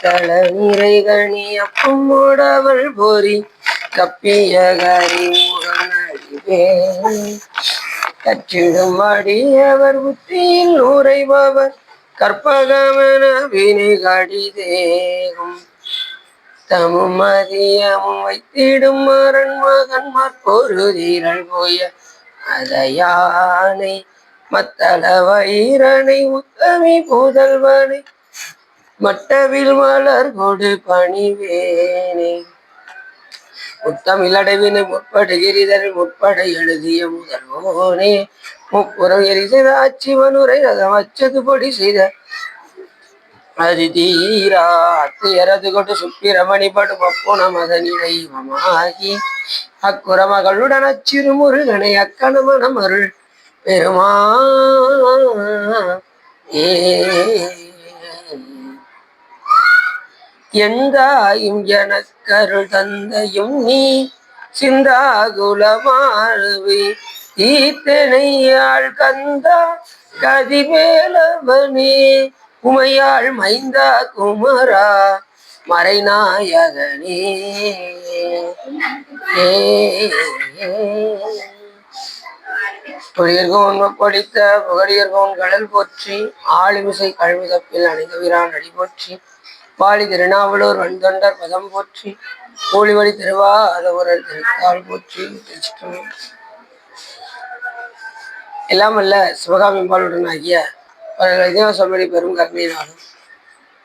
தள நீரை கணி அப்பமோடவள் போரி கப்பிய கரி முகநடிவே கற்றிடும் அடியவர் புத்தியில் உரைபவர் கற்பகமன வினை கடிதேகும் தமும் மதியமும் வைத்திடும் மரண் மகன்மார் பொருதீரல் போய அதையானை மத்தள வைரனை உத்தமி புதல்வனை மட்டவில் மலர் கொடு பணிவேனே முத்தமிழடைவினை முற்படுகிறிதல் முற்பட எழுதிய முதல்வோனே முப்புறம் எரிசெய்த அச்சிவனுரை ரதம் அச்சது பொடி செய்த அது தீரா அத்துயரது கொண்டு சுப்பிரமணிபடு பப்புன மதனிடைவமாகி அக்குறமகளுடன் அச்சிறு முருகனை அக்கணமனம் அருள் பெருமா எந்தாயும் எனக்கருள் தந்தையும் நீ சிந்தாகுலமானவி தீத்தனையாள் கந்தா கதிவேலவனே உமையாள் மைந்தா குமரா மறைநாயகனே பொடியர்கோன் படித்த புகழியர்கோன் கடல் போற்றி ஆளுமிசை கழுவிதப்பில் அணிந்த வீரான் அடி போற்றி பாலி திருநாவலூர் வன்தொண்டர் பதம் போற்றி கூலிவழி திருவா அதவரர் திருத்தாள் போற்றி. எல்லாம் அல்ல சிவகாமியம்பாளுடன் ஆகிய இதயசம்படி பெரும் கருணையினாலும்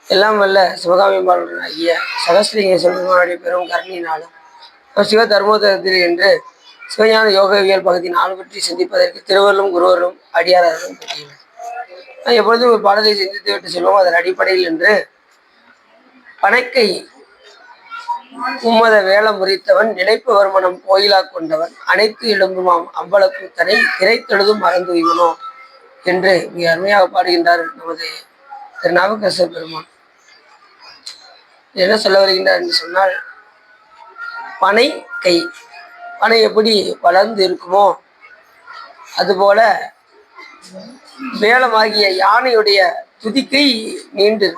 எல்லாம் வல்ல சிவகாமியம்பாளுடன் ஆகிய சகஸ்ரீங்க செல்வனுடைய பெரும் கருணையினாலும் சிவ தர்மோதரத்தில் என்று சிவஞான யோகவியல் பகுதி 4 பற்றி சிந்திப்பதற்கு திருவருளும் குருவரும் அடியாரர்களும் பற்றியுள்ளது. எப்பொழுதும் ஒரு பாடலை சிந்தித்து விட்டு செல்வோம். அதன் அடிப்படையில் என்று பனைக்கை உம்மத வேளம் முறித்தவன் நினைப்பவர் மனம் கோயிலா கொண்டவன் அனைத்து எழும்புமாம் அம்பலக்கூத்தனை திரைத்தெழுதும் மறந்து உய்வனோ என்று மிக அருமையாக பாடுகின்றார் நமது திருநாவுக்கரசர் பெருமான். என்ன சொல்ல வருகின்றார் என்று சொன்னால், பனை கை பனை எப்படி வளர்ந்து இருக்குமோ அதுபோல வேளமாகிய யானையுடைய துதிக்கை நீண்டு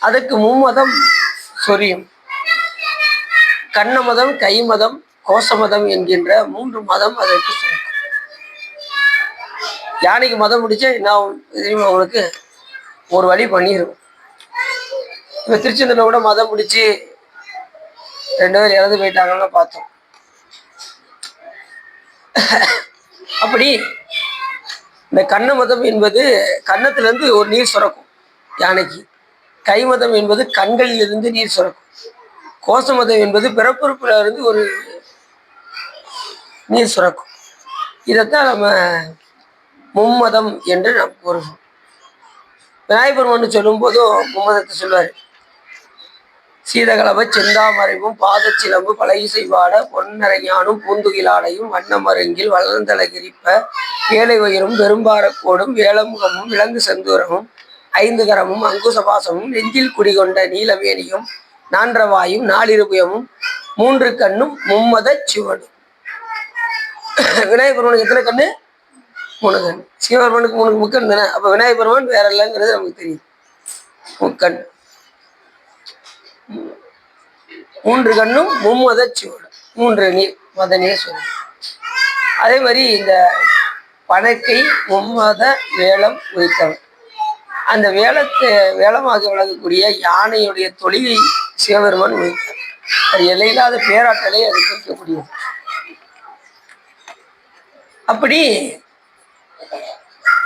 அதற்கு மும்மதம் சொரியும். கண்ண மதம், கை மதம், கோஷ மதம் என்கின்ற 3 மதம் அதற்கு சொரியும். யானைக்கு மதம் முடிச்சா என்ன தெரியுமா அவங்களுக்கு ஒரு வழி பண்ணிடும். இப்ப திருச்செந்தூர்ல கூட மதம் முடிச்சு 2 பேர் இறந்து போயிட்டாங்கன்னு பார்த்தோம். அப்படி இந்த கண்ண மதம் என்பது கன்னத்துல இருந்து ஒரு நீர் சுரக்கும் யானைக்கு. கை மதம் என்பது கண்களில் இருந்து நீர் சுரக்கும். கோஷ மதம் என்பது பிறப்புறுப்புல இருந்து ஒரு நீர் சுரக்கும். இதைத்தான் நம்ம மும்மதம் என்று நாம் கூறுவோம். விநாயகர் சொல்லும் போதும் மும்மதத்தை சொல்வாரு. சீதகலவ செந்தாமரைவும் பாதச்சிலம்பு பழகிசை வாட பொன்னரைஞானும் பூந்துகிலாடையும் வண்ணமருங்கில் வளர்ந்தளகிரிப்ப வேலை உயரும் பெரும்பாரக்கோடும் வேளமுகமும் விலங்கு செந்தூரமும் 5 கரமும் அங்குசபாசமும் நெஞ்சில் குடிகொண்ட நீலவேணியும் 4 வாயும் 4 இருபயமும் 3 கண்ணும் மும்மத சிவனும். விநாயகர் பெருமானுக்கு எத்தனை கண்ணு? 3 கண். சிவபெருமானுக்கு 3 முக்கண் தானே. அப்ப விநாயகர் பெருமான் வேற இல்லைங்கிறது நமக்கு தெரியும். முக்கண், 3 கண்ணும் மும்மத சிவனும், 3 நீர் மதனே சொல்லும். அதே மாதிரி இந்த பனைக்கை மும்மத வேளம் உரித்தவன். அந்த வேளமாக விளங்கக்கூடிய யானையுடைய தொழிலை சிவபெருமான் உரித்தார். அது எல்லையில்லாத பேராற்றலை அது குறிக்கக்கூடியது. அப்படி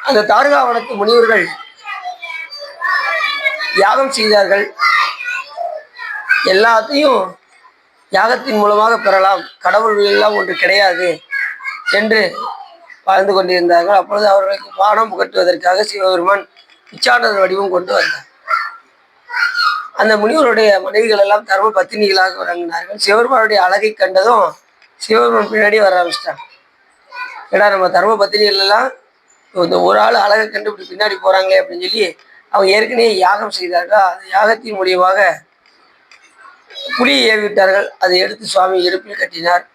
அந்த தாரகாவனத்து முனிவர்கள் யாகம் செய்தார்கள். எல்லாத்தையும் யாகத்தின் மூலமாக பெறலாம், கடவுள்கள் எல்லாம் ஒன்று கிடையாது என்று வாழ்ந்து கொண்டிருந்தார்கள். அப்பொழுது அவர்களுக்கு பானம் புகட்டுவதற்காக சிவபெருமான் பிச்சாண்டர் வடிவம் கொண்டு வந்தார். அந்த முனிவருடைய மனைவிகள் எல்லாம் தர்ம பத்தினிகளாக வழங்கினார்கள். சிவபெருமானுடைய அழகை கண்டதும் சிவபெருமான் பின்னாடி வர ஆரம்பிச்சிட்டாங்க. ஏன்னா நம்ம தர்ம பத்தினிகள் எல்லாம் இந்த ஒரு ஆள் அழகை கண்டு இப்படி பின்னாடி போறாங்களே அப்படின்னு சொல்லி அவங்க ஏற்கனவே யாகம் செய்தார்கள். அந்த யாகத்தின் மூலியமாக புலியை ஏவிட்டார்கள். அதை எடுத்து சுவாமி இடுப்பில் கட்டினார்.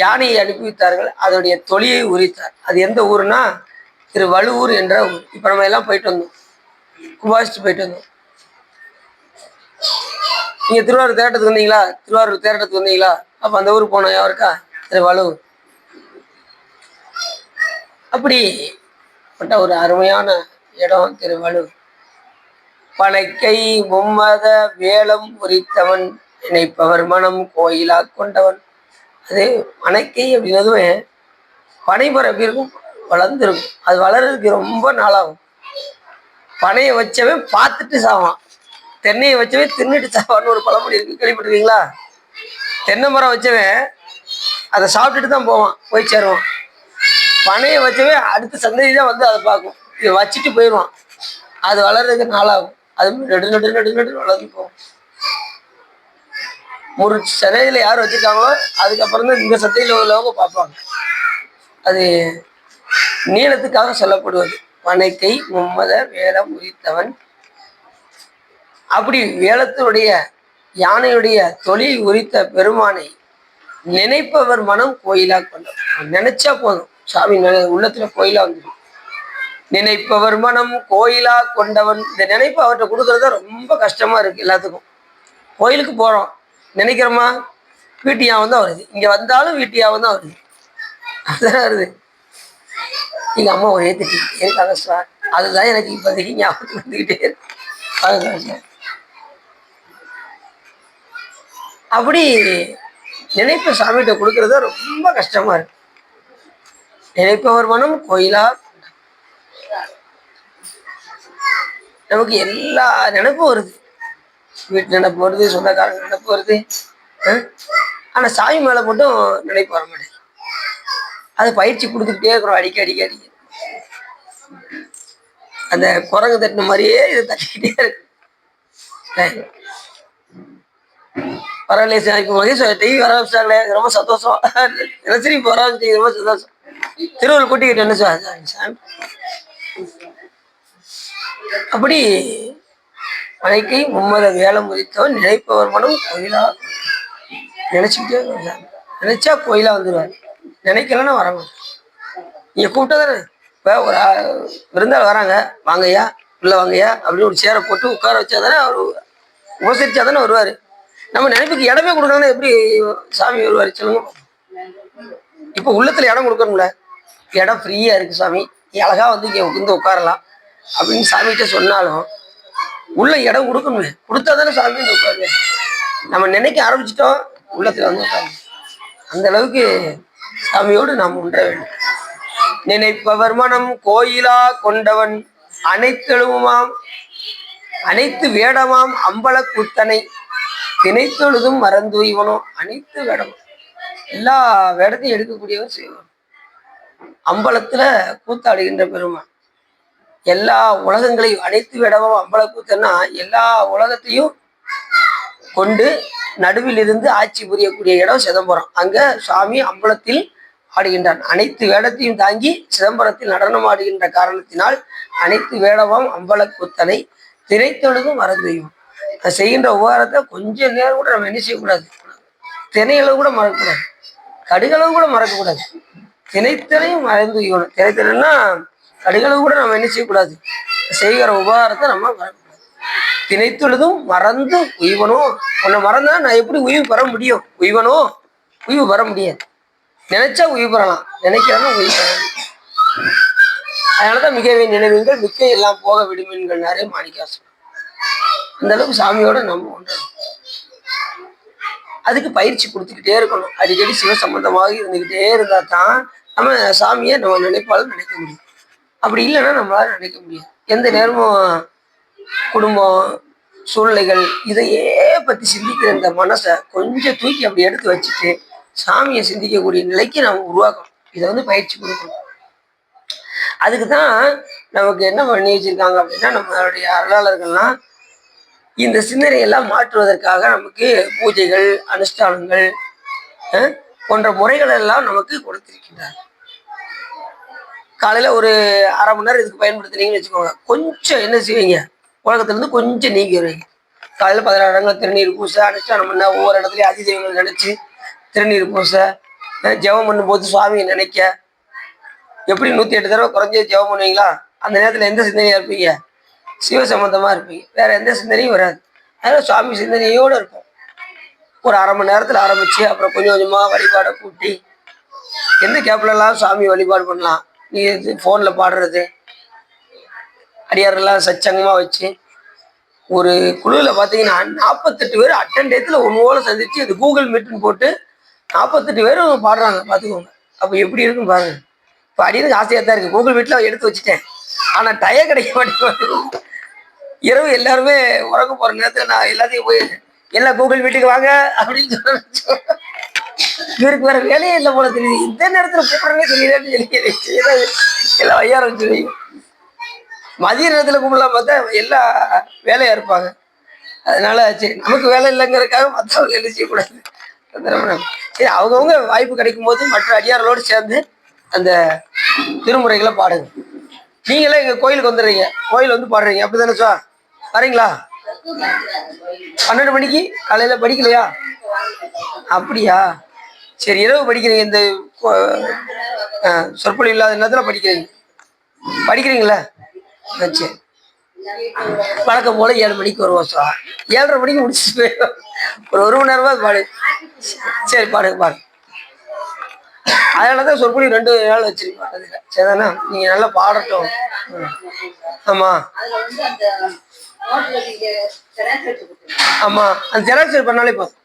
யானையை அனுப்பி வைத்தார்கள். அதனுடைய தொலியை உரித்தார். அது எந்த ஊர்னா திருவள்ளுவர் என்ற ஊர். இப்போ நம்ம எல்லாம் போயிட்டு வந்தோம், கும்பாபிஷேகத்துக்கு போயிட்டு வந்தோம். நீங்க திருவாரூர் தேட்டத்துக்கு வந்தீங்களா? திருவாரூர் தேட்டத்துக்கு வந்தீங்களா? அப்ப அந்த ஊருக்கு போனோம். யாருக்கா? திருவள்ளுவர். அப்படிப்பட்ட ஒரு அருமையான இடம் திருவள்ளுவர். பனைக்கை மும்மத வேலம் உரித்தவன் நினைப்பவர் மனம் கோயிலா கொண்டவன். அது பனைக்கை அப்படின்னதுமே பனைமரம் எப்படி இருக்கும்? வளர்ந்துருக்கும். அது வளர்றதுக்கு ரொம்ப நாளாகும். பனையை வச்சவன் பார்த்துட்டு சாவான், தென்னையை வச்சவன் தின்னுட்டு சாவான்னு ஒரு பழமொழி இருக்கு, கேள்விப்பட்டிருக்கீங்களா? தென்னை மரம் வச்சவன் அதை சாப்பிட்டுட்டு தான் போவான், போய் சேருவான். பனையை வச்சவே அடுத்த சந்ததி தான் வந்து அதை பார்க்கும். இதை வச்சுட்டு போயிடுவான். அது வளர்றதுக்கு நாளாகும். அது நடு நடு நடு நடு வளர்ந்து போகும். ஒரு சதையில யார் வச்சிருக்காங்களோ அதுக்கப்புறம் தான் இந்த சத்தையில் உள்ளவங்க பார்ப்பாங்க. அது நீளத்துக்காக சொல்லப்படுவது. பனைக்கை மும்மத வேலம் உரித்தவன். அப்படி வேலத்தினுடைய யானையுடைய தொழில் உரித்த பெருமானை நினைப்பவர் மனம் கோயிலா கொண்டவன். நினைச்சா போதும், சாமி உள்ளத்துல கோயிலா வந்துடும். நினைப்பவர் மனம் கோயிலா கொண்டவன். இந்த நினைப்பு அவர்கிட்ட கொடுக்கறத ரொம்ப கஷ்டமா இருக்கு எல்லாத்துக்கும். கோயிலுக்கு போறோம், நினைக்கிறோமா? வீட்டியாவும் தான் வருது. இங்க வந்தாலும் வீட்டியாவும் தான் வருது. அதுதான் வருது. எங்க அம்மா ஒரே திட்டிக்கிட்டே இருக்காங்க சார். அதுதான் எனக்கு இப்போதைக்கு ஞாபகத்துக்கு வந்துக்கிட்டே இருக்கு. அப்படி நினைப்பு சாமிகிட்ட கொடுக்கறத ரொம்ப கஷ்டமா இருக்கு. நினைப்பவர் மனம் கோயிலா. நமக்கு எல்லா நினைப்பும் வருது. வீட்டு நினைப்பு வருது, சொந்தக்காரங்க நினைப்பு வருது. ஆனா சாமி மேல மட்டும் நினைப்பு வர மாட்டேங்குது. அது பயிற்சி கொடுத்துக்கிட்டே இருக்கிறோம். அடிக்க அந்த குரங்கு தட்டின மாதிரியே இது தட்டிக்கிட்டே இருக்கு. பரவாயில்லையே சார், இப்போ மகேஷ் டிவி வர வச்சாங்களே, ரொம்ப சந்தோஷம். சரி, இப்போ வர வச்சு ரொம்ப சந்தோஷம். திருவள்ளுவர் கூட்டிக்கிட்டு என்ன சார்? அப்படி பனைக்கை மும்மத வேலம் உரித்தவன் நினைப்பவர் மனம் கோயிலா. நினைச்சுக்கிட்டே வருவார். நினைச்சா கோயிலா வந்துடுவார். நினைக்கலன்னா வரமாட்டார். நீங்க கூப்பிட்டா தானே. இப்போ ஒரு விருந்தாள் வராங்க, வாங்கய்யா உள்ள வாங்கய்யா அப்படின்னு ஒரு சேரை போட்டு உட்கார வச்சா தானே அவர் உபசரிச்சா தானே வருவார். நம்ம நினைப்புக்கு இடமே கொடுக்கணும்னா எப்படி சாமி வருவார் சொல்லுங்க? இப்போ உள்ளத்துல இடம் கொடுக்கணும்ல. இடம் ஃப்ரீயா இருக்கு சாமி, அழகா வந்து இங்க வந்து உட்காரலாம் அப்படின்னு சாமிகிட்ட சொன்னாலும் உள்ள இடம் கொடுக்கணுமே. கொடுத்தா தானே சாமி வந்து உட்காருவேன். நம்ம நினைக்க ஆரம்பிச்சிட்டோம், உள்ளத்துல வந்து உட்காரு. அந்த அளவுக்கு சாமியோடு நாம் உணர வேண்டும். நினைப்பவர் மனம் கோயிலா கொண்டவன் அனைத்தெழுமாம் அனைத்து வேடமாம் அம்பல கூத்தனை தினைத்தொழுதும் மறந்து இவனோ. அனைத்து வேடமும் எல்லா வேடத்தையும் எடுக்கக்கூடியவர் செய்வான். அம்பலத்துல கூத்தாடுகின்ற பெருமான் எல்லா உலகங்களையும், அனைத்து வேடமும் அம்பல கூத்தன்னா எல்லா உலகத்தையும் கொண்டு நடுவில் இருந்து ஆட்சி புரியக்கூடிய இடம் சிதம்பரம். அங்க சுவாமி அம்பலத்தில் ஆடுகின்றான். அனைத்து வேடத்தையும் தாங்கி சிதம்பரத்தில் நடனம் ஆடுகின்ற காரணத்தினால் அனைத்து வேடமும் அம்பல கூத்தனை திரைத்தொழுதும் மறந்துயும். அது செய்கின்ற உபகாரத்தை கொஞ்சம் நேரம் கூட நம்ம என்ன செய்யக்கூடாது. திணையளவு கூட மறக்கக்கூடாது, கடுகளவு கூட மறக்கக்கூடாது. திணைத்தனையும் மறந்து உய்யணும். திணைத்தனைன்னா கடுகளவு கூட நம்ம என்ன செய்யக்கூடாது. செய்கிற உபகாரத்தை நம்ம மறக்கக்கூடாது. திணைத்தொழுதும் மறந்து உய்வனும். உன்னை மறந்தா நான் எப்படி உய்வு பெற முடியும்? உய்வனும் உய்வு பெற முடியாது. நினைச்சா உய்வு பெறலாம், நினைக்கிறாங்க உய்வு பெறலாம். அதனாலதான் மிகவே நினைவுங்கள் மிக்க எல்லாம் போக விடுமீன்கள்னாரே மாணிக்காசு. அந்த அளவுக்கு சாமியோட நம்ம ஒன்று. அதுக்கு பயிற்சி கொடுத்துக்கிட்டே இருக்கணும். அடிக்கடி சிவ சம்பந்தமாக இருந்துகிட்டே இருந்தா தான் நம்ம சாமியை நம்ம நினைப்பாலும் நினைக்க முடியும். அப்படி இல்லைன்னா நம்மளால நினைக்க முடியாது. எந்த நேரமும் குடும்பம், சூழ்நிலைகள் இதையே பத்தி சிந்திக்கிற இந்த மனசை கொஞ்சம் தூக்கி அப்படி எடுத்து வச்சுட்டு சாமியை சிந்திக்கக்கூடிய நிலைக்கு நம்ம உருவாக்கணும். இதை வந்து பயிற்சி கொடுக்கணும். அதுக்கு தான் நமக்கு என்ன பண்ணி வச்சிருக்காங்க அப்படின்னா, நம்மளுடைய அருளாளர்கள்லாம் இந்த சிந்தனையெல்லாம் மாற்றுவதற்காக நமக்கு பூஜைகள், அனுஷ்டானங்கள் போன்ற முறைகள் எல்லாம் நமக்கு கொடுத்திருக்கின்றார். காலையில ஒரு அரை மணி நேரம் இதுக்கு பயன்படுத்துறீங்கன்னு வச்சுக்கோங்க. கொஞ்சம் என்ன செய்வீங்க, உலகத்திலிருந்து கொஞ்சம் நீங்கி வருவீங்க. காலையில் 16 இடங்கள் திருநீர் பூசை, அனுஷ்டானம் பண்ண, ஒவ்வொரு இடத்துலையும் அதிதெய்வங்கள் நினைச்சு திருநீர் பூசை, ஜெபம் பண்ணும்போது சுவாமியை நினைக்க எப்படி 108 தடவை குறைஞ்சே ஜெபம் பண்ணுவீங்களா? அந்த நேரத்தில் எந்த சிந்தனையாக இருப்பீங்க? சிவ சம்பந்தமாக இருப்பீங்க, வேற எந்த சிந்தனையும் வராது. அதனால சுவாமி சிந்தனையோடு இருக்கும். ஒரு அரை மணி நேரத்தில் ஆரம்பிச்சு அப்புறம் கொஞ்சம் கொஞ்சமாக வழிபாடை கூட்டி எந்த கேப்லலாம் சுவாமி வழிபாடு பண்ணலாம். நீ ஃபோனில் பாடுறது, அடியாரெல்லாம் சச்சங்கமாக வச்சு ஒரு குழுவில் பார்த்தீங்கன்னா 48 பேர் அட்டண்டேத்தில் ஒன்று சந்திச்சு அது கூகுள் மீட்னு போட்டு 48 பேரும் பாடுறாங்க பார்த்துக்கோங்க. அப்போ எப்படி இருக்குன்னு பாருங்க. இப்போ அடியனுக்கு ஆசையாக தான் இருக்குது, கூகுள் மீட்டில் எடுத்து வச்சுட்டேன், ஆனால் டயம் கிடைக்க மாட்டேங்குது. இரவு எல்லாருமே உறங்க போகிற நேரத்தில் நான் எல்லாத்தையும் போய் எல்லாம் கூகுள் மீட்டுக்கு வாங்க அப்படின்னு சொல்ல இவருக்கு வேற வேலையே இல்லை போல தெரியுது. இந்த நேரத்தில் கூப்பிட்றவே தெரியலன்னு சொல்லி எல்லாம் ஐயாயிரம் சொல்லி மதிய நேரத்தில் கூப்பிடலாம் பார்த்தா எல்லாம் வேலையாக இருப்பாங்க. அதனால சரி நமக்கு வேலை இல்லைங்கிறதுக்காக மற்றவங்க என்ன செய்யக்கூடாது. சரி அவங்கவுங்க வாய்ப்பு கிடைக்கும் போது மற்ற அடியார்களோடு சேர்ந்து அந்த திருமுறைகளை பாடுங்க. நீங்களே எங்கள் கோயிலுக்கு வந்துடுறீங்க, கோயில் வந்து பாடுறீங்க, அப்படி தானே சார் வரீங்களா? 12 மணிக்கு காலையில் படிக்கலையா? அப்படியா? சரி இரவு படிக்கிறீங்க, இந்த சொற்பொழி இல்லாத நேரத்தில் படிக்கிறீங்களா? சரி வழக்கம் போல 7 மணிக்கு வருவோம் சார், 7:30 மணிக்கு முடிச்சுட்டு போயிடும். ஒரு மணி நேரமா பாடு. சரி பாடுங்க. அதனால தான் சொற்பொழி 2 நாள் வச்சிருக்கோம். அதுல சரிதானா? நீங்க நல்லா பாடட்டும். ஆமா ஆமா, அந்த ஜெராக்ஸ் பண்ணாலே போதும்.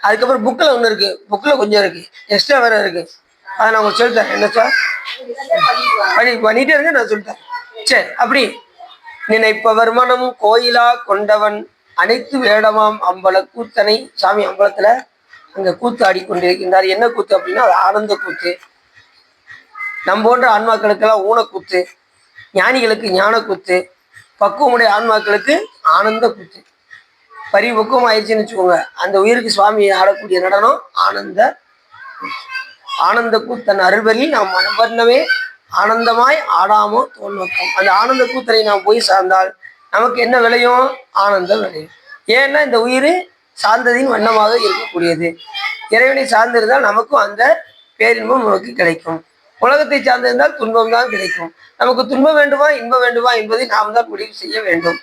அதுக்கப்புறம் புக்கில் ஒன்று இருக்கு, புக்கில் கொஞ்சம் இருக்கு, எக்ஸ்ட்ரா வேற இருக்கு, அதை நான் உங்களுக்கு சொல்லித்தரேன். என்ன சார் பண்ணிட்டே இருங்க, நான் சொல்லித்தரேன். சரி அப்படி நினைப்பவர் மனம் கோயிலா கொண்டவன் அனைத்து வேடமாம் அம்பல கூத்தனை. சாமி அம்பலத்துல அங்க கூத்து ஆடிக்கொண்டிருக்கின்றார். என்ன கூத்து அப்படின்னா அது ஆனந்த கூத்து. நம்ம போன்ற ஆன்மாக்களுக்கெல்லாம் ஊனக்கூத்து, ஞானிகளுக்கு ஞான கூத்து, பக்குவமுடைய ஆன்மாக்களுக்கு ஆனந்த கூத்து. பரிபக்குவம் ஆயிடுச்சுன்னு வச்சுக்கோங்க, அந்த உயிருக்கு சுவாமி ஆடக்கூடிய நடனம் ஆனந்த கூத்தன் அருள்வரில் நாம் மனவர்ணமே ஆனந்தமாய் ஆடாமோ தோல்நோக்கம். அந்த ஆனந்த கூத்தரை நாம் போய் சார்ந்தால் நமக்கு என்ன விளையும்? ஆனந்தம் விளையும். ஏன்னா இந்த உயிர் சார்ந்ததின் வண்ணமாக இருக்கக்கூடியது. இறைவனை சார்ந்திருந்தால் நமக்கும் அந்த பேரின்பம் நமக்கு கிடைக்கும். உலகத்தை சார்ந்திருந்தால் துன்பம் தான் கிடைக்கும். நமக்கு துன்பம் வேண்டுமா இன்பம் வேண்டுமா என்பதை நாம் தான் முடிவு செய்ய வேண்டும்.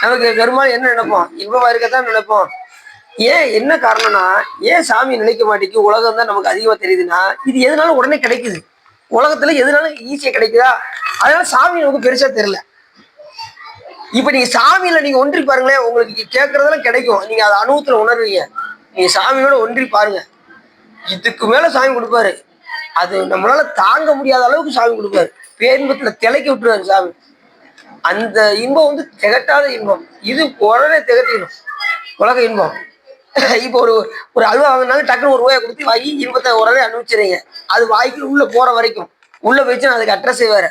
நமக்கு பெரும்பாலும் என்ன நினைப்போம்? இன்பமா இருக்கத்தான் நினைப்போம். ஏன் என்ன காரணம்னா, ஏன் சாமி நினைக்க மாட்டேங்குது? உலகம் தான் நமக்கு அதிகமாக தெரியுதுன்னா இது எதுனாலும் உடனே கிடைக்குது. உலகத்துல எதுனாலும் ஈஸியா கிடைக்குதா? அதனால சாமி நமக்கு பெருசா தெரியல. இப்ப நீங்க சாமியில நீங்க ஒன்றி பாருங்களேன், உங்களுக்கு கேட்கறதெல்லாம் கிடைக்கும். நீங்க அதை அனுபவத்துல உணர்வீங்க. நீங்க சாமியோட ஒன்றி பாருங்க, இதுக்கு மேல சாமி கொடுப்பாரு. அது நம்மளால தாங்க முடியாத அளவுக்கு சாமி கொடுப்பாரு. பேரின்பத்துல திளைக்க விட்டுருவாரு சாமி. அந்த இன்பம் வந்து திகட்டாத இன்பம். இது உடனே திகட்டிடும் உலக இன்பம். இப்போ ஒரு அல்வா வாங்கினாலும் டக்குன்னு ₹1 கொடுத்து வாங்கி இன்பத்தை உடனே அனுபவிச்சிருங்க. அது வாய்க்கு உள்ள போற வரைக்கும் உள்ள போயிடுச்சு அதுக்கு அட்ரஸே வேற.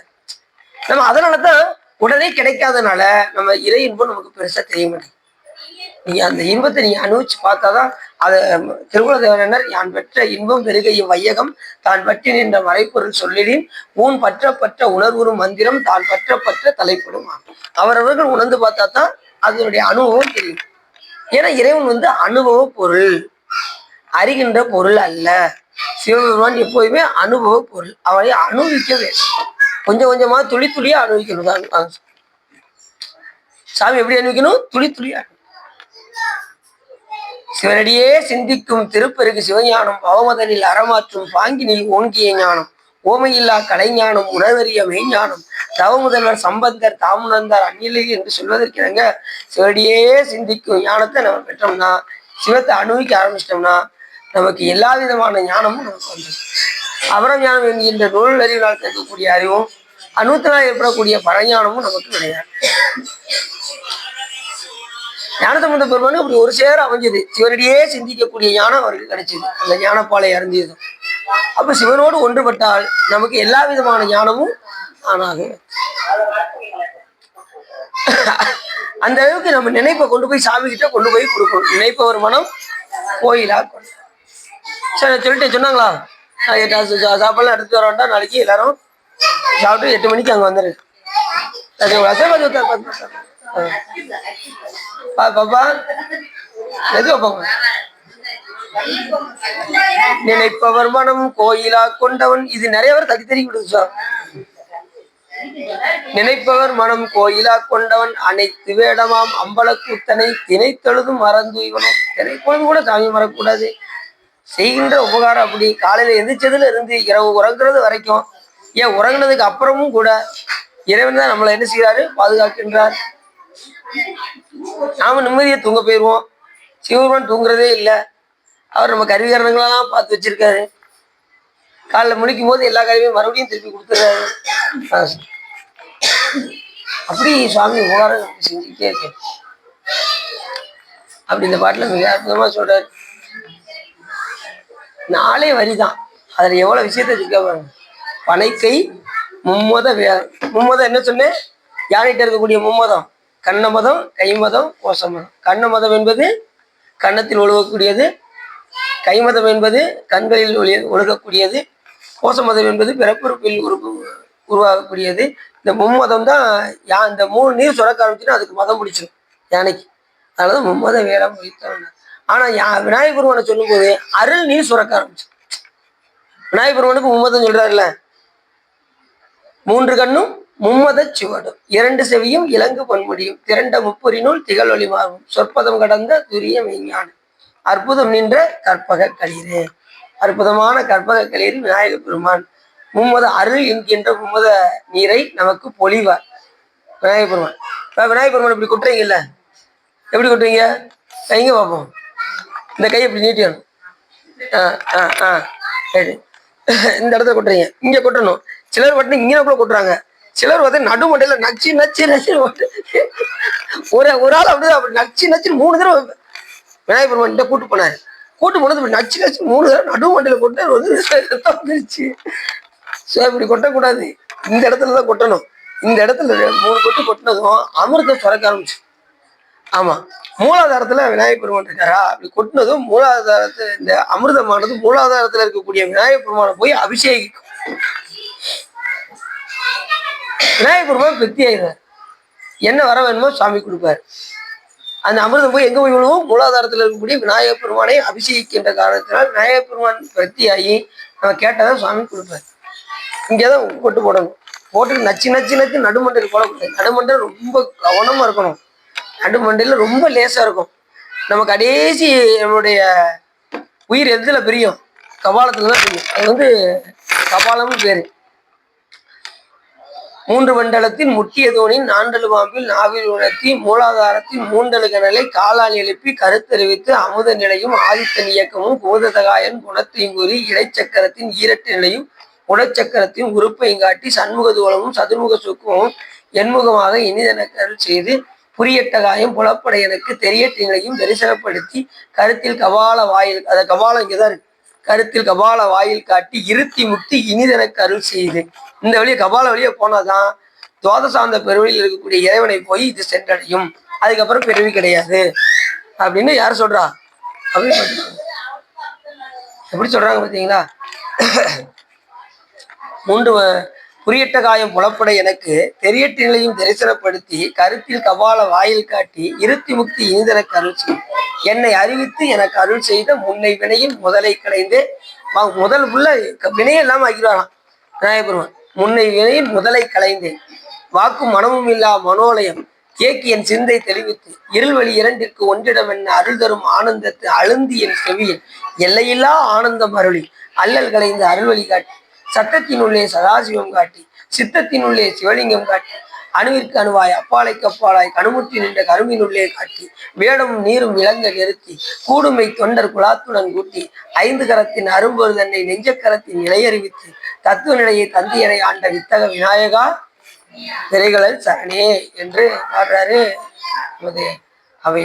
நம்ம அதனாலதான் உடனே கிடைக்காதனால நம்ம இறை இன்பம் நமக்கு பெருசா தெரிய மாட்டேங்குது. நீங்க அந்த இன்பத்தை நீங்க அனுபவிச்சு பார்த்தாதான் அதை திருக்குலதேவரனர் யான் பெற்ற இன்பம் பெருகைய வையகம் தான் பற்றி நின்ற மறைப்பொருள் சொல்லிடின் ஊன் பற்ற உணர்வுறும் மந்திரம் தான் பற்ற தலைப்படும். அவரவர்கள் உணர்ந்து பார்த்தா தான் அதனுடைய அனுபவம் தெரியும். ஏன்னா இறைவன் வந்து அனுபவ பொருள், அறிகின்ற பொருள் அல்ல. சிவபெருமான் எப்போதுமே அனுபவ பொருள். அவனை அனுபவிக்க வேண்டும். கொஞ்சம் கொஞ்சமா துளி துளியா அனுபவிக்கணும். சாமி எப்படி அனுபவிக்கணும்? துளி துளியா. சிவனடியே சிந்திக்கும் திருப்பெருக்கு சிவஞானம் பவமதனில் அறமாற்றும் பாங்கினில் ஓங்கிய ஞானம் ஓமையில்லா கலைஞானம் உணர்வறிய மெய்ஞானம் தவமுதல்வர் சம்பந்தர் தாமுணர்ந்தார் அந்நிலையில் என்று சொல்வதற்கிணங்க சிவனடியே சிந்திக்கும் ஞானத்தை நம்ம பெற்றோம்னா, சிவத்தை அனுபவிக்க ஆரம்பிச்சிட்டோம்னா நமக்கு எல்லா விதமான ஞானமும் நமக்கு வந்தது. அபரம் ஞானம் என்கின்ற நூல் அறிவினால் கேட்கக்கூடிய அறிவும் அனுபவத்தினால் ஏற்படக்கூடிய பரஞானமும் நமக்கு கிடையாது. ஞானசம்பந்த பெருமானு அப்படி ஒரு சேர அமைஞ்சது. சிவனடியே சிந்திக்கக்கூடிய ஞானம் அவருக்கு கிடைச்சது. அந்த ஞானப்பாலை அறிஞ்சதும் அப்ப சிவனோடு ஒன்றுபட்டால் நமக்கு எல்லா விதமான ஞானமும் ஆனாக. அந்த அளவுக்கு நம்ம நினைப்பை கொண்டு போய் சாமி கிட்ட கொண்டு போய் கொடுக்கணும். நினைப்பவர் மனம் கோயிலா. சரி சொல்லிட்டு சொன்னாங்களா? சாப்பாடுலாம் எடுத்து வர வேண்டாம், நாளைக்கு எல்லாரும் சாப்பிட்டு 8 மணிக்கு அங்க வந்துரு. பாப்பா எது வைப்பாங்க? நினைப்பவர் மனம் கோயிலா கொண்டவன். இது நிறைய பேர் தட்டி தெரிய விடுது சார். நினைப்பவர் மனம் கோயிலா கொண்டவன் அனைத்து வேடமாம் அம்பலக்கூத்தனை திணைத்தொழுதும் மறந்து இவனும். தினைப்பொழுது கூட சாமி மறக்கூடாது. செய்கின்ற உபகாரம் அப்படி. காலையில எந்திரிச்சதுல இருந்து இரவு உறங்குறது வரைக்கும், ஏன் உறங்குனதுக்கு அப்புறமும் கூட இறைவன் தான் நம்மளை என்ன செய்யறாரு? பாதுகாக்கின்றார். நாம நிம்மதியை தூங்க போயிடுவோம். சிவபெருமான் தூங்குறதே இல்லை. அவர் நம்ம கருவிகரணங்களெல்லாம் பார்த்து வச்சிருக்காரு. காலைல முடிக்கும் போது எல்லா கருவியும் மறுபடியும் திருப்பி கொடுத்துறாரு. அப்படி சுவாமி உபகாரம் செஞ்சுக்கிட்டே இருக்கு. அப்படி இந்த பாட்டுல மிக அற்புதமா சொல்றாரு. 4 வரிதான், அதுல எவ்வளவு விஷயத்த இருக்க. பனைக்கை மும்மத மும்மதம் என்ன சொன்னேன்? யானைகிட்ட இருக்கக்கூடிய மும்மதம் கண்ணமதம், கைமதம், கோசமதம். கண்ணமதம் என்பது கன்னத்தில் ஒழுகக்கூடியது, கைமதம் என்பது கண்களில் ஒழுகக்கூடியது, கோசமதம் என்பது பிறப்புறுப்பில் உருவாகக்கூடியது. இந்த மும்மதம் தான் இந்த 3 நீர் சுரக்க ஆரம்பிச்சுன்னா அதுக்கு மதம் பிடிச்சிடும் யானைக்கு. அதனாலதான் மும்மத வேடம் வைத்தவன். ஆனா விநாயகர் பெருமானை சொல்லும் போது அருள் நீர் சுரக்க ஆரம்பிச்சு. விநாயகர் பெருமானுக்கு மும்மதம் சொல்றாருல்ல, 3 கண்ணும் மும்மத சுவடும் 2 செவியும் இலங்கு பொன்முடியும் திரண்ட முப்பொறினுள் திகழ் ஒளி மாறும் சொற்பதம் கடந்த துரிய மெய்ஞான அற்புதம் நின்ற கற்பக களிரே. அற்புதமான கற்பக களிரில் விநாயகர் பெருமான் மும்மத அருள் என்கின்ற மும்மத நீரை நமக்கு பொழிவார் விநாயகர் பெருமான். விநாயகர் பெருமான் இப்படி கொட்டுறீங்கல்ல, எப்படி கொட்டுறீங்க? கைங்க பார்ப்போம். இந்த கையை இப்படி நீட்டியணும். சரி, இந்த இடத்துல கொட்டுறீங்க, இங்க கொட்டணும். சிலர் மட்டும் இங்கே கூட கொட்டுறாங்க. சிலர் வந்து நடுமண்டையில நச்சு நச்சு நச்சு ஒரு ஆள் அப்படிதான் அப்படி நச்சு நச்சு 3 தடவை விநாயகர் பெருமான் கூட்டு போனாரு. கூட்டு போனது நச்சு நச்சு 3 தடவை நடுமண்டையில கொண்டு வந்துருச்சு. இப்படி கொட்டக்கூடாது, இந்த இடத்துலதான் கொட்டணும். இந்த இடத்துல 3 கொட்டு கொட்டினதும் அமிர்தம் சுரக்க ஆரம்பிச்சு. ஆமா, மூலாதாரத்துல விநாயகர் பெருமான் இருக்காரா, அப்படி கொட்டினதும் மூலாதாரத்துல இந்த அமிர்தமானது மூலாதாரத்துல இருக்கக்கூடிய விநாயகர் பெருமானை போய் அபிஷேகிக்கும். விநாயகர் பெருமான் பெத்தி ஆயிடுறார். என்ன வர வேணுமோ சாமி கொடுப்பாரு. அந்த அமிர்தம் போய் எங்க போய் விழுவும்? மூலாதாரத்தில் இருக்கக்கூடிய விநாயகர் பெருமானை அபிஷேகிக்கின்ற காரணத்தினால் விநாயகர் பெருமான் பெத்தியாகி நம்ம கேட்டதான் சுவாமி கொடுப்பாரு. இங்கேதான் கொட்டு போடணும். போட்டு நச்சு நச்சு நச்சு நடுமண்டையில் போடக்கூடாது. நடுமண்டையில் ரொம்ப கவனமா இருக்கணும். நடுமண்டையில் ரொம்ப லேசா இருக்கும். நம்ம கடைசி நம்மளுடைய உயிர் எதுல பிரியும்? கபாலத்துலதான் பிரியும். அது வந்து கபாலம்னு பேரு. 3 மண்டலத்தின் முட்டிய தோணின் 4 பாம்பில் நாவில் உணர்த்தி மூலாதாரத்தின் 3 கணலை காலால் எழுப்பி கருத்தறிவித்து அமுத நிலையும் ஆதித்தன் இயக்கமும் பூததகாயன் குணத்தையும் கூறி இடைச்சக்கரத்தின் ஈரட்டு நிலையும் உடச்சக்கரத்தின் உறுப்பையும் காட்டி சண்முக தூளமும் சதுர்முக சுக்கமும் எண்முகமாக இனிதனக்கருள் செய்து புரியட்டகாயம் புலப்பட எனக்கு தெரியட்ட நிலையும் தரிசனப்படுத்தி கருத்தில் கபால வாயில், அதை கபாலம் இங்கதான் இருக்கு, கருத்தில் கபால வாயில் காட்டி இருத்தி முக்தி இனிதனக்கு அருள் செய்து. இந்த வழியை கபால வழியை போனாதான் துவாதசாந்த பெருவழியில் இருக்கக்கூடிய இறைவனை போய் இது சென்றடையும். அதுக்கப்புறம் பிறவி கிடையாது அப்படின்னு யார் சொல்றா? அப்படின்னு எப்படி சொல்றாங்க பார்த்தீங்களா? 3 புரியட்ட காயம் புலப்பட எனக்கு தெரியட்ட நிலையும் தரிசனப்படுத்தி கருத்தில் கபால வாயில் காட்டி இருத்தி முக்தி இனிதனக்கு அருள் செய்யும். என்னை அறிவித்து எனக்கு அருள் செய்த முன்னை வினையின் முதலை களைந்து முதல் உள்ள வினையை இல்லாம ஆக்கிடுவாராம் விநாயகர் பெருமான். முன்னை வினையின் முதலை களைந்தேன் வாக்கும் மனமும் இல்லா மனோலயம் ஏக்கி என் சிந்தை தெளிவித்து இருள்வழி 2ற்கு ஒன்றிடம் என்ன அருள் தரும் ஆனந்தத்தை அழுந்தி என் செவியில் எல்லையில்லா ஆனந்தம் அருளி அல்லல் களைந்து அருள்வழி காட்டி சட்டத்தினுள்ளே சதாசிவம் காட்டி சித்தத்தினுள்ளே சிவலிங்கம் காட்டி அணுவிற்கு அணுவாய் அப்பாலைக்கு அப்பாலாய் கணுமுற்றி நின்ற கருமினுள்ளே காட்டி வேடமும் நீரும் விளங்க நிறுத்தி கூடுமை தொண்டர் குலாத்துடன் கூட்டி 5 கரத்தின் அரும்பொரு தன்னை நெஞ்சக்கரத்தின் நிலையறிவித்து தத்துவ நிலையை தந்தியனை ஆண்ட வித்தக விநாயகா திரைகளல் சரணே என்று பாடுறாரு அவை.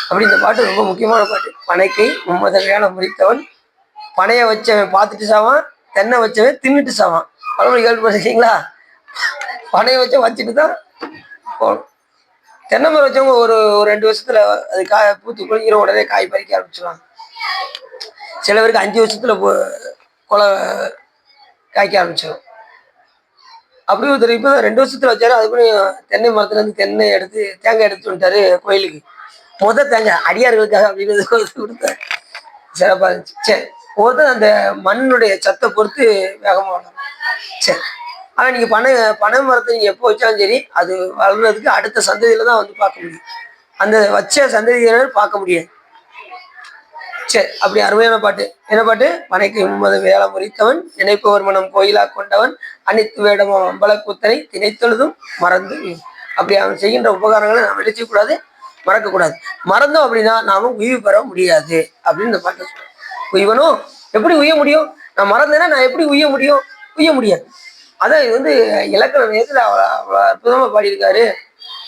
அப்படி இந்த பாட்டு ரொம்ப முக்கியமான பாட்டு. பனைக்கை மும்மத வேடம் முடித்தவன், பனைய வச்சவன் பார்த்துட்டு சாவான், தென்னை வச்சவன் தின்னுட்டு சாவான். பழமொழி கேள்விப்பட்டிருக்கீங்களா? பனையை வச்சுட்டு தான் போகணும். தென்னை மரம் வச்சவங்க ஒரு 2 வருஷத்துல அது பூத்து குளிக்கிற உடனே காய் பறிக்க ஆரம்பிச்சிடுவாங்க. சில பேருக்கு 5 வருஷத்துல கொலை காய்க்க ஆரம்பிச்சிடும். அப்படி ஒருத்தர் இப்பதான் 2 வருஷத்துல வச்சாரு. அதுக்குள்ள தென்னை மரத்துல இருந்து தென்னை எடுத்து தேங்காய் எடுத்து வந்துட்டாரு கோயிலுக்கு. தேங்காய் அடியார்களுக்காக அப்படின்னு கொடுத்தாரு. சிறப்பா இருந்துச்சு. சரி, ஒருத்தர் அந்த மண்ணுடைய சத்தை பொறுத்து வேகமா வளரும். சரி, ஆனா நீங்க பனை மரத்தை நீங்க எப்போ வச்சாலும் சரி, அது வளர்றதுக்கு அடுத்த சந்ததியில தான் வந்து பார்க்க முடியும். அந்த வச்ச சந்ததியினர் பார்க்க முடியாது. சரி, அப்படி அருமையான பாட்டு. என்ன பாட்டு? பனைக்கு மும்மது வேலை முறித்தவன், நினைப்பவர் மனம் கோயிலா கொண்டவன், அனைத்து வேடமும் அம்பலக்கூத்தனை திணைத்தொழுதும் மறந்து. அப்படி அவன் செய்கின்ற உபகாரங்களை நாம் நினைச்சக்கூடாது, மறக்கக்கூடாது. மறந்தோம் அப்படின்னா நாம உய்வு பெற முடியாது அப்படின்னு இந்த பாட்டை சொல்றோம். உய்வனும் எப்படி உய்ய முடியும்? நான் மறந்தேன்னா நான் எப்படி உய்ய முடியும்? உய்ய முடியாது. அதான் இது வந்து இலக்கண நேரத்துல அவ்வளோ அற்புதமா பாடியிருக்காரு.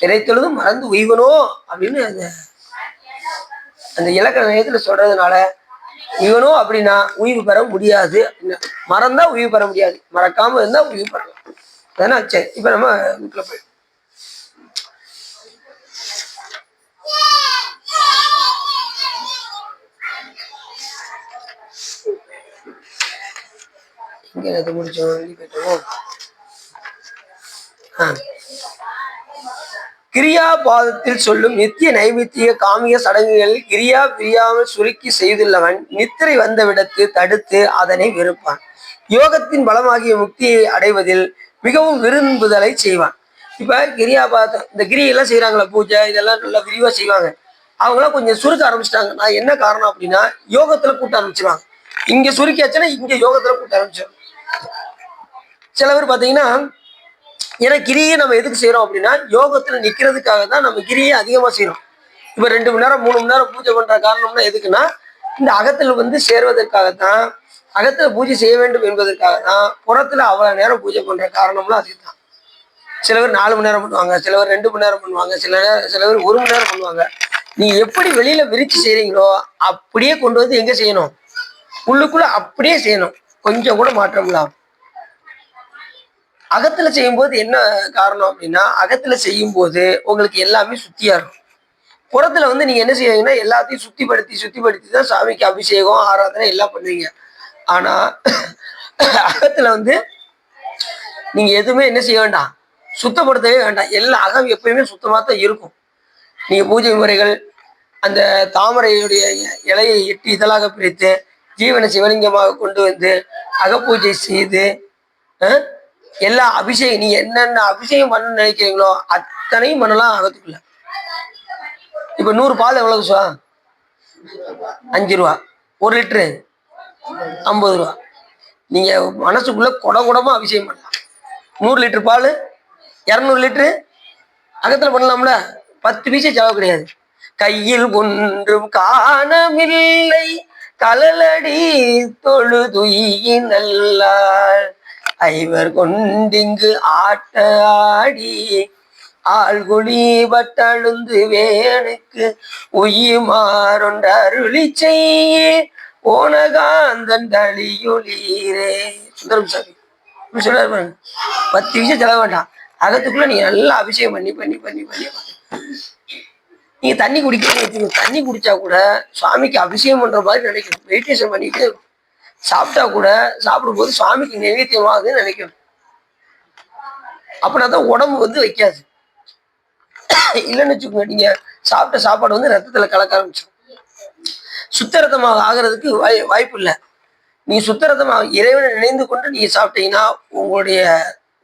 திணைத்தொழுதும் மறந்து உய்வனோ அப்படின்னு அந்த இலக்கண நயத்துல சொல்றதுனால இவனும் அப்படின்னா உயிர் பெற முடியாது. மறந்தா உயிர் பெற முடியாது, மறக்காம இருந்தா உயிர் பெறலாம். அதானே? சரி, இப்ப நம்ம வீட்டுல போய் இங்க முடிச்சோம் போயிட்டோம். கிரியா பாதத்தில் சொல்லும் நித்திய நைமித்திய காமிய சடங்குகளில் கிரியா பிரியாமல் சுருக்கி செய்துள்ளவன் நித்திரை வந்த விடத்து தடுத்து அதனை வெறுப்பான். யோகத்தின் பலமாகிய முக்தியை அடைவதில் மிகவும் விரும்புதலை செய்வான். இப்ப கிரியா பாதம், இந்த கிரியெல்லாம் செய்யறாங்களா, பூஜை இதெல்லாம் நல்லா விரிவா செய்வாங்க. அவங்களாம் கொஞ்சம் சுருக்க ஆரம்பிச்சிட்டாங்க. நான் என்ன காரணம் அப்படின்னா யோகத்துல கூட்ட ஆரம்பிச்சிருவாங்க. இங்க சுருக்கியாச்சுன்னா இங்க யோகத்துல கூட்ட ஆரம்பிச்சிடும். சில பேர் பாத்தீங்கன்னா, ஏன்னா கிரியை நம்ம எதுக்கு செய்யறோம் அப்படின்னா யோகத்துல நிக்கிறதுக்காக தான் நம்ம கிரியை அதிகமா செய்யறோம். இப்ப 2 மணி நேரம் 3 மணி நேரம் பூஜை பண்ற காரணம்னா எதுக்குன்னா இந்த அகத்துல வந்து சேர்வதற்காகத்தான், அகத்துல பூஜை செய்ய வேண்டும் என்பதற்காக தான். புறத்துல அவ்வளவு நேரம் பூஜை பண்ற காரணம்லாம் அதுதான். சில பேர் 4 மணி நேரம் பண்ணுவாங்க, சில பேர் 2 மணி நேரம் பண்ணுவாங்க, சில பேர் 1 மணி நேரம் பண்ணுவாங்க. நீங்க எப்படி வெளியில விரிச்சு செய்யறீங்களோ அப்படியே கொண்டு வந்து எங்க செய்யணும்? உள்ளுக்குள்ள அப்படியே செய்யணும், கொஞ்சம் கூட மாற்றம் இல்லாம. அகத்துல செய்யும் போது என்ன காரணம் அப்படின்னா அகத்துல செய்யும் போது உங்களுக்கு எல்லாமே சுத்தியா இருக்கும். புறத்துல வந்து நீங்க என்ன செய்வீங்கன்னா எல்லாத்தையும் சுத்திப்படுத்தி தான் சாமிக்கு அபிஷேகம் ஆராதனை எல்லாம் பண்ணுவீங்க. ஆனா அகத்துல வந்து நீங்க எதுவுமே என்ன செய்ய வேண்டாம், சுத்தப்படுத்தவே வேண்டாம். எல்லா அகம் எப்பயுமே சுத்தமா தான் இருக்கும். நீங்க பூஜை முறைகள், அந்த தாமரையுடைய இலையை 8 இதழாக பிரித்து ஜீவனை சிவலிங்கமாக கொண்டு வந்து அகப்பூஜை செய்து எல்லா அபிஷேகம், நீங்க என்னென்ன அபிஷேகம் பண்ண நினைக்கிறீங்களோ அத்தனையும் பண்ணலாம் அகத்துக்குள்ள. இப்ப 100 பால் எவ்வளவு சுவா? 5 ரூபா. 1 லிட்டரு 50 ரூபா. நீங்க மனசுக்குள்ள குடமா அபிஷேகம் பண்ணலாம். 100 லிட்டர் பால் 200 லிட்டரு அகத்துல பண்ணலாம்ல. 10 பைசா செலவு கிடையாது. கையில் ஒன்றும் காணமில்லை கலலடி தொழுதுயினல்லால் ஐவர் கொண்டிங்கு ஆட்ட ஆடி ஆள்குழி பட்டழுந்து வேணுக்கு உயிமாறொன்ற அருளி செய்ய ஓனகாந்தன் தளியொளீரே. சுந்தரம் சாமி சொல்றாரு, 10 விஷயம் செலவு வேண்டாம். அகத்துக்குள்ள நீங்க நல்லா அபிஷேகம் பண்ணி நீங்க தண்ணி குடிக்கிறீங்க, தண்ணி குடிச்சா கூட சுவாமிக்கு அபிஷேகம் பண்ற மாதிரி நினைக்கணும். மெடிடேஷன் பண்ணிட்டு சாப்பிட்டா கூட சாப்பிடும்போது சுவாமிக்கு நைவேத்தியமாகுதுன்னு நினைக்கணும். அப்படின்னா தான் உடம்பு வந்து வைக்காது. இல்லைன்னு வச்சுக்கோங்க, நீங்க சாப்பிட்ட சாப்பாடு வந்து ரத்தத்துல கலக்க ஆரம்பிச்சிடும். சுத்தரத்தமாக ஆகிறதுக்கு வாய்ப்பு இல்லை. நீ சுத்தரத்தமாக இறைவனை நினைந்து கொண்டு நீங்க சாப்பிட்டீங்கன்னா உங்களுடைய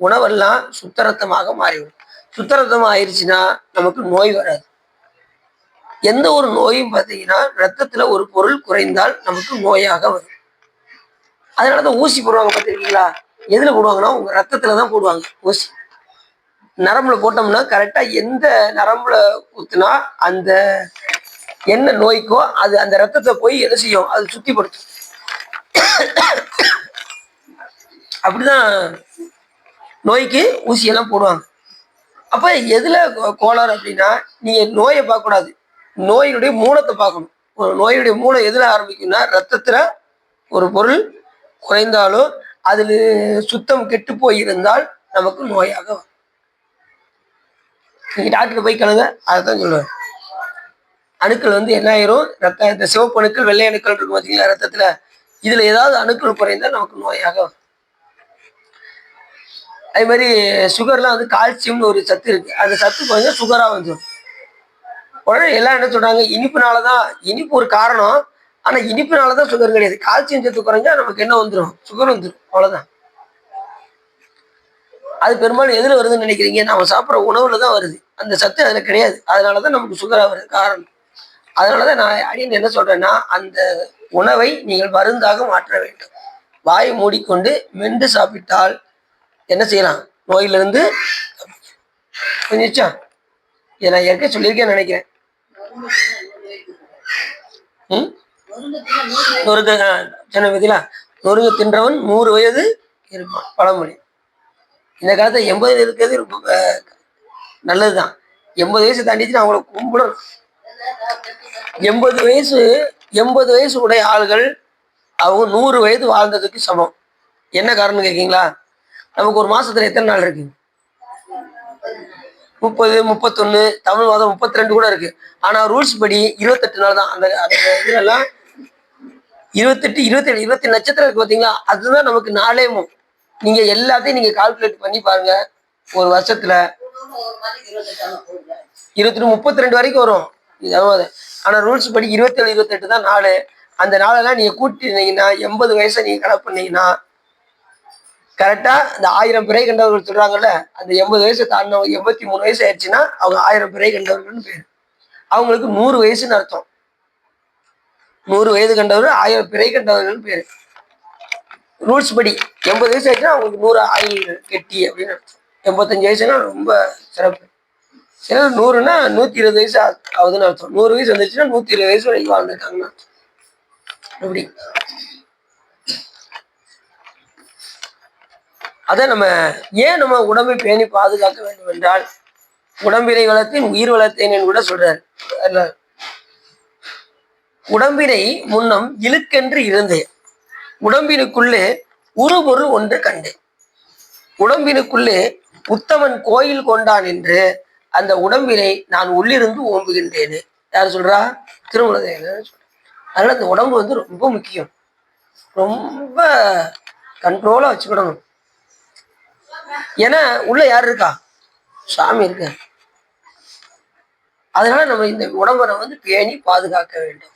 உணவெல்லாம் சுத்தரத்தமாக மாறிவிடும். சுத்தரத்தமாக ஆயிடுச்சுன்னா நமக்கு நோய் வராது. எந்த ஒரு நோயும் பார்த்தீங்கன்னா ரத்தத்துல ஒரு பொருள் குறைந்தால் நமக்கு நோயாக வரும். அதனாலதான் ஊசி போடுவாங்க, பார்த்துருக்கீங்களா? எதுல போடுவாங்கன்னா உங்க ரத்தத்துலதான் போடுவாங்க ஊசி. நரம்புல போட்டோம்னா கரெக்டா எந்த நரம்புல குத்துனா அந்த என்ன நோய்க்கோ அது அந்த ரத்தத்தை போய் என்ன செய்யும், அது சுத்திப்படுத்தும். அப்படிதான் நோய்க்கு ஊசியெல்லாம் போடுவாங்க. அப்ப எதுல கோளாறு அப்படின்னா நீங்க நோயை பார்க்க கூடாது, நோயினுடைய மூலத்தை பார்க்கணும். ஒரு நோயுடைய மூலம் எதுல ஆரம்பிக்கும்னா ரத்தத்துல ஒரு பொருள் குறைந்தாலோ அதுல சுத்தம் கெட்டு போயிருந்தால் நமக்கு நோயாக வரும். நீங்க டாக்டர் போய் கலங்க, அதைத்தான் சொல்லுவேன். அணுக்கள் வந்து என்ன ஆயிரும், ரத்த இந்த சிவப்பு அணுக்கள் வெள்ளை அணுக்கள் இருக்கும் பார்த்தீங்களா ரத்தத்துல, இதுல ஏதாவது அணுக்கள் குறைந்தால் நமக்கு நோயாக வரும். அதே மாதிரி சுகர்லாம் வந்து கால்சியம்னு ஒரு சத்து இருக்கு. அந்த சத்து கொஞ்சம் சுகரா வந்துடும். உடனே எல்லாம் என்ன சொல்றாங்க, இனிப்புனாலதான். இனிப்பு ஒரு காரணம். ஆனா இனிப்புனாலதான் சுகர் கிடையாது. கால்சியம் சத்து குறைஞ்சா நமக்கு என்ன வந்துடும், சுகர் வந்துடும். அவ்வளவுதான். அது பெரும்பாலும் எதுல வருதுன்னு நினைக்கிறீங்க? நம்ம சாப்பிட்ற உணவுல தான் வருது. அந்த சத்து அதுல கிடையாது. அதனாலதான் நமக்கு சுகரா வருது காரணம். அதனாலதான் நான் அடின்னு என்ன சொல்றேன்னா, அந்த உணவை நீங்கள் மருந்தாக மாற்ற வேண்டும். வாயை மூடிக்கொண்டு மென்று சாப்பிட்டால் என்ன செய்யலாம், நோயிலிருந்து கொஞ்சம். இதை நான் ஏற்கனவே சொல்லியிருக்கேன்னு நினைக்கிறேன். நொறுங்க சின்ன பத்திலா, நொறுங்க தின்றவன் 100 வயது இருப்பான், பழமொழி. இந்த காலத்துல 80 இருக்கிறது ரொம்ப நல்லதுதான். 80 வயசு தாண்டிச்சுன்னா அவங்கள கும்பிடணும். 80 வயசு 80 வயசு உடைய ஆள்கள் அவங்க 100 வயது வாழ்ந்ததுக்கு சமம். என்ன காரணம் கேட்கீங்களா? நமக்கு ஒரு மாசத்துல எத்தனை நாள் இருக்கு? 30, 31, தமிழ் மாதம் 32 கூட இருக்கு. ஆனா ரூல்ஸ் படி 28 நாள் தான். அந்த இதுலாம் 28, 27, 28 நட்சத்திரம் இருக்கு பாத்தீங்களா? அதுதான் நமக்கு நாளேமும். நீங்க எல்லாத்தையும் நீங்க கால்குலேட் பண்ணி பாருங்க. ஒரு வருஷத்துல 28, 32 வரைக்கும் வரும். ஆனா ரூல்ஸ் படி 27, 28 தான் நாள். அந்த நாளெல்லாம் நீங்க கூட்டினீங்கன்னா 80 வயசை நீங்க கணக்கு பண்ணீங்கன்னா கரெக்டா இந்த 1000 பிறை கண்டவர்கள் சொல்றாங்கல்ல, அந்த 80 வயசு தாண்டினவங்க 83 வயசு ஆயிடுச்சுன்னா அவங்க 1000 பிறை கண்டவர்கள்னு பேரு. அவங்களுக்கு 100 வயசுன்னு அர்த்தம். 100 வயது கண்டவர்கள் 1000 பிறை கண்டவர்கள் பேரு. ரூல்ஸ் படி 80 வயசு ஆயிடுச்சுன்னா அவங்களுக்கு 100 ஆயுள் கெட்டி அப்படின்னு அர்த்தம். 85 வயசுனா ரொம்ப சிறப்பு. சில 100ன்னா 120 வயசு ஆகுதுன்னு அர்த்தம். 100 வயசு வந்துச்சுன்னா 120 வயசு வரைக்கும் வாழ்ந்துருக்காங்கன்னு அர்த்தம். அப்படி அதை நம்ம ஏன் நம்ம உடம்பை பேணி பாதுகாக்க வேண்டும் என்றால், உடம்பினை வளர்த்தேன் உயிர் வளர்த்தேன் கூட சொல்றாரு. உடம்பினை முன்னம் இழுக்கென்று இருந்தேன், உடம்பினுக்குள்ளே உருபொருள் ஒன்று கண்டேன். உடம்பினுக்குள்ளே உத்தமன் கோயில் கொண்டான் என்று அந்த உடம்பினை நான் உள்ளிருந்து ஓம்புகின்றேன்னு யார் சொல்றா? திருமூலதேவர். அதனால அந்த உடம்பு வந்து ரொம்ப முக்கியம். ரொம்ப கண்ட்ரோலா வச்சுக்கிடணும். ஏன்னா உள்ள யார் இருக்கா? சாமி இருக்க. அதனால நம்ம இந்த உடம்பை வந்து பேணி பாதுகாக்க வேண்டும்.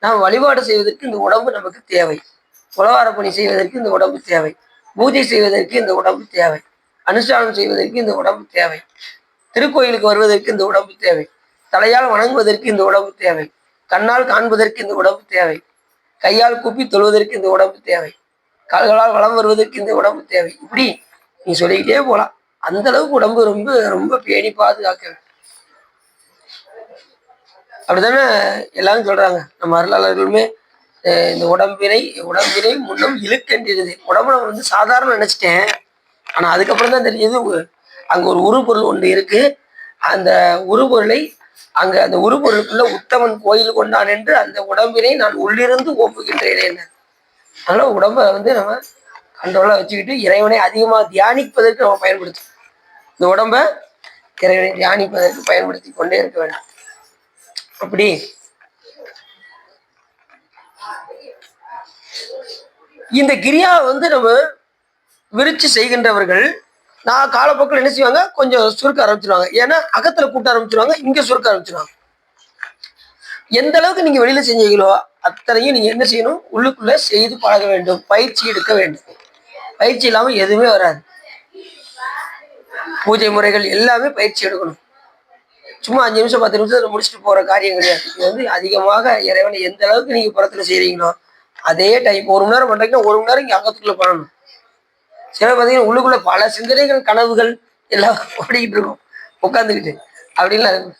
நாம் வழிபாடு செய்வதற்கு இந்த உடம்பு நமக்கு தேவை. உழவார பணி செய்வதற்கு இந்த உடம்பு தேவை. பூஜை செய்வதற்கு இந்த உடம்பு தேவை. அனுஷ்டானம் செய்வதற்கு இந்த உடம்பு தேவை. திருக்கோயிலுக்கு வருவதற்கு இந்த உடம்பு தேவை. தலையால் வணங்குவதற்கு இந்த உடம்பு தேவை. கண்ணால் காண்பதற்கு இந்த உடம்பு தேவை. கையால் கூப்பி தொழுவதற்கு இந்த உடம்பு தேவை. கால்களால் வளம் வருவதற்கு இந்த உடம்பு தேவை. இப்படி நீ சொல்லிக்கிட்டே போலாம். அந்த அளவுக்கு உடம்பு ரொம்ப ரொம்ப பேணி பாதுகாக்க வேண்டும். அப்படித்தானே எல்லாரும் சொல்றாங்க. நம்ம அருளாளர்களுமே இந்த உடம்பினை முன்னும் இழுக்கென்றது. உடம்புல வந்து சாதாரண நினைச்சிட்டேன். ஆனா அதுக்கப்புறம் தான் தெரிஞ்சது அங்க ஒரு உருப்பொருள் ஒன்று இருக்கு. அந்த உருப்பொருளை அங்க அந்த உருப்பொருளுக்குள்ள உத்தமன் கோயில் கொண்டான் என்று அந்த உடம்பினை நான் உள்ளிருந்து ஓப்புகின்றேன். அதனால உடம்பை வந்து நம்ம கண்ட்ரோலா வச்சுக்கிட்டு இறைவனை அதிகமா தியானிப்பதற்கு நம்ம பயன்படுத்தும். இந்த உடம்ப இறைவனை தியானிப்பதற்கு பயன்படுத்தி கொண்டே இருக்க வேண்டும். அப்படி இந்த கிரியா வந்து நம்ம விருச்சி செய்கின்றவர்கள் நான் காலப்போக்கில் என்ன செய்வாங்க, கொஞ்சம் சுருக்க ஆரம்பிச்சிருவாங்க. ஏன்னா அகத்துல கூட்ட ஆரம்பிச்சிருவாங்க, இங்க சுருக்க ஆரம்பிச்சிருவாங்க. எந்த அளவுக்கு நீங்க வெளியில செஞ்சீங்களோ அத்தனையும் நீங்க என்ன செய்யணும், உள்ளுக்குள்ள செய்து பழக வேண்டும். பயிற்சி எடுக்க வேண்டும். பயிற்சி இல்லாம எதுவுமே வராது. பூஜை முறைகள் எல்லாமே பயிற்சி எடுக்கணும். சும்மா 5 நிமிஷம் 10 நிமிஷத்துல முடிச்சுட்டு போற காரியம் கிடையாது. இது வந்து அதிகமாக இறைவனை எந்த அளவுக்கு நீங்க புறத்துல செய்றீங்களோ அதே டைம் 1 மணி நேரம் பண்றீங்கன்னா 1 மணி நேரம் இங்க அகத்துக்குள்ள பண்ணணும். சில பார்த்தீங்கன்னா உள்ளுக்குள்ள பல சிந்தனைகள் கனவுகள் எல்லாம் ஓடிக்கிட்டு இருக்கும் உட்காந்துக்கிட்டு. அப்படின்லாம் இருக்கும்.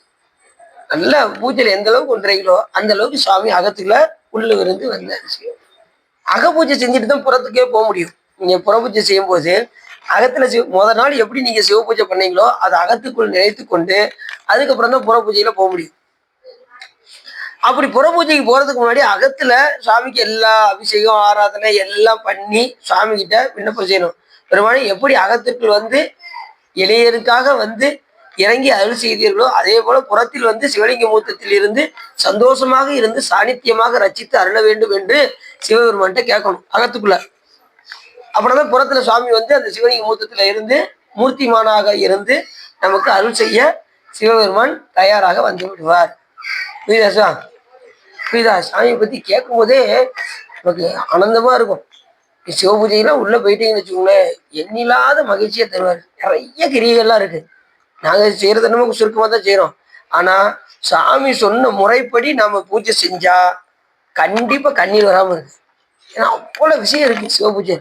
நல்ல பூஜையில எந்த அளவுக்கு ஒன்றைகளோ அந்த அளவுக்கு சுவாமி அகத்துக்குள்ள உள்ள இருந்து வந்த விஷயம். அகப்பூஜை செஞ்சுட்டு தான் புறத்துக்கே போக முடியும். நீங்க புற பூஜை செய்யும் போது அகத்துல முதல் நாள் எப்படி நீங்க சிவ பூஜை பண்ணீங்களோ அதை அகத்துக்குள் நினைத்து கொண்டு அதுக்கப்புறம் தான் புற பூஜையில போக முடியும். அப்படி புற பூஜைக்கு போறதுக்கு முன்னாடி அகத்துல சுவாமிக்கு எல்லா அபிஷேகம் ஆராதனை எல்லாம் பண்ணி சுவாமி கிட்ட விண்ணப்பம் செய்யணும். பெருமானே எப்படி அகத்திற்குள் வந்து இளையருக்காக வந்து இறங்கி அருள் செய்தீர்களோ அதே போல புறத்தில் வந்து சிவலிங்க மூர்த்தத்தில் இருந்து சந்தோஷமாக இருந்து சாநித்தியமாக ரச்சித்து அருள வேண்டும் என்று சிவபெருமான்கிட்ட கேட்கணும் அகத்துக்குள்ள. அப்படின்னா புறத்துல சுவாமி வந்து அந்த சிவலிங்க மூர்த்தத்துல இருந்து மூர்த்திமானாக இருந்து நமக்கு அருள் செய்ய சிவபெருமான் தயாராக வந்து விடுவார். புரியுதா? புரியுதா? சாமியை பத்தி கேட்கும் போதே நமக்கு ஆனந்தமா இருக்கும். சிவ பூஜையெல்லாம் உள்ள போயிட்டீங்கன்னு வச்சுக்கோங்களேன், எண்ணில்லாத மகிழ்ச்சியை தருவார். நிறைய கிரியைகள்லாம் இருக்கு. நாங்க செய்யறது நம்ம சுருக்கமா தான் செய்யறோம். ஆனா சாமி சொன்ன முறைப்படி நாம பூஜை செஞ்சா கண்டிப்பா கண்ணீர் வராம இருக்கு. ஏன்னா அவ்வளவு விஷயம் இருக்கு சிவ பூஜை.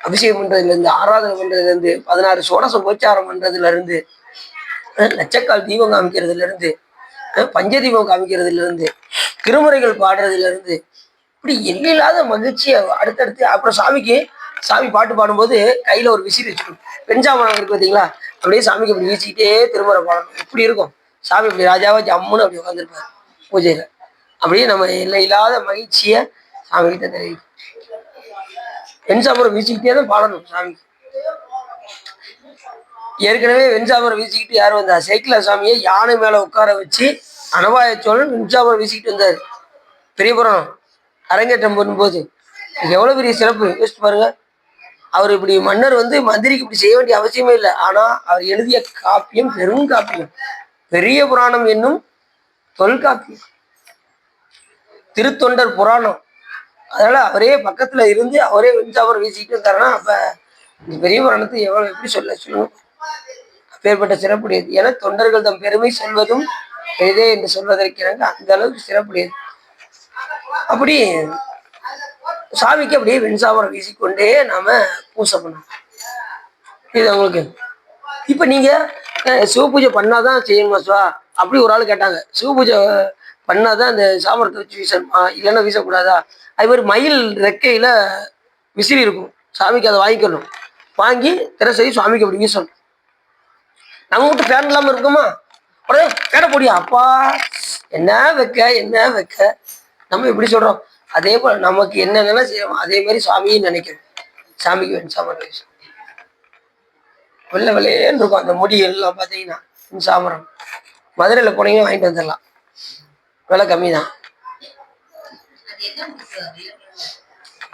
அபிஷேகம் பண்றதுல இருந்து, ஆராதனை பண்றதுல இருந்து, 16 சோடசம் உபச்சாரம் பண்றதுல இருந்து, லட்சக்கால் தீபம் காமிக்கிறதுல இருந்து, பஞ்ச தீபம் காமிக்கிறதுல இருந்து, திருமுறைகள் பாடுறதுல இருந்து, இப்படி எண்ணில்லாத மகிழ்ச்சியை அடுத்தடுத்து. அப்புறம் சாமி பாட்டு பாடும்போது கையில ஒரு விசிறி வச்சுக்கணும். வெஞ்சாமரம் இருக்கு பார்த்தீங்களா, அப்படியே சாமிக்கு அப்படி வீசிக்கிட்டே திருமுறை பாடணும். எப்படி இருக்கும்? சாமி அப்படி ராஜாவா ஜம்முன்னு அப்படி உட்காந்துருப்பாரு பூஜையில. அப்படியே நம்ம எல்லையில்லாத மகிழ்ச்சியை சாமி கிட்ட தெரியும். வெண்சாமரம் வீசிக்கிட்டே தான் பாடணும் சாமிக்கு. ஏற்கனவே வெண்சாமரம் வீசிக்கிட்டு யார் வந்தா? சேக்கிலா சாமியை யானை மேல உட்கார வச்சு அனவாய சோழன் வெண்சாமரம் வீசிக்கிட்டு வந்தார். பெரிய புராணம் அரங்கேற்றம் பண்ணும்போது எவ்வளவு பெரிய சிறப்பு யோசிச்சு பாருங்க. அவர் இப்படி மன்னர் வந்து மந்திரிக்கு இப்படி செய்ய வேண்டிய அவசியமே இல்லை. ஆனா அவர் எழுதிய காப்பியம் பெரும் காப்பியம், பெரிய புராணம் என்னும் தொல்காப்பியம், திருத்தொண்டர் புராணம். அதனால அவரே பக்கத்துல இருந்து அவரே வெண்சாமரம் வீசிக்கிட்டு இருந்தாருன்னா அப்ப இந்த பெரிய புராணத்தை எவ்வளவு எப்படி சொல்லுங்க. அப்பேற்பட்ட சிறப்புடையது. ஏன்னா தொண்டர்கள் தம் பெருமை சொல்வதும் பெரிதே என்று சொல்வதற்கிறாங்க. அந்த அளவுக்கு சிறப்புடையது. அப்படி சாமிக்கு அப்படியே வெண்சாமரம் வீசிக்கொண்டே நாம பூசை பண்ணணும். இது உங்களுக்கு இப்ப நீங்க சிவ பூஜை பண்ணாதான் செய்யணுமா சுவா? அப்படி ஒரு ஆள் கேட்டாங்க. சிவ பூஜை பண்ணாதான் அந்த சாமரத்தை வச்சு வீசணுமா, இல்லைன்னா வீசக்கூடாதா? அது மாதிரி மயில் ரெக்கையில விசிறி இருக்கும், சாமிக்கு அதை வாங்கிக்கணும். வாங்கி தினசரி சுவாமிக்கு அப்படி வீசணும். நம்ம மட்டும் ஃபேன் இல்லாம இருக்குமா? உடனே ஃபேனை போடியா அப்பா, என்ன வைக்க நம்ம எப்படி சொல்றோம்? அதே போல நமக்கு என்னென்ன செய்யறோம் அதே மாதிரி சுவாமியும் நினைக்கணும். சாமிக்கு வெண்சாமரம் வீசணும். வெள்ளை வெள்ளையேன்னு இருக்கும் அந்த முடி எல்லாம் பார்த்தீங்கன்னா. வெண்சாமரம் மதுரையில் போனீங்கன்னா வாங்கிட்டு வந்துடலாம், விலை கம்மி தான்.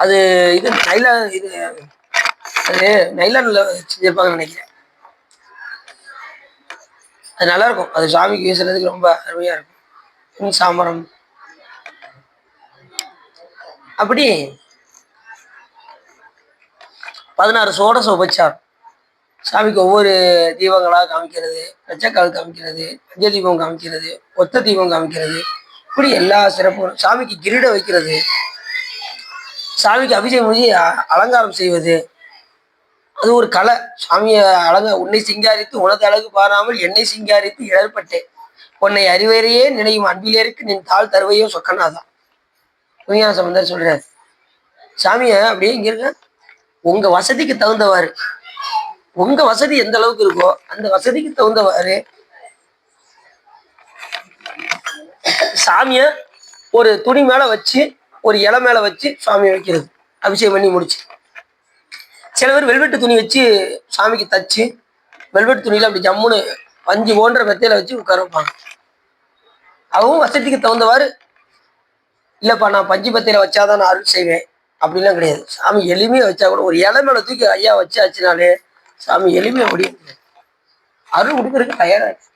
அது இது அது நைலான்ல செஞ்சிருப்பாங்கன்னு நினைக்கிறேன். அது நல்லா இருக்கும். அது சாமிக்கு வீசுறதுக்கு ரொம்ப அருமையா இருக்கும் சாமரம். அப்படி 16 சோடச உபச்சாரம் சாமிக்கு ஒவ்வொரு தீபங்களாக காமிக்கிறது, லட்சக்கால் காமிக்கிறது, பஞ்ச தீபம் காமிக்கிறது, ஒத்த தீபம் காமிக்கிறது, இப்படி எல்லா சிறப்பும். சாமிக்கு கிரீட வைக்கிறது, சாமிக்கு அபிஷேகம் பண்ணி அலங்காரம் செய்வது, அது ஒரு கலை. சாமியை உன்னை சிங்காரித்து உனது அழகு பாராமல் என்னை சிங்காரித்து இடர்பட்டேன், உன்னை அறிவரையே நினையும் அன்பிலேருக்கு நின் தாழ் தருவையோ சொக்கனாதான். விஞ்ஞான சம்பந்தர் சொல்றாரு. சாமியை அப்படியே இங்க இருக்க உங்க வசதிக்கு தகுந்தவாறு, உங்க வசதி எந்த அளவுக்கு இருக்கோ அந்த வசதிக்கு தகுந்தவாறு சாமிய ஒரு துணி மேல வச்சு ஒரு இலை மேல வச்சு சாமியை வைக்கிறது, அபிஷேகம் பண்ணி முடிச்சு. சில பேர் வெல்வெட்டு துணி வச்சு சாமிக்கு தச்சு வெல்வெட்டு துணியில அப்படி ஜம்முன்னு பஞ்சு போன்ற மெத்தையில வச்சு உட்கார வைப்பாங்க. அவங்க வசதிக்கு தகுந்தவாறு. இல்லப்பா நான் பஞ்சு மெத்தையில வச்சாதான் நான் அருள் செய்வேன் அப்படிலாம் கிடையாது. சாமி எளிமையா வச்சா கூட ஒரு இலை மேல தூக்கி ஐயா வச்சாச்சுனாலே சாமி எளிமையா முடியும், அருள் கொடுக்கறதுக்கு தயாரா இருக்கு.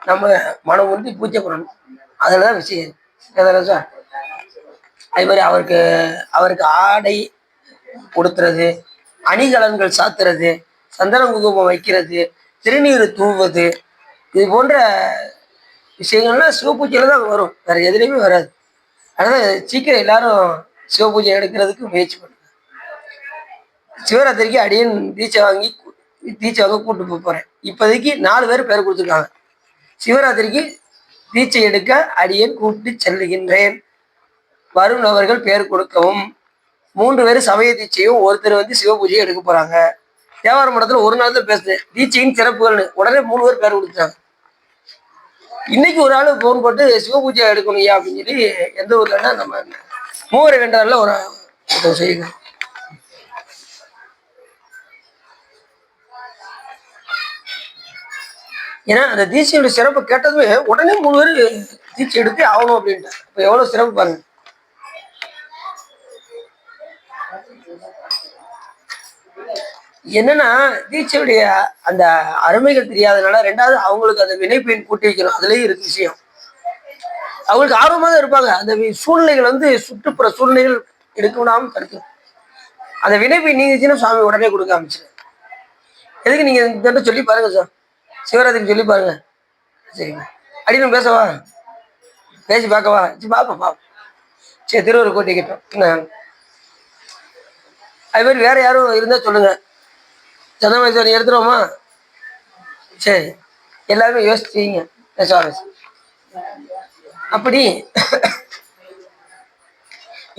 நம்ம மனம் வந்து பூஜை பண்ணணும், அதுலதான் விஷயம். அதே மாதிரி அவருக்கு ஆடை கொடுத்துறது, அணிகலன்கள் சாத்துறது, சந்தன குங்குமம் வைக்கிறது, திருநீர் தூவுவது, இது போன்ற விஷயங்கள்லாம் சிவ பூஜையில தான் வரும், வேற எதுலையுமே வராது. அதனால சீக்கிரம் எல்லாரும் சிவ பூஜை எடுக்கிறதுக்கு முயற்சி பண்ணுங்க. சிவராத்திரிக்கு அடியன் தீட்சை வாங்க கூட்டு போறேன். இப்போதைக்கு 4 பேர் கொடுத்துருக்காங்க. சிவராத்திரிக்கு தீட்சை எடுக்க அடியன் கூப்பிட்டு செல்லுகின்றேன். வரும் நபர்கள் பேர் கொடுக்கவும். 3 பேர் சமய தீட்சையும், ஒருத்தர் வந்து சிவ பூஜையும் எடுக்க போறாங்க. தேவார மடத்துல ஒரு நாள் தான் பேசுனேன் தீட்சையின் சிறப்புகள்னு, உடனே 3 பேர் கொடுத்துட்டாங்க. இன்னைக்கு ஒரு ஆள் போன் போட்டு சிவ பூஜை எடுக்கணும்யா அப்படின்னு சொல்லி, எந்த ஊர்லன்னா நம்ம மூவரை வென்றால ஒரு செய்யுங்க. ஏன்னா அந்த தீட்சையோட சிறப்பு கேட்டதுமே உடனே 3 பேர் தீட்சை எடுத்து ஆகணும் அப்படின்ட்டு. இப்போ எவ்வளவு சிறப்பு பாருங்க. என்னன்னா தீட்சையுடைய அந்த அருமைகள் தெரியாதனால, ரெண்டாவது அவங்களுக்கு அந்த வினைப்பயன் கூட்டி வைக்கணும். அதுலயும் இருக்கு விஷயம். அவங்களுக்கு ஆர்வமா தான் இருப்பாங்க. அந்த சூழ்நிலைகள் வந்து சுற்றுப்புற சூழ்நிலைகள் எடுக்க விடாம தடுக்கணும். அந்த வினைப்பயன் நீங்கிச்சுன்னா சுவாமி உடனே கொடுக்க ஆரம்பிச்சிரு. எதுக்கு நீங்க இந்த சொல்லி பாருங்க சார், சிவராத்திரிக்கு சொல்லி பாருங்க. சரிங்க, அடிக்கணும் பேசவா, பேசி பார்க்கவா, சரி பார்ப்போம் பார்ப்போம். சரி, திருவள்ளுவர் கோட்டை கிட்டோம். அது மாதிரி வேற யாரும் இருந்தா சொல்லுங்க. சந்திரமேஸ்வரன் எடுத்துருவோமா? சரி, எல்லாருமே யோசிச்சீங்க. அப்படி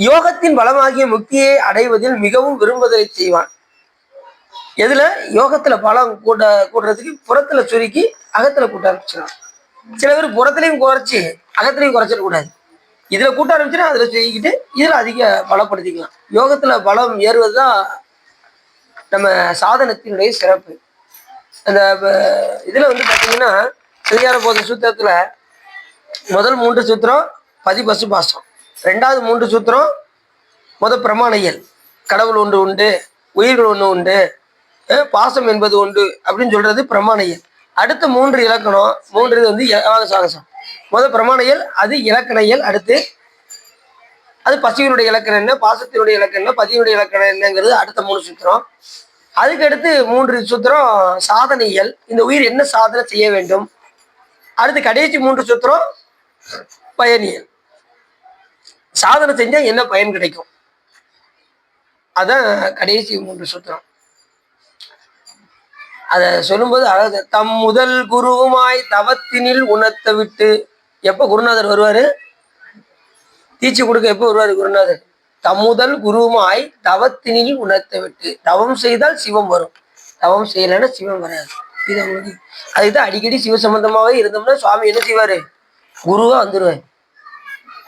யோகத்தின் பலமாகிய முக்தியை அடைவதில் மிகவும் விரும்புவதை செய்வான். எதுல? யோகத்துல பலம் கூட்டுறதுக்கு புறத்துல சுருக்கி அகத்துல கூட்ட ஆரம்பிச்சிடும். சில பேர் புறத்துலையும் குறைச்சி அகத்திலையும் குறைச்சிடக்கூடாது. இதுல கூட்ட ஆரம்பிச்சுன்னா அதுல செய்யிக்கிட்டு இதுல அதிக பலப்படுத்திக்கலாம். யோகத்துல பலம் ஏறுவதுதான் நம்ம சாதனத்தினுடைய சிறப்பு. அந்த இதுல வந்து பாத்தீங்கன்னா சிங்கார போத சூத்திரத்துல முதல் 3 சூத்திரம் பதிபசு பாசம், 2வது 3 சூத்திரம் பிரமாண இயல், கடவுள் ஒன்று உண்டு, உயிர்கள் ஒன்று உண்டு, பாசம் என்பது உண்டு அப்படின்னு சொல்றது பிரமாண இயல். அடுத்த 3 இலக்கணம், 3 வந்து சாகசம். பிரமாண இயல், அது இலக்கண இயல். அடுத்து அது பசியினுடைய இலக்கணம் என்ன, பாசத்தினுடைய இலக்கணம் என்ன, பதியினுடைய இலக்கணம் என்னங்கிறது அடுத்த 3 சூத்திரம். அதுக்கு அடுத்து 3 சூத்திரம் சாதனையியல், இந்த உயிர் என்ன சாதனை செய்ய வேண்டும். அடுத்து கடைசி 3 சூத்திரம் பயனியல், சாதனை செஞ்சா என்ன பயன் கிடைக்கும். அதான் கடைசி 3 சூத்திரம். அத சொல்லும்போது அழகு. தம் முதல் குருவுமாய் தவத்தினில் உணர்த்த விட்டு. எப்ப குருநாதர் வருவாரு? தீட்சை கொடுக்க எப்ப வருவாரு குருநாதர்? தம் முதல் குருவுமாய் தவத்தினில் உணர்த்த விட்டு. தவம் செய்தால் சிவம் வரும், தவம் செய்யலைன்னா சிவம் வராது. இது உங்களுக்கு அதுதான் அடிக்கடி சிவ சம்பந்தமாவே இருந்தோம்னா சுவாமி என்ன செய்வாரு? குருவா வந்துருவாரு.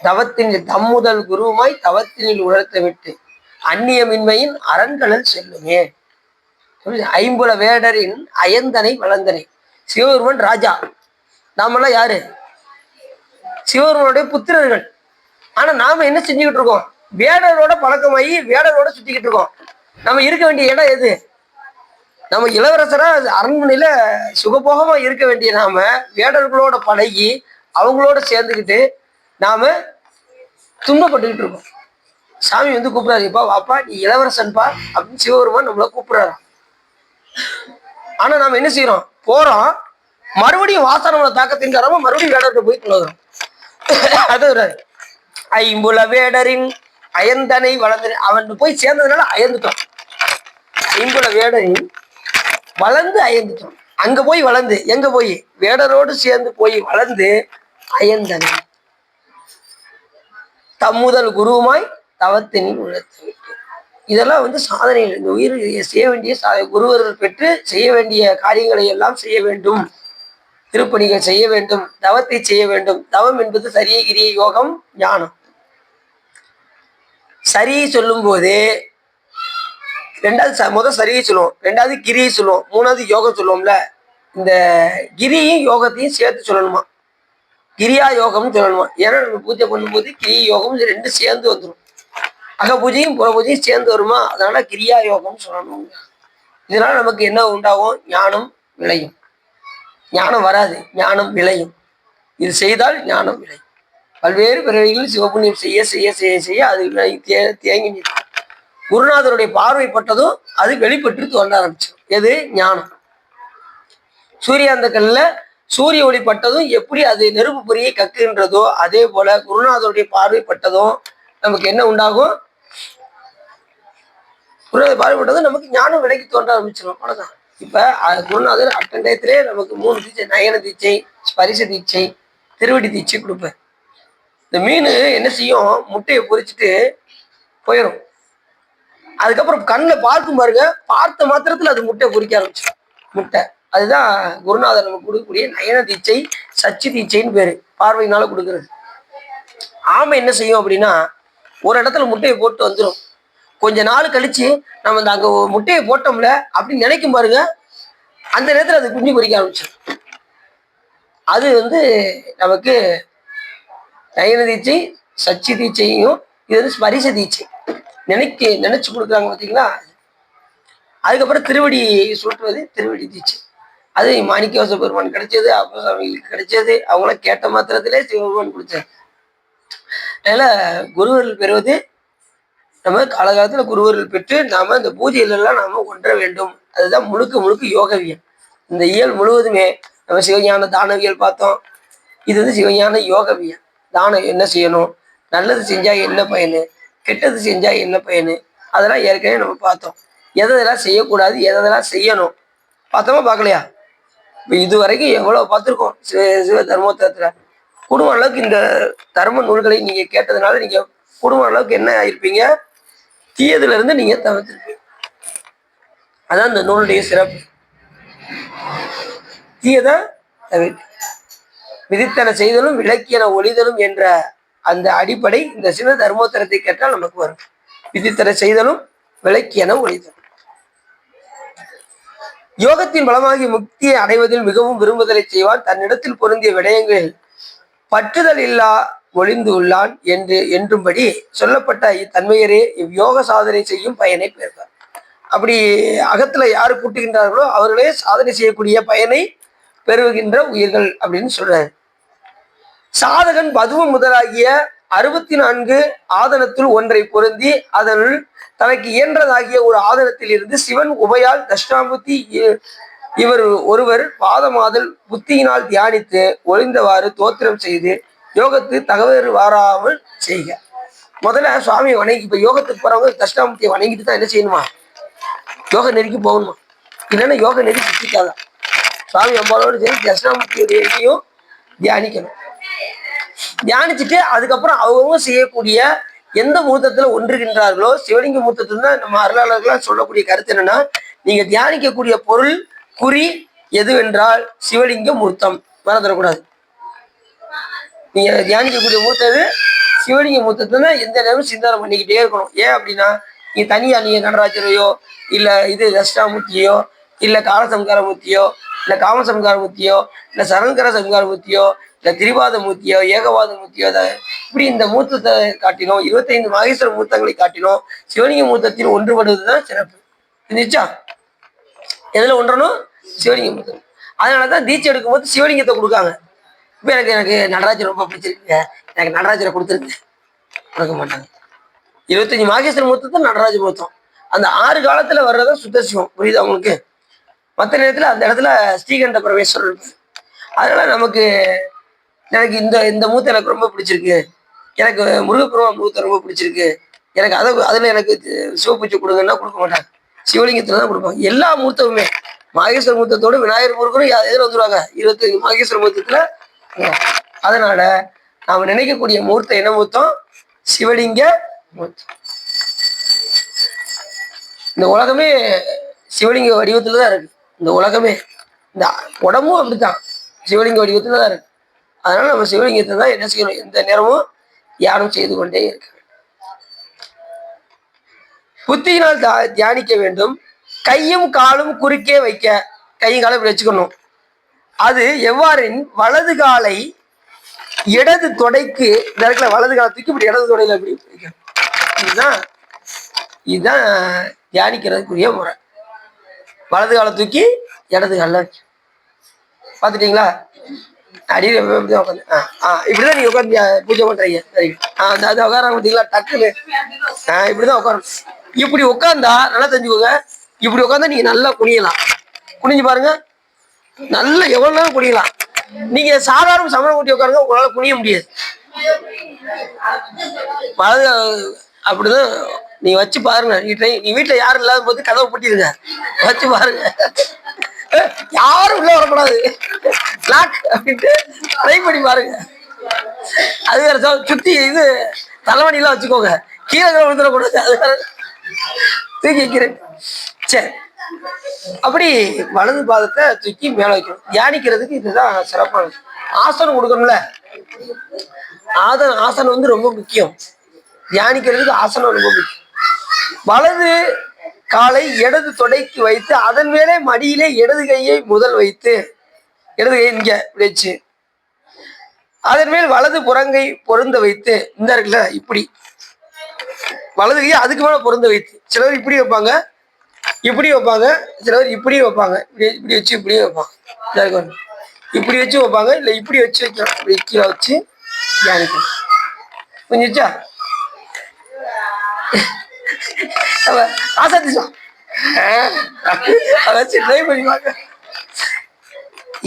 தவத்தினில் தம் முதல் குருவுமாய் தவத்தினில் உணர்த்த விட்டு அந்நியமின்மையின் அரண்களல் செல்லுமே. 50 வேடரின் அயந்தனை வளர்ந்தனை. சிவபெருமன் ராஜா, நாமெல்லாம் யாரு? சிவபெருமனுடைய புத்திரர்கள். ஆனா நாம என்ன செஞ்சுக்கிட்டு இருக்கோம்? வேடரோட பழக்கமாகி வேடரோட சுத்திக்கிட்டு இருக்கோம். நம்ம இருக்க வேண்டிய இடம் எது? நம்ம இளவரசரா அரண்மனையில சுகபோகமா இருக்க வேண்டிய நாம வேடர்களோட பழகி அவங்களோட சேர்ந்துக்கிட்டு நாம துன்பப்பட்டுக்கிட்டு இருக்கோம். சாமி வந்து கூப்பிடாரு, இப்பா வாப்பா நீ இளவரசன்பா அப்படின்னு சிவபெருமான் நம்மள கூப்பிடுறாரு. ஆனா நாம என்ன செய்யறோம்? போறோம், மறுபடியும் வாசனோட தாக்கத்தின் காரணமா மறுபடியும் வேடர்கிட்ட போய் கொள்ளுகிறோம். அது 50 வேடரின் அயந்தனை வளர்ந்து அவன் போய் சேர்ந்ததுனால அயர்ந்துட்டோம். 50 வேடரின் வளர்ந்து அயர்ந்துட்டோம். அங்க போய் வளர்ந்து, எங்க போய்? வேடரோடு சேர்ந்து போய் வளர்ந்து அயந்தனை. தம்முதல் குருவுமாய் தவத்தினில் உணர்த்து. இதெல்லாம் வந்து சாதனைகள். இந்த உயிர் செய்ய வேண்டிய குருவர்கள் பெற்று செய்ய வேண்டிய காரியங்களை எல்லாம் செய்ய வேண்டும். திருப்பணிகள் செய்ய வேண்டும், தவத்தை செய்ய வேண்டும். தவம் என்பது சரியை கிரிய யோகம் ஞானம். சரியை சொல்லும் போதே 2வது சரியை சொல்லுவோம், 2வது கிரியை சொல்லுவோம், 3வது யோகம் சொல்லுவோம்ல. இந்த கிரியும் யோகத்தையும் சேர்த்து சொல்லணுமா, கிரியா யோகம்னு சொல்லணுமா. ஏன்னா நம்ம பூஜை பண்ணும்போது கிரிய யோகம் 2 சேர்ந்து வந்துடும். அக பூஜையும் புற பூஜையும் சேர்ந்து வருமா, அதனால கிரியா யோகம் சொல்லணும். இதனால நமக்கு என்ன உண்டாகும்? ஞானம் விளையும். ஞானம் வராது, ஞானம் விளையும். இது செய்தால் ஞானம் விளையும். பல்வேறு பிறவிகளில் சிவபுண்ணியம் செய்ய செய்ய செய்ய செய்ய அது தேங்கி நிற்கும். குருநாதருடைய பார்வைப்பட்டதும் அது வெளிப்பட்டு தோன்ற ஆரம்பிச்சிடும். எது? ஞானம். சூரியாந்த கல்ல சூரிய ஒளிப்பட்டதும் எப்படி அது நெருப்பு பொறியை கக்குகின்றதோ அதே போல குருநாதருடைய பார்வைப்பட்டதும் நமக்கு என்ன உண்டாகும்? குருநாதர் பார்வைப்பட்டதும் நமக்கு ஞானம் விலைக்கு தோன்ற ஆரம்பிச்சிடும். அவ்வளவுதான். இப்ப குருநாதர் அட்டண்டயத்திலே நமக்கு 3 தீட்சை, நயன தீட்சை, ஸ்பரிச தீட்சை, திருவடி தீட்சை கொடுப்பேன். இந்த மீன் என்ன செய்யும்? முட்டையை பொறிச்சுட்டு போயிடும். அதுக்கப்புறம் கண்ணில் பார்க்கும் பாருங்க, பார்த்த மாத்திரத்துல அது முட்டையை பொறிக்க ஆரம்பிச்சிடும். முட்டை அதுதான் குருநாதர் நமக்கு கொடுக்கக்கூடிய நயன தீட்சை, சச்சி தீட்சைன்னு பேரு. பார்வையினால கொடுக்கறது. ஆமை என்ன செய்யும் அப்படின்னா, ஒரு இடத்துல முட்டையை போட்டு வந்துடும். கொஞ்ச நாள் கழிச்சு நம்ம இந்த அங்க முட்டையை போட்டோம்ல அப்படின்னு நினைக்கும் பாருங்க, அந்த நேரத்துல அது குஞ்சு பொறிக்க ஆரம்பிச்சிடும். அது வந்து நமக்கு நயன தீட்சை, சச்சி தீட்சையும், இது வந்து ஸ்பரிச தீட்சை நினைச்சு கொடுக்குறாங்க பார்த்தீங்களா. அதுக்கப்புறம் திருவடி சூட்டுவது திருவடி தீட்சை. அது மாணிக்கவாச பெருமான் கிடைச்சது, அப்பசாமிகளுக்கு கிடைச்சது. அவங்களாம் கேட்ட மாத்திரத்திலே சிவபெருமான் கொடுத்தாரு. அதனால குருவர்கள் பெறுவது நம்ம காலகாலத்துல குருவர்கள் பெற்று நாம இந்த பூஜைகளெல்லாம் நாம ஒன்ற வேண்டும். அதுதான் முழுக்க முழுக்க யோகவியல். இந்த இயல் முழுவதுமே நம்ம சிவஞான தானவியல் பார்த்தோம். இது வந்து சிவஞான யோகவியல். தானம் என்ன செய்யணும், நல்லது செஞ்சா என்ன பயனு, கெட்டது செஞ்சா என்ன பயனு, அதெல்லாம் ஏற்கனவே நம்ம பார்த்தோம். எதெல்லாம் செய்யக்கூடாது, எதெல்லாம் செய்யணும் பார்த்தோமா பார்க்கலையா? இப்போ இது வரைக்கும் எவ்வளோ பார்த்துருக்கோம் சிவ தர்மோத்தரத்துல. குடும்ப அளவுக்கு இந்த தர்ம நூல்களை நீங்க கேட்டதுனால நீங்க குடும்ப அளவுக்கு என்ன ஆயிருப்பீங்க, தீயதுல இருந்து நீங்க தவிர்த்திருப்பீங்க. அதான் இந்த நூலுடைய சிறப்பு. தீயதான் தவிர்த்து விதித்தன செய்தலும் விளக்கியன ஒளிதலும் என்ற அந்த அடிப்படை இந்த சிவ தர்மோத்தரத்தை கேட்டால் நமக்கு வரும். விதித்தன செய்தலும் விளக்கியன ஒளிதலும். யோகத்தின் பலமாகி முக்தியை அடைவதில் மிகவும் விரும்புதலை செய்வான். தன்னிடத்தில் பொருந்திய விடயங்களில் பற்றுதல் இல்லா ஒளிந்து உள்ளான் என்றும்படி சொல்லப்பட்ட இத்தன்மையரே இவ்யோக சாதனை செய்யும் பயனை பெறுவார். அப்படி அகத்துல யாரு கூட்டுகின்றார்களோ அவர்களே சாதனை செய்யக்கூடிய பயனை பெறுகின்ற உயிர்கள் அப்படின்னு சொல்றாரு. சாதகன் பதுவம் முதலாகிய 64 ஆதனத்தில் ஒன்றை பொருந்தி அதனுள் தனக்கு இயன்றதாகிய ஒரு ஆதனத்தில் இருந்து சிவன் உபயால் தட்சிணாமூர்த்தி இவர் ஒருவர் பாதமாதல் புத்தியினால் தியானித்து ஒளிந்தவாறு தோத்திரம் செய்து யோகத்து தகவல் வாராமல் செய்க. முதல்ல சுவாமியை வணங்கி, இப்ப யோகத்துக்கு போறவங்க தட்சிணாமூர்த்தியை வணங்கிட்டு தான் என்ன செய்யணுமா, யோக நெருக்கி போகணுமா. இல்லைன்னா யோக நெருக்கி சிக்காதான். சுவாமி அம்பாவோடு சேர்ந்து தட்சிணாமூர்த்தியுடைய இதையும் தியானிக்கணும். தியானிச்சுட்டு அதுக்கப்புறம் அவங்க செய்யக்கூடிய எந்த மூர்த்தத்துல ஒன்றுகின்றார்களோ, சிவலிங்க மூர்த்தத்துல தான் நம்ம அருளாளர்களால் சொல்லக்கூடிய கருத்து என்னன்னா, நீங்க தியானிக்கக்கூடிய பொருள் குறி எதுவென்றால் சிவலிங்க மூர்த்தம். மறந்துடக்கூடாது. நீங்க தியானிக்கக்கூடிய மூர்த்தது சிவலிங்க மூர்த்தத்துல எந்த நேரமும் சிந்தனை பண்ணிக்கிட்டே இருக்கணும். ஏன் அப்படின்னா, நீ தனியா நீங்க நடராஜரையோ இல்ல இது தட்சிணாமூர்த்தியோ இல்ல காலசம்காரமூர்த்தியோ இல்ல காமசம்காரமூர்த்தியோ இல்ல சரங்கர சம்காரமூர்த்தியோ இல்ல திரிபாத மூர்த்தியோ ஏகவாத மூர்த்தியோ, இப்படி இந்த மூர்த்தத்தை காட்டினோம் 25 மகேஸ்வர மூர்த்தங்களை காட்டினோம் சிவலிங்க மூர்த்தத்தில் ஒன்றுபடுவதுதான் சிறப்பு. நிச்சா எதுல ஒன்றணும், சிவலிங்க மூர்த்தம். அதனாலதான் தீட்சை எடுக்கும்போது சிவலிங்கத்தை கொடுக்காங்க. இப்ப எனக்கு நடராஜர் ரொம்ப பிடிச்சிருக்குங்க, எனக்கு நடராஜரை கொடுத்துருக்கு கொடுக்க மாட்டாங்க. 25 மகேஸ்வர மூர்த்தத்தை நடராஜ மூர்த்தம். அந்த 6 காலத்துல வர்றதா சுத்த சிவம். புரியுது அவங்களுக்கு? மற்ற நேரத்துல அந்த இடத்துல ஸ்ரீகண்ட பரமேஸ்வரர். அதனால நமக்கு எனக்கு இந்த மூர்த்தம் எனக்கு ரொம்ப பிடிச்சிருக்கு, எனக்கு முருகப்பெருமான் மூர்த்தம் ரொம்ப பிடிச்சிருக்கு, எனக்கு அதுல எனக்கு சிவபூஜை கொடுங்கன்னா கொடுக்க மாட்டாங்க, சிவலிங்கத்துல தான் கொடுப்பாங்க. எல்லா மூர்த்தமுமே மகேஸ்வர மூர்த்தத்தோட விநாயகர் முருகனும் எதில் வந்துருவாங்க, 25 மகேஸ்வர மூர்த்தத்துல. அதனால நாம நினைக்கக்கூடிய மூர்த்தம் என்ன மூர்த்தம், சிவலிங்க மூர்த்தம். இந்த உலகமே சிவலிங்க வடிவத்துல தான் இருக்கு. இந்த உலகமே, இந்த உடம்பும் அப்படித்தான் சிவலிங்க வடிவத்துல தான் இருக்கு. அதனால நம்ம சிவலிங்கத்தை தான் என்ன செய்யணும், எந்த நேரமும் தியானம் செய்து கொண்டே இருக்க வேண்டும். புத்தியினால் தியானிக்க வேண்டும். கையும் காலும் குறுக்கே வைக்க, கையும் காலம் வச்சுக்கணும். அது எவ்வாறின் வலது காலை இடது தொடைக்கு இந்த வலது காலத்துக்கு இப்படி இடது தொடையில அப்படி வைக்கணும். இதுதான் தியானிக்கிறதுக்குரிய முறை. வலது காலை தூக்கி இடது காலில் வைக்க. பார்த்துட்டீங்களா? அடியில் உட்காந்து இப்படிதான் நீங்க உட்காந்து பூஜை பண்றீங்க. சரி, அது உட்கார பார்த்தீங்களா டக்குன்னு இப்படிதான் உட்காரணும். இப்படி உட்காந்தா நல்லா தெரிஞ்சுக்கோங்க. இப்படி உட்காந்தா நீங்க நல்லா குனியலாம். குனிஞ்சு பாருங்க, நல்லா எவ்வளவு நேரம் குனியலாம். நீங்க சாதாரண சமணம் கூட்டி உட்காருங்க, உங்களால குனிய முடியாது. அப்படிதான் நீ வச்சு பாருங்க. நீ வீட்டுல யாரும் இல்லாத போது கதவை பூட்டிருங்க, வச்சு பாருங்க. யாரும் உள்ள வரக்கூடாது, லாக் அப்படின்ட்டு ட்ரை பண்ணி பாருங்க. அது வேற சுத்தி இது தலைவணியெல்லாம் வச்சுக்கோங்க, கீழே விழுந்துடக்கூடாது. அது வேற தூக்கி வைக்கிறேன். சரி, அப்படி வலது பாதத்தை தூக்கி மேல வைக்கணும். தியானிக்கிறதுக்கு இதுதான் சிறப்பானது. ஆசனம் கொடுக்கணும்ல, ஆசனம் வந்து ரொம்ப முக்கியம். தியானிக்கிறதுக்கு ஆசனம் ரொம்ப முக்கியம். வலது காலை இடது தொடைக்கு வைத்து அதன் மேலே மடியிலே இடது கையை முதல் வைத்து, இடது கையை இங்க வச்சு அதன் மேல் வலது புறங்கை பொருந்த வைத்து, இந்த இருக்குல்ல இப்படி வலது கையை அதுக்கு மேல பொருந்த வைத்து, சிலர் இப்படி வைப்பாங்க, இப்படி வைப்பாங்க, சில பேர் இப்படியும் வைப்பாங்க. இப்படி இப்படி வச்சு இப்படியும் வைப்பாங்க. இப்படி வச்சு வைப்பாங்க, இல்லை இப்படி வச்சு வைக்கலாம். இப்படி கீழே வச்சு தியானிக்கணும். புரிஞ்சுச்சா? ஆசாதிச்சோம் வச்சு ட்ரை பண்ணிப்பாங்க.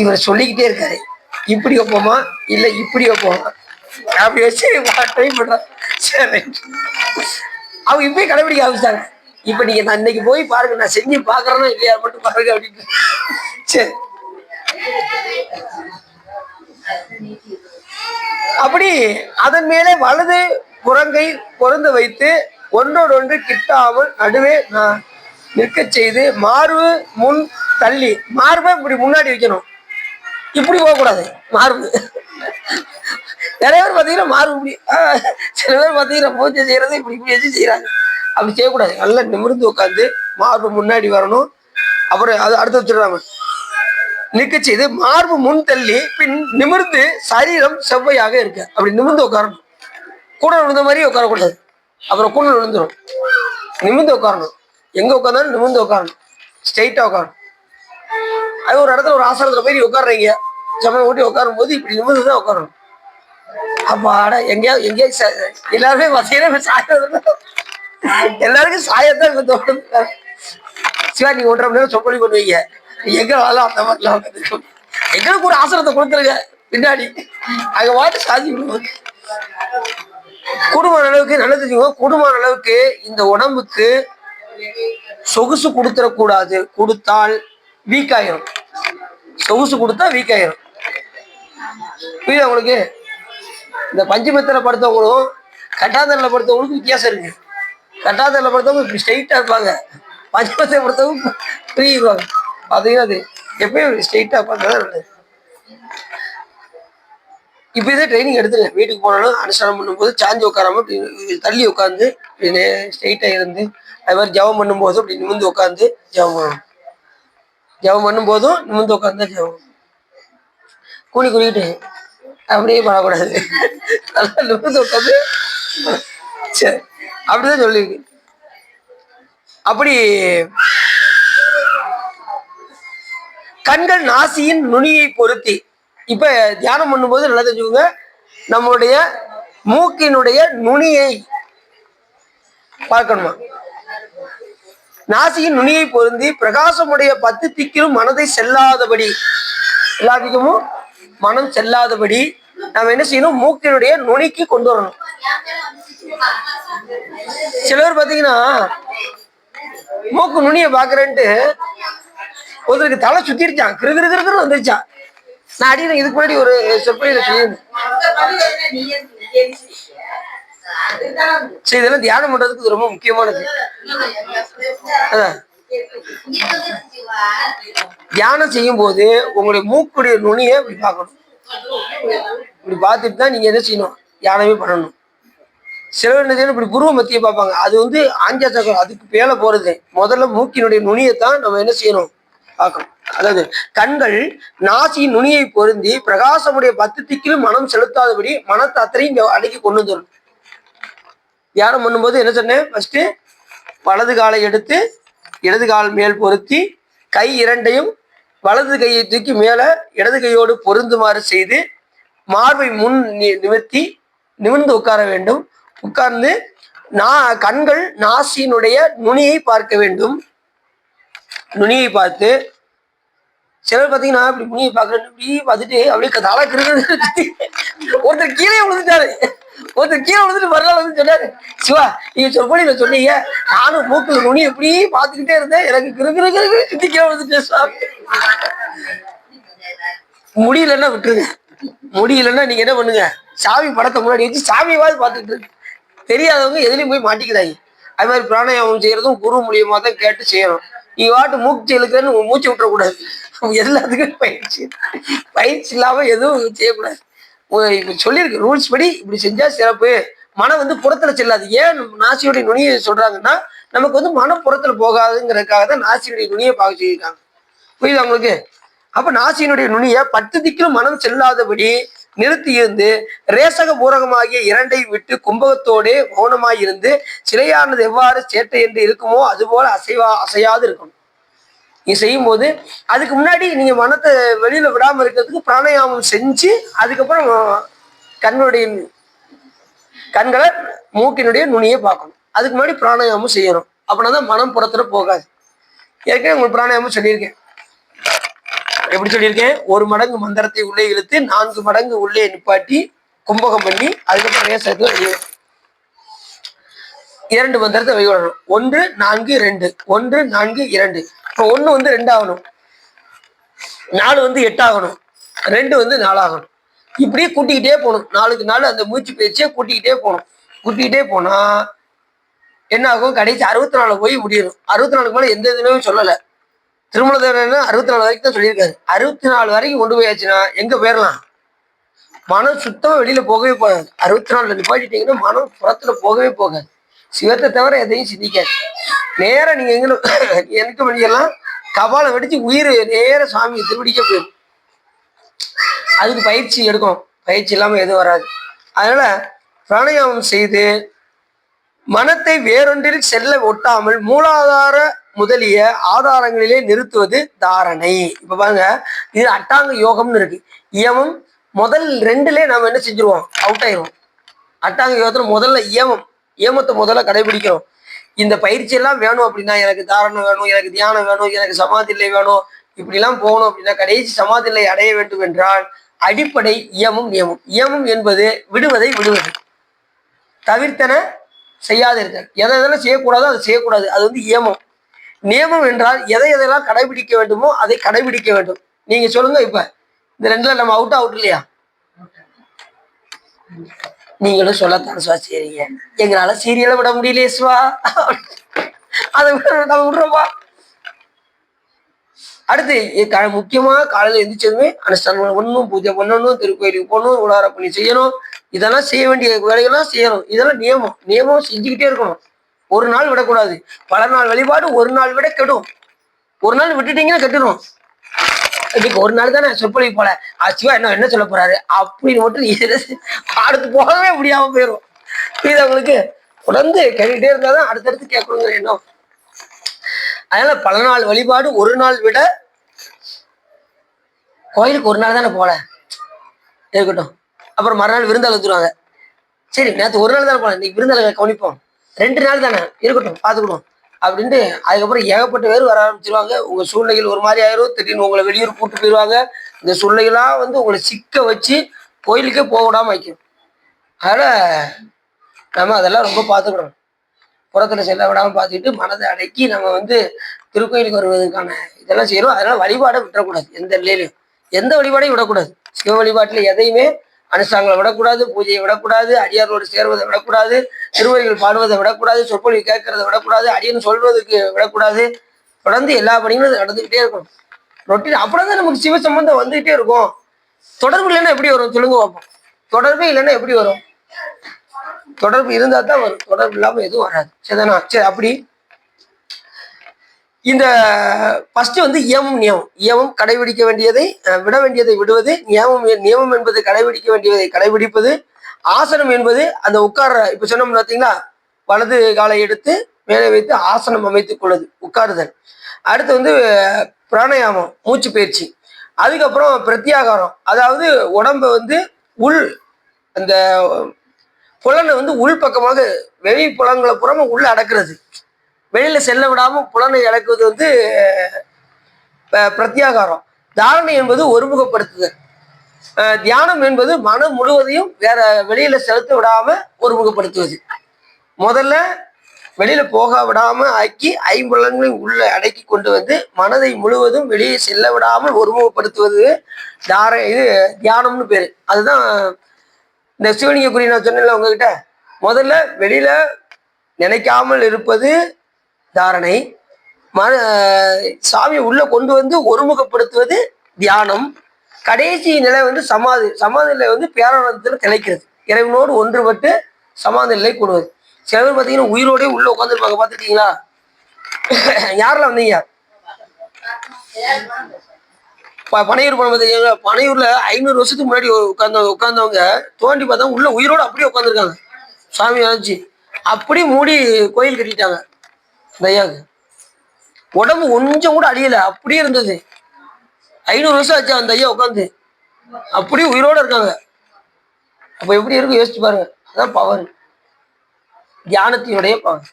இவர் சொல்லிக்கிட்டே இருக்காரு, இப்படி வைப்போமா இல்லை இப்படி வைப்போமா, அப்படி வச்சு ட்ரை பண்றான். சரி, அவங்க இப்பயும் கடைபிடிக்க ஆரம்பிச்சாங்க. இப்ப நீங்க நான் இன்னைக்கு போய் பாருங்க, நான் செஞ்சு பாக்குறேன்னா இல்லையா மட்டும் பாருங்க அப்படின்னு. சரி, அப்படி அதன் மேலே வலது புறங்கை பொருந்த வைத்து ஒன்றோடொன்று கிட்டாமல் நடுவே நிற்க செய்து மார்பு முன் தள்ளி, மார்பை இப்படி முன்னாடி வைக்கணும், இப்படி போகக்கூடாது. மார்பு நிறைய பேர் பார்த்தீங்கன்னா மார்பு இப்படி, சில பேர் பார்த்தீங்கன்னா பூஜை செய்யறது இப்படி இப்படி வச்சு செய்யறாங்க. அப்படி செய்யக்கூடாது. நல்லா நிமிர்ந்து உட்காந்து மார்பு முன்னாடி வரணும். அப்புறம் அது அடுத்து வச்சிடறாங்க, நிற்க செய்து மார்பு முன் தள்ளி பின் நிமிர்ந்து சரீரம் செவ்வையாக இருக்க. அப்படி நிமிர்ந்து உட்காரணும். கூட விழுந்த மாதிரி உட்காரக்கூடாது, அப்புறம் கூட விழுந்துடும். நிமிர்ந்து உட்காரணும். எங்க உட்காந்தாலும் நிமிர்ந்து உட்காரணும், ஸ்ட்ரெயிட்டா உட்காரணும். அது ஒரு இடத்துல ஒரு ஆசனத்துல போய் உட்காடுறீங்க, சமயம் ஓட்டி உட்காரும் போது இப்படி நிமிர்ந்து தான் உட்காரணும். அப்பாடா, எங்கேயாவது எல்லாருமே பார்த்தீங்கன்னா சாயம், எல்லாருக்கும் சாயத்தான் இப்ப தோணுது. சிவா, நீங்க 1.5 மணி நேரம் சொப்பொழி பண்ணுவீங்க, எங்க வரலாம் அந்த மாதிரிலாம் எங்களுக்கு ஒரு ஆசனத்தை கொடுத்துருங்க பின்னாடி, அங்க வாட்டு சாதி விடுவோம். கூடுமான அளவுக்கு நல்லது, கூடுமான அளவுக்கு இந்த உடம்புக்கு சொகுசு கொடுத்துடக்கூடாது. கொடுத்தால் வீக் ஆயிரும். சொகுசு கொடுத்தா வீக் ஆயிரும். புரியுதா உங்களுக்கு? இந்த பஞ்சமெத்தனை படுத்தவங்களும் கட்டாந்தரில் படுத்தவங்களுக்கும் வித்தியாசம் இருக்கு. கட்டாந்தரில் படுத்தவங்க இப்படி ஸ்ட்ரெயிட்டா இருப்பாங்க, பஞ்சமெத்தனை படுத்தவங்க புரியுவாங்க. பார்த்தீங்கன்னா அது எப்பயும் ஸ்ட்ரெயிட்டா பார்த்தா நல்லது. இப்போ இதே ட்ரைனிங் எடுத்துங்க, வீட்டுக்கு போனாலும் அனுஷ்டானம் பண்ணும்போது சாஞ்சு உட்காராம இப்படி தள்ளி உட்காந்து ஸ்ட்ரெயிட்டா இருந்து, அது மாதிரி ஜபம் பண்ணும்போதும் அப்படி நிமிர்ந்து உட்காந்து ஜபம் பண்ணணும். ஜபம் பண்ணும்போதும் நிமிர்ந்து உட்காந்து ஜபம், கூணி குறிக்கிட்டு அப்படியே பண்ணக்கூடாது. நல்லா நிமிர்ந்து உட்காந்து. சரி, அப்படிதான் சொல்லியிருக்கு. அப்படி கண்கள் நாசியின் நுனியை பொருத்தி, இப்ப தியானம் பண்ணும்போது நல்லா தெரிஞ்சுக்கோங்க, நம்மளுடைய மூக்கினுடைய நுனியை பார்க்கணுமா. நாசியின் நுனியை பொருந்தி பிரகாசமுடைய 10 திக்கிலும் மனதை செல்லாதபடி, எல்லாத்துக்கும் மனம் செல்லாதபடி நம்ம என்ன செய்யணும், மூக்கினுடைய நுனிக்கு கொண்டு வரணும். சில பேர் பாத்தீங்கன்னா மூக்கு நுனியை பாக்குறேன்ட்டு ஒருத்தருக்கு தலை சுத்திருச்சான், கிருகிருகிருன்னு வந்துருச்சான். நான் அடிக்கிறேன், இதுக்கு முன்னாடி ஒரு சொற்பொழியில சொல்லியிருந்தேன். சரி, இதெல்லாம் தியானம் பண்றதுக்கு ரொம்ப முக்கியமானது. தியானம் செய்யும் போது உங்களுடைய மூக்குடைய நுனியை இப்படி பார்க்கணும். இப்படி பார்த்துட்டு தான் நீங்க என்ன செய்யணும், தியானமே பண்ணணும். சில பேர் என்ன செய்யணும், இப்படி புருவ மத்தியை பார்ப்பாங்க. அது ஆஞ்சா சக்கரம், அதுக்கு மேல போறது. முதல்ல மூக்கினுடைய நுனியை தான் நம்ம என்ன செய்யணும், பார்க்கணும். அதாவது கண்கள் நாசியின் நுனியை பொருந்தி பிரகாசமுடைய 10 திக்கிலும் மனம் செலுத்தாதபடி மனத்தை அத்தனையும் இங்க அடக்கி கொண்டு வந்துடும். தியானம் பண்ணும்போது என்ன சொன்னேன், ஃபர்ஸ்ட் வலது காலை எடுத்து இடது கால் மேல் பொருத்தி கை இரண்டையும் வலது கையை தூக்கி மேல இடது கையோடு பொருந்துமாறு செய்து மார்பை முன் நிமிர்த்தி நிமிர்ந்து உட்கார வேண்டும். உட்கார்ந்து கண்கள் நாசியினுடைய நுனியை பார்க்க வேண்டும். நுனியை பார்த்து, சிலர் பார்த்தீங்கன்னா இப்படி நுனியை பார்க்குறேன், இப்படி பார்த்துட்டு அப்படியே தலை கிருக்கிறது. ஒருத்தர் கீழே விழுந்துட்டாரு, ஒருத்தர் கீழே விழுந்துட்டு மறுநாள் வந்து சொன்னாரு, சிவா நீங்க சொற்பொழியில சொன்னீங்க, நானும் மூக்கு நுனி எப்படி பார்த்துக்கிட்டே இருந்தேன், எனக்கு கிருகிரு சுத்தி கீழே விழுந்துட்டேன். முடியலன்னா விட்டுருங்க. முடியலன்னா நீங்க என்ன பண்ணுங்க, சாமி படத்தை முன்னாடி வச்சு சாமியாவது பார்த்துட்டு இருக்கு. தெரியாதவங்க எதுலையும் போய் மாட்டிக்கிறாங்க. அது மாதிரி பிராணாயாமம் செய்யறதும் குரு மூலியமா தான் கேட்டு செய்யணும். நீ வாட்டு மூச்சு இழுக்கிறன்னு மூச்சு விட்டுறக்கூடாது. எல்லாத்துக்கும் பயிற்சி இல்லாம எதுவும் செய்யக்கூடாது. இப்ப சொல்லியிருக்கு ரூல்ஸ் படி இப்படி செஞ்சா சிறப்பு. மனம் புறத்துல செல்லாது. ஏன் நாசியுடைய நுனியை சொல்றாங்கன்னா, நமக்கு மனம் புறத்துல போகாதுங்கிறதுக்காக தான் நாசியுடைய நுனியை பார்க்க சொல்லியிருக்காங்க. புரியுதா உங்களுக்கு? அப்ப நாசியினுடைய நுனியை 10 திக்கிலும் மனம் செல்லாதபடி நிறுத்தி இருந்து ரேசக பூரகமாகிய இரண்டை விட்டு கும்பகத்தோடே மௌனமாயிருந்து சிலையானது எவ்வாறு சேட்டை என்று இருக்குமோ அதுபோல அசையாது இருக்கணும். நீ செய்யும் போது அதுக்கு முன்னாடி நீங்க மனத்தை வெளியில விடாம இருக்கிறதுக்கு பிராணாயாமம் செஞ்சு அதுக்கப்புறம் கண்களை மூக்கினுடைய நுனியை பார்க்கணும். அதுக்கு முன்னாடி பிராணாயாமம் செய்யணும். அப்படின்னா மனம் புறத்துல போகாது. ஏற்கனவே உங்களுக்கு பிராணாயாமம் சொல்லியிருக்கேன். எப்படி சொல்லியிருக்கேன்? 1 மடங்கு மந்திரத்தை உள்ளே இழுத்து 4 மடங்கு உள்ளே நிப்பாட்டி கும்பகம் பண்ணி அதுக்கப்புறம் ரேசத்துல 2 மந்திரத்தை வெளியிடணும். 1 4 2 1 4 2. இப்போ 1 2 ஆகணும், 4 8 ஆகணும், 2 4 ஆகணும். இப்படியே கூட்டிக்கிட்டே போகணும். 4க்கு 4 அந்த மூச்சு பயிற்சியை கூட்டிக்கிட்டே போகணும். கூட்டிக்கிட்டே போனா என்ன ஆகும்? கடைசி 64 போய் முடியணும். 64க்கு மேலே எந்த இதுலையும் சொல்லலை. திருமண தேவன் 64 வரைக்கும் தான் சொல்லியிருக்காரு. 64 வரைக்கும் கொண்டு போயாச்சுன்னா எங்க போயிடலாம்? மனம் சுத்தமா வெளியில போகவே போகாது. 64 நிப்பாட்டிட்டீங்கன்னா மனம் புறத்துல போகவே போகாது. சிவத்தை தவிர எதையும் சிந்திக்காது. நேரம் நீங்க எங்க எனக்கு பண்ணிக்கலாம், கபாலை வெடிச்சு உயிர் நேர சாமி திருவடிக்க போயிடும். அதுக்கு பயிற்சி எடுக்கணும். பயிற்சி இல்லாம எதுவும் வராது. அதனால பிராணாயாமம் செய்து மனத்தை வேறொன்றில் செல்ல ஒட்டாமல் மூலாதார முதலிய ஆதாரங்களிலே நிறுத்துவது தாரணை. இப்ப பாருங்க, இது அட்டாங்க யோகம்னு இருக்கு. இயமம் முதல் 2லே நம்ம என்ன செஞ்சிருவோம்? அவுட் ஆயிரும். அட்டாங்க யோகத்துல முதல்ல இயமத்தை முதல்ல கடைபிடிக்கிறோம். இந்த பயிற்சி எல்லாம் வேணும் அப்படின்னா எனக்கு தாரணம் வேணும், எனக்கு தியானம் வேணும், எனக்கு சமாதி நிலை வேணும், இப்படிலாம் போகணும் அப்படின்னா கடைசி சமாதி நிலை அடைய வேண்டும் என்றால் அடிப்படை இயமும் நியமம். இயமம் என்பது விடுவதை விடுவது, தவிர்த்தன செய்யாது இருக்க. எதெல்லாம் செய்யக்கூடாதோ அதை செய்யக்கூடாது. அது இயமம். நியமம் என்றால் எதையெல்லாம் கடைபிடிக்க வேண்டுமோ அதை கடைபிடிக்க வேண்டும். நீங்க சொல்லுங்க, இப்ப இந்த 2ல நம்ம அவுட் இல்லையா? நீங்களும் சொல்லத்தான் சுவா செய்றீங்க. எங்களால சீரியலை விட முடியலையே சுவா, அதை விடுறோம்பா. அடுத்து முக்கியமா காலையில எந்திரிச்சதுமே அனுஷ்டானம் பண்ணணும், பூஜை பண்ணணும், திருக்கோயிலுக்கு போகணும், உலார பணி செய்யணும். இதெல்லாம் செய்ய வேண்டிய வேலைகள்லாம் செய்யணும். இதெல்லாம் நியமம் செஞ்சுக்கிட்டே இருக்கணும். ஒரு நாள் விடக்கூடாது. பல நாள் வழிபாடு ஒரு நாள் விட கெடும். ஒரு நாள் விட்டுட்டீங்கன்னா கெட்டுரும். இன்னைக்கு ஒரு நாள் தானே சொற்பொழி போல சிவா என்ன சொல்ல போறாரு அப்படின்னு மட்டும் அடுத்து போகவே முடியாம போயிடும். இது அவங்களுக்கு தொடர்ந்து கேட்டுக்கிட்டே இருந்தாதான் அடுத்தடுத்து கேட்கணுங்கிற எண்ணம். அதனால பல நாள் வழிபாடு ஒரு நாள் விட, கோயிலுக்கு ஒரு நாள் தானே போல இருக்கட்டும், அப்புறம் மறுநாள் விருந்தாள் வந்துருவாங்க. சரி, நேற்று ஒரு நாள் தானே போல, இன்னைக்கு விருந்தாளை கவனிப்போம், 2 நாள் தானே இருக்கட்டும் பார்த்துக்கிடும் அப்படின்ட்டு அதுக்கப்புறம் ஏகப்பட்ட பேர் வர ஆரம்பிச்சிருவாங்க. உங்க சூழ்நிலைகள் ஒரு மாதிரி ஆயிரும். திடீர்னு உங்களை வெளியூர் கூட்டு போயிடுவாங்க. இந்த சூழ்நிலைகளா உங்களை சிக்க வச்சு கோயிலுக்கே போக விடாம வைக்கும். அதனால நம்ம அதெல்லாம் ரொம்ப பார்த்துக்கணும். புறத்துல செல்ல விடாம பார்த்துக்கிட்டு மனதை அடக்கி நம்ம திருக்கோயிலுக்கு வருவதற்கான இதெல்லாம் செய்யறோம். அதனால வழிபாடை விட்டுறக்கூடாது. எந்த நிலையிலையும் எந்த வழிபாடையும் விடக்கூடாது. சிவ வழிபாட்டுல எதையுமே அனுஷ்டானங்களை விடக்கூடாது, பூஜையை விடக்கூடாது, அடியாரோடு சேர்வதை விடக்கூடாது, திருவடிகள் பாடுவதை விடக்கூடாது, சொற்பொழி கேட்கறதை விடக்கூடாது, அடியன்னு சொல்வதற்கு விடக்கூடாது. தொடர்ந்து எல்லா பணிகளும் நடந்துகிட்டே இருக்கணும். ரொட்டீன். அப்படிதான் நமக்கு சிவ சம்பந்தம் வந்துகிட்டே இருக்கும். தொடர்பு இல்லைன்னா எப்படி வரும் சொல்லுங்க பார்ப்போம். தொடர்பே இல்லைன்னா எப்படி வரும்? தொடர்பு இருந்தா தான் வரும். தொடர்பு இல்லாம எதுவும் வராது. சரிதானா? சரி, அப்படி இந்த ஃபர்ஸ்ட் இயமம் நியமம். இயமம் கடைபிடிக்க வேண்டியதை விட வேண்டியதை விடுவது. நியமம் என்பது கடைபிடிக்க வேண்டியதை கடைபிடிப்பது. ஆசனம் என்பது அந்த உட்கார, இப்ப சொன்னோம் பார்த்தீங்களா, வலது காலை எடுத்து மேலே வைத்து ஆசனம் அமைத்துக் கொள்வது, உட்காருதல். அடுத்து பிராணாயாமம், மூச்சு பயிற்சி. அதுக்கப்புறம் பிரத்யாகாரம், அதாவது உடம்பை உள் அந்த புலனை உள் பக்கமாக வெளி புலன்களை புறமா உள்ள அடக்கிறது, வெளியில செல்ல விடாம புலனை அடக்குவது பிரத்யாகாரம். தாரணை என்பது ஒருமுகப்படுத்துதல். தியானம் என்பது மனம் முழுவதையும் வேற வெளியில செலுத்த விடாம ஒருமுகப்படுத்துவது. முதல்ல வெளியில போக விடாம ஆக்கி 5 புலன்களையும் உள்ள அடக்கி கொண்டு மனதை முழுவதும் வெளியே செல்ல விடாமல் ஒருமுகப்படுத்துவது இது தியானம்னு பேரு. அதுதான் இந்த சிவலிங்க குறி நான் சொன்னேன்ல உங்ககிட்ட, முதல்ல வெளியில நினைக்காமல் இருப்பது தாரணை, சாமியை உள்ள கொண்டு ஒருமுகப்படுத்துவது தியானம், கடைசி நிலை சமாதி. சமாதி நிலை பேரானந்தத்தில் திளைக்கிறது, இறைவனோடு ஒன்றுபட்டு சமாதி நிலை கூடுவது. சில பேர் பார்த்தீங்கன்னா உயிரோடய உள்ள உட்காந்துருப்பாங்க, பார்த்துருக்கீங்களா? யாரெல்லாம் வந்தீங்க? பனையூர் போன பார்த்தீங்கன்னா பனையூர்ல 500 வருஷத்துக்கு முன்னாடி உட்கார்ந்தவங்க தோண்டி பார்த்தா உள்ள உயிரோட அப்படியே உட்காந்துருக்காங்க. சாமி அழைச்சி அப்படியே மூடி கோயில் கட்டிட்டாங்க. இந்த ஐயாவுக்கு உடம்பு கொஞ்சம் கூட அழியல, அப்படியே இருந்தது. 500 வருஷம் ஆச்சு அந்த ஐயா உட்காந்து அப்படியே உயிரோட இருக்காங்க. அப்ப எப்படி இருக்கும் யோசிச்சு பாருங்க. அதான் பவர், தியானத்தினுடைய பவர்.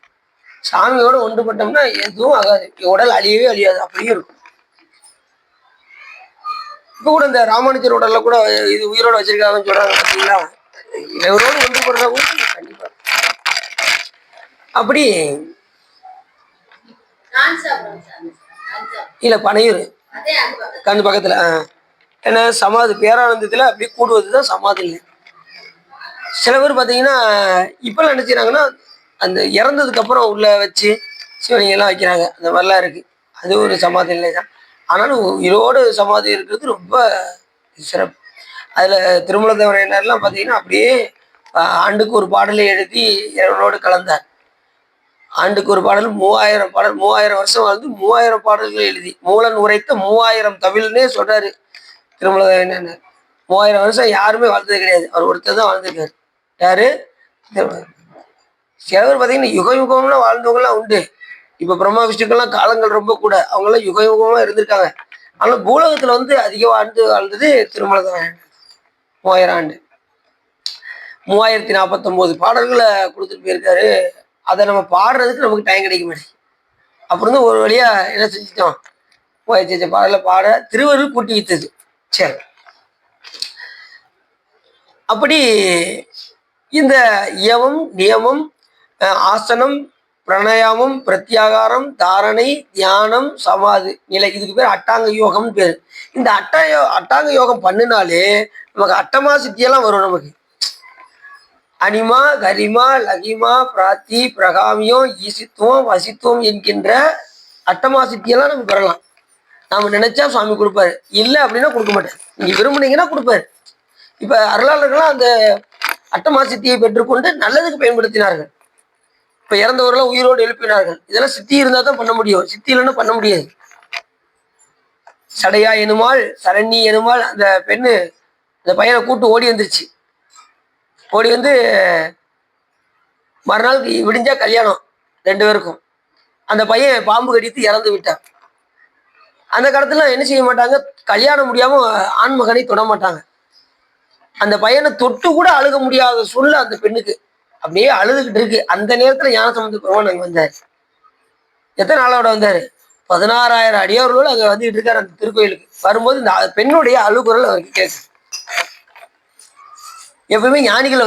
சாமியோட ஒன்றுபட்டோம்னா எதுவும் ஆகாது, உடல் அழியவே அழியாது, அப்படியே இருக்கும். இப்ப கூட இந்த ராமானுஜர் உடல்ல கூட இது உயிரோட வச்சிருக்காங்கன்னு சொல்றாங்க பார்த்தீங்களா. இவரோடு ஒன்றுபடுறவங்க கண்டிப்பா அப்படி இல்ல பனையூர் கண்ணு பக்கத்துல. ஏன்னா சமாதி பேரானந்தத்துல அப்படி கூடுவதுதான் சமாதி இல்லை. சில பேர் பார்த்தீங்கன்னா இப்பெல்லாம் என்ன செய்யறாங்கன்னா அந்த இறந்ததுக்கு அப்புறம் உள்ள வச்சு சிவலிங்கம் எல்லாம் வைக்கிறாங்க. அந்த மாதிரிலாம் இருக்கு. அது ஒரு சமாதி நிலை தான். ஆனாலும் உயிரோடு சமாதி இருக்கிறது ரொம்ப சிறப்பு. அதுல திருமல தேவரையெல்லாம் பார்த்தீங்கன்னா அப்படியே ஆண்டுக்கு ஒரு பாடலை எழுதி இறைவனோடு கலந்தார். ஆண்டுக்கு ஒரு பாடல் 3000 பாடல், 3000 வருஷம் வாழ்ந்து 3000 பாடல்கள் எழுதி மூலன் உரைத்த 3000 தமிழ்னே சொல்றாரு திருமல தேவரையன். 3000 வருஷம் யாருமே வாழ்ந்தது கிடையாது, அவர் ஒருத்தர் தான் வாழ்ந்திருக்காரு. யாரு? சிலவர் பார்த்தீங்கன்னா யுக யுகம்லாம் வாழ்ந்தவங்கலாம் உண்டு. இப்ப பிரம்மா விஷ்ணுக்கெல்லாம் காலங்கள் ரொம்ப கூட, அவங்கெல்லாம் யுக யுகமா இருந்திருக்காங்க. ஆனா பூலகத்துல அதிக வாழ்ந்தது திருமல தேவரையன். 3000 ஆண்டு 3049 பாடல்களை கொடுத்துட்டு போயிருக்காரு. அதை நம்ம பாடுறதுக்கு நமக்கு டைம் கிடைக்க மாட்டேங்குது. அப்புறம் ஒரு வழியா என்ன செஞ்சிட்டோம், 3000 பாடல பாட திருவருள் கூட்டி வைத்தது. சரி, அப்படி இந்த யமம் நியமம் ஆசனம் பிரணயாமம் பிரத்யாகாரம் தாரணை தியானம் சமாதி நிலை, இதுக்கு பேர் அட்டாங்க யோகம்னு பேர். இந்த அட்டாங்க யோகம் பண்ணினாலே நமக்கு அட்டமா சித்தியெல்லாம் வரும். நமக்கு அனிமா கரிமா லகிமா பிராத்தி பிரகாமியம் ஈசித்துவம் வசித்துவம் என்கின்ற அட்டமா சித்தியெல்லாம் நமக்கு வரலாம். நாம நினைச்சா சுவாமி கொடுப்பாரு, இல்லை அப்படின்னா கொடுக்க மாட்டார். நீங்க விரும்புனீங்கன்னா கொடுப்பாரு. இப்ப அருளாளர்கள்லாம் அந்த அட்டமா சித்தியை பெற்றுக்கொண்டு நல்லதுக்கு பயன்படுத்தினார்கள். இப்ப இறந்தவர்கள் உயிரோடு எழுப்பினார்கள். இதெல்லாம் சித்தி இருந்தா தான் பண்ண முடியும், சித்தி இல்லைன்னா பண்ண முடியாது. சடையா எனுமாள் சரணி எனுமாள் அந்த பெண்ணு அந்த பையனை கூட்டு ஓடி வந்துருச்சு. ஓடி வந்து மறுநாள் விடிஞ்சா கல்யாணம் 2 பேருக்கும். அந்த பையன் பாம்பு கடித்து இறந்து விட்டான். அந்த காலத்துல என்ன செய்ய மாட்டாங்க, கல்யாணம் முடியாம ஆண்மகனை தொட மாட்டாங்க. அந்த பையனை தொட்டு கூட அழுக முடியாத சூழ்நிலை அந்த பெண்ணுக்கு. அப்படியே அழுதுகிட்டு இருக்கு. அந்த நேரத்துல ஞானசம்பந்த பெருமான் அங்க வந்தாரு. எத்தனை நாளோட வந்தாரு? 16,000 அடியார்களோடு அங்க வந்துட்டு இருக்காரு அந்த திருக்கோயிலுக்கு. வரும்போது இந்த பெண்ணுடைய அழுகுரல் அவருக்கு கேட்கு. எப்பவுமே ஞானிகள்